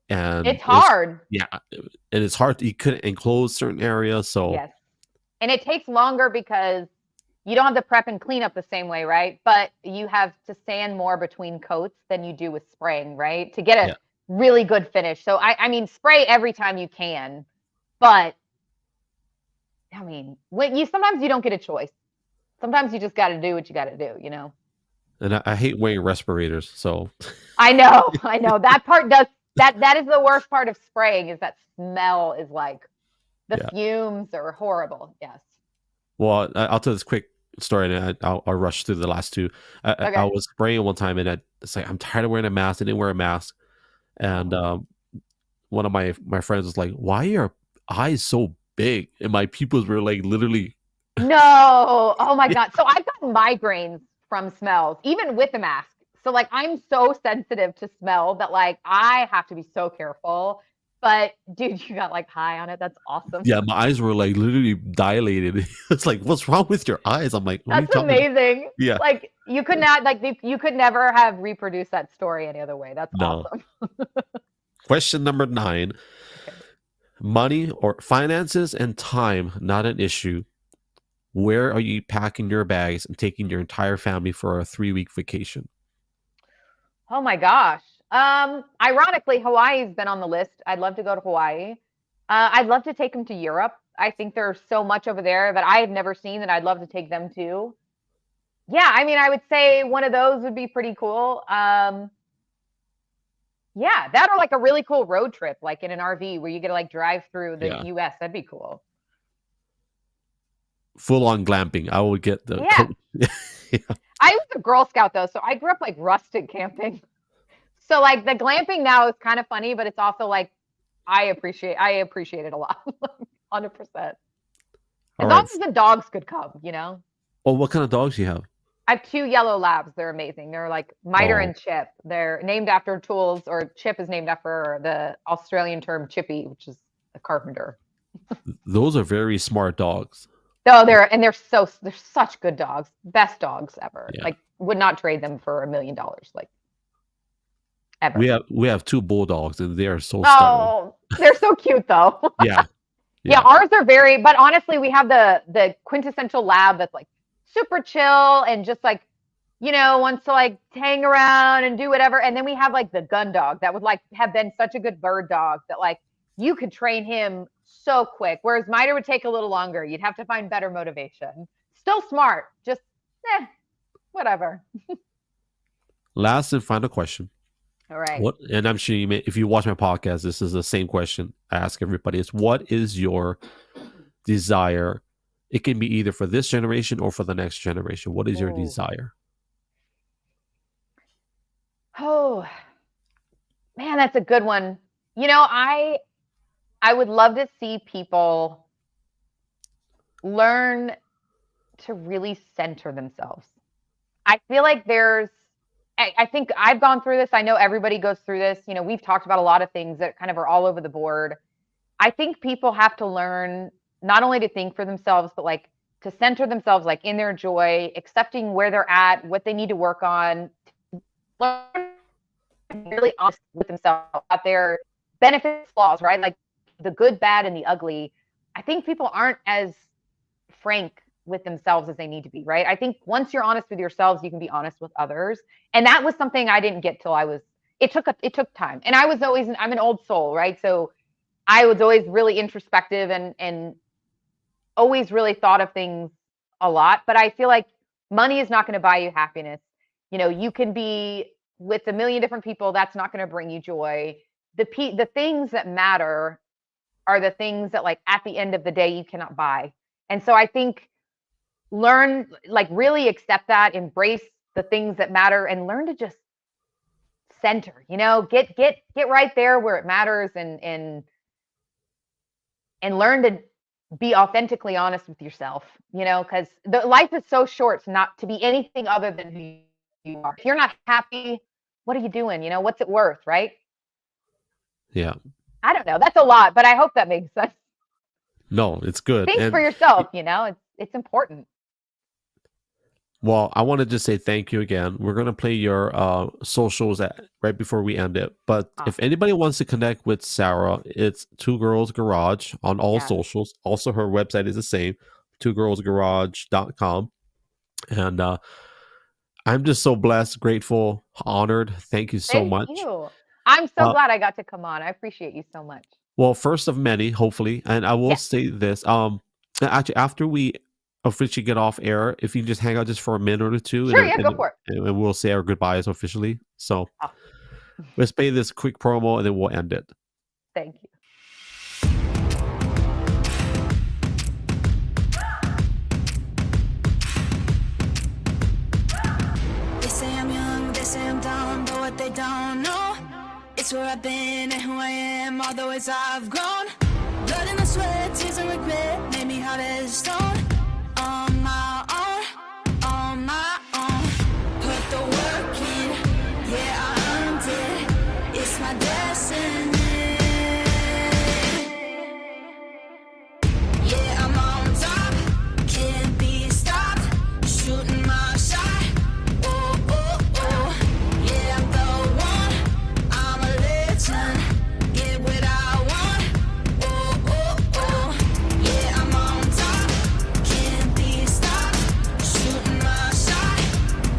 and it's it's hard. yeah, and it's hard. You couldn't enclose certain areas, so Yes, and it takes longer because you don't have to prep and clean up the same way, right? But you have to sand more between coats than you do with spraying, right? To get a yeah. really good finish. So I mean, spray every time you can, but I mean, when sometimes you don't get a choice. Sometimes you just got to do what you got to do, you know? And I hate wearing respirators, so I know, I know. That part does that is the worst part of spraying is that smell is like the yeah. fumes are horrible. Yes. Well, I'll tell this quick story, and I'll rush through the last two. I Okay. was spraying one time, and it's like I'm tired of wearing a mask. I didn't wear a mask, and one of my friends was like, "Why are your eyes so big?" And my pupils were like literally. No. Oh my God. So I've gotten migraines from smells, even with a mask. So like I'm so sensitive to smell that like I have to be so careful. But dude, you got like high on it. That's awesome. Yeah, my eyes were like literally dilated. It's like, what's wrong with your eyes? I'm like, what are you That's talking about? amazing. Yeah, Like you could not like you could never have reproduced that story any other way. That's no. awesome. Question number 9. Okay. Money or finances and time, not an issue. Where are you packing your bags and taking your entire family for a 3-week vacation? Oh my gosh. Ironically, Hawaii's been on the list. I'd love to go to Hawaii. I'd love to take them to Europe. I think there's so much over there that I have never seen that I'd love to take them to. Yeah, I mean, I would say one of those would be pretty cool. Yeah, that or like a really cool road trip, like in an RV where you get to like drive through the Yeah, US. That'd be cool. full on glamping. I would get the Yeah. coat. Yeah. I was a Girl Scout though, so I grew up like rustic camping. So like the glamping now is kind of funny, but it's also like I appreciate it a lot. 100%. All As long right. as the dogs could come, you know. Oh, what kind of dogs do you have? I have 2 yellow labs. They're amazing. They're like Miter Oh, and Chip. They're named after tools, or Chip is named after the Australian term chippy, which is a carpenter. those are very smart dogs. So they're such good dogs, best dogs ever. Yeah. Like would not trade them for $1 million, like We ever. have 2 bulldogs, and they are so stubborn. Oh, they're so cute though. Yeah. Yeah, Yeah. ours are very, but honestly, we have the quintessential lab that's like super chill and just like, wants to like hang around and do whatever. And then we have like the gun dog that would like have been such a good bird dog that like you could train him so quick. Whereas Miter would take a little longer. You'd have to find better motivation. Still smart, just whatever. Last and final question. All right. What? And I'm sure if you watch my podcast, this is the same question I ask everybody: is what is your desire? It can be either for this generation or for the next generation. What is your Oh, desire? oh, man, that's a good one. I would love to see people learn to really center themselves. I feel like I think I've gone through this. I know everybody goes through this. We've talked about a lot of things that kind of are all over the board. I think people have to learn not only to think for themselves, but like to center themselves, like in their joy, accepting where they're at, what they need to work on, learn to be really honest with themselves about their benefits, flaws, right? Like the good, bad, and the ugly. I think people aren't as frank with themselves as they need to be, right? I think once you're honest with yourselves, you can be honest with others. And that was something I didn't get till it took time. And I'm an old soul, right? So I was always really introspective and always really thought of things a lot. But I feel like Money is not going to buy you happiness. You can be with a million different people. That's not going to bring you joy. The things that matter are the things that, like, at the end of the day, you cannot buy. And so I think really accept that, embrace the things that matter, and learn to just center, get right there where it matters, and learn to be authentically honest with yourself, because the life is so short not to be anything other than who you are. If you're not happy, what are you doing? What's it worth, right? Yeah. I don't know. That's a lot, but I hope that makes sense. No, it's good. Think for yourself, it's important. Well, I want to just say thank you again. We're going to play your socials right before we end it. But if anybody wants to connect with Sarah, it's Two Girls Garage on all socials. Also, her website is the same, twogirlsgarage.com. And I'm just so blessed, grateful, honored. Thank you so much. Thank you. I'm so glad I got to come on. I appreciate you so much. Well, first of many, hopefully. And I will say this. Actually, after we officially get off air, if you just hang out just for a minute or two. Sure, go for it. And we'll say our goodbyes officially. So let's play this quick promo and then we'll end it. Thank you. They say I'm young, they say I'm dumb, but what they don't know, it's where I've been and who I am, all the ways I've grown. Blood in the sweat, tears and regret, made me hard as stone. On my own, put the work in, yeah, I earned it, it's my destiny. Yeah, I'm on top, can't be stopped, shooting my shot, oh, oh, oh, yeah, I'm the one, I'm a legend, get what I want, oh, oh, oh, yeah, I'm on top, can't be stopped, shooting my shot,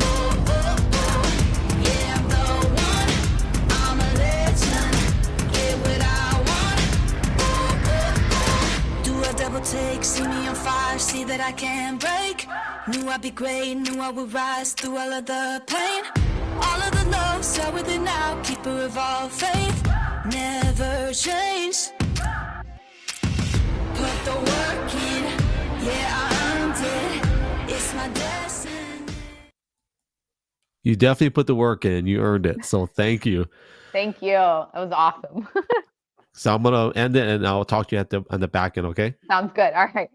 oh, oh, oh, yeah, I'm the one, I'm a legend, get what I want, oh, oh, oh. Do a double take, see me on fire, see that I can't break. Knew I'd be great, knew I would rise through all of the pain. All of the love, so with it now, keep it revolve, faith, never change. Put the work in, yeah, I earned it, it's my destiny. You definitely put the work in. You earned it. So thank you. Thank you. That was awesome. So I'm going to end it and I'll talk to you on the back end, okay? Sounds good. All right.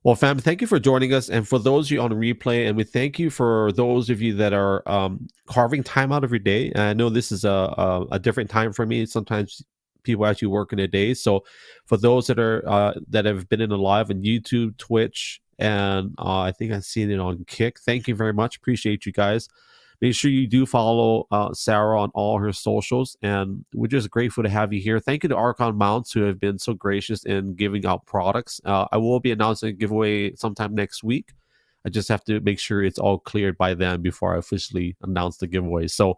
Well, fam, thank you for joining us. And for those of you on replay, and we thank you for those of you that are carving time out of your day. And I know this is a different time for me. Sometimes people actually work in a day. So for those that are that have been in the live on YouTube, Twitch, and I think I've seen it on Kick, thank you very much. Appreciate you guys. Make sure you do follow Sarah on all her socials, and we're just grateful to have you here. Thank you to Archon Mounts who have been so gracious in giving out products. I will be announcing a giveaway sometime next week. I just have to make sure it's all cleared by then before I officially announce the giveaway. So,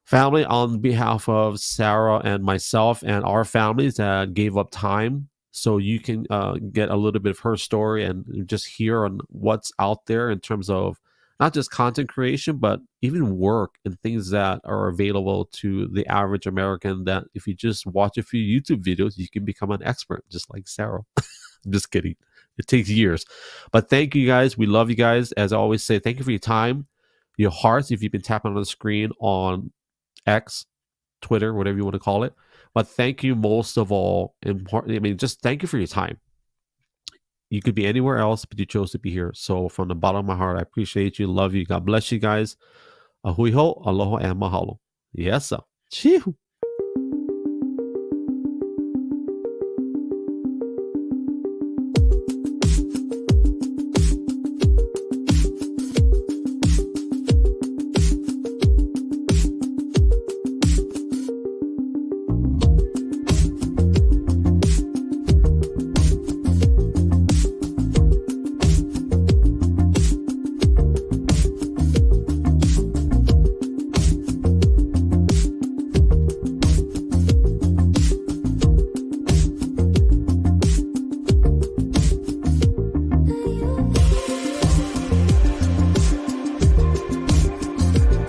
family, on behalf of Sarah and myself and our families that gave up time so you can get a little bit of her story and just hear on what's out there in terms of not just content creation, but even work and things that are available to the average American, that if you just watch a few YouTube videos, you can become an expert, just like Sarah. I'm just kidding. It takes years. But thank you guys. We love you guys. As I always say, thank you for your time, your hearts, if you've been tapping on the screen on X, Twitter, whatever you want to call it. But thank you most of all, just thank you for your time. You could be anywhere else, but you chose to be here. So from the bottom of my heart, I appreciate you. Love you. God bless you guys. Ahui ho, aloha, and mahalo. Yes, sir. Chew.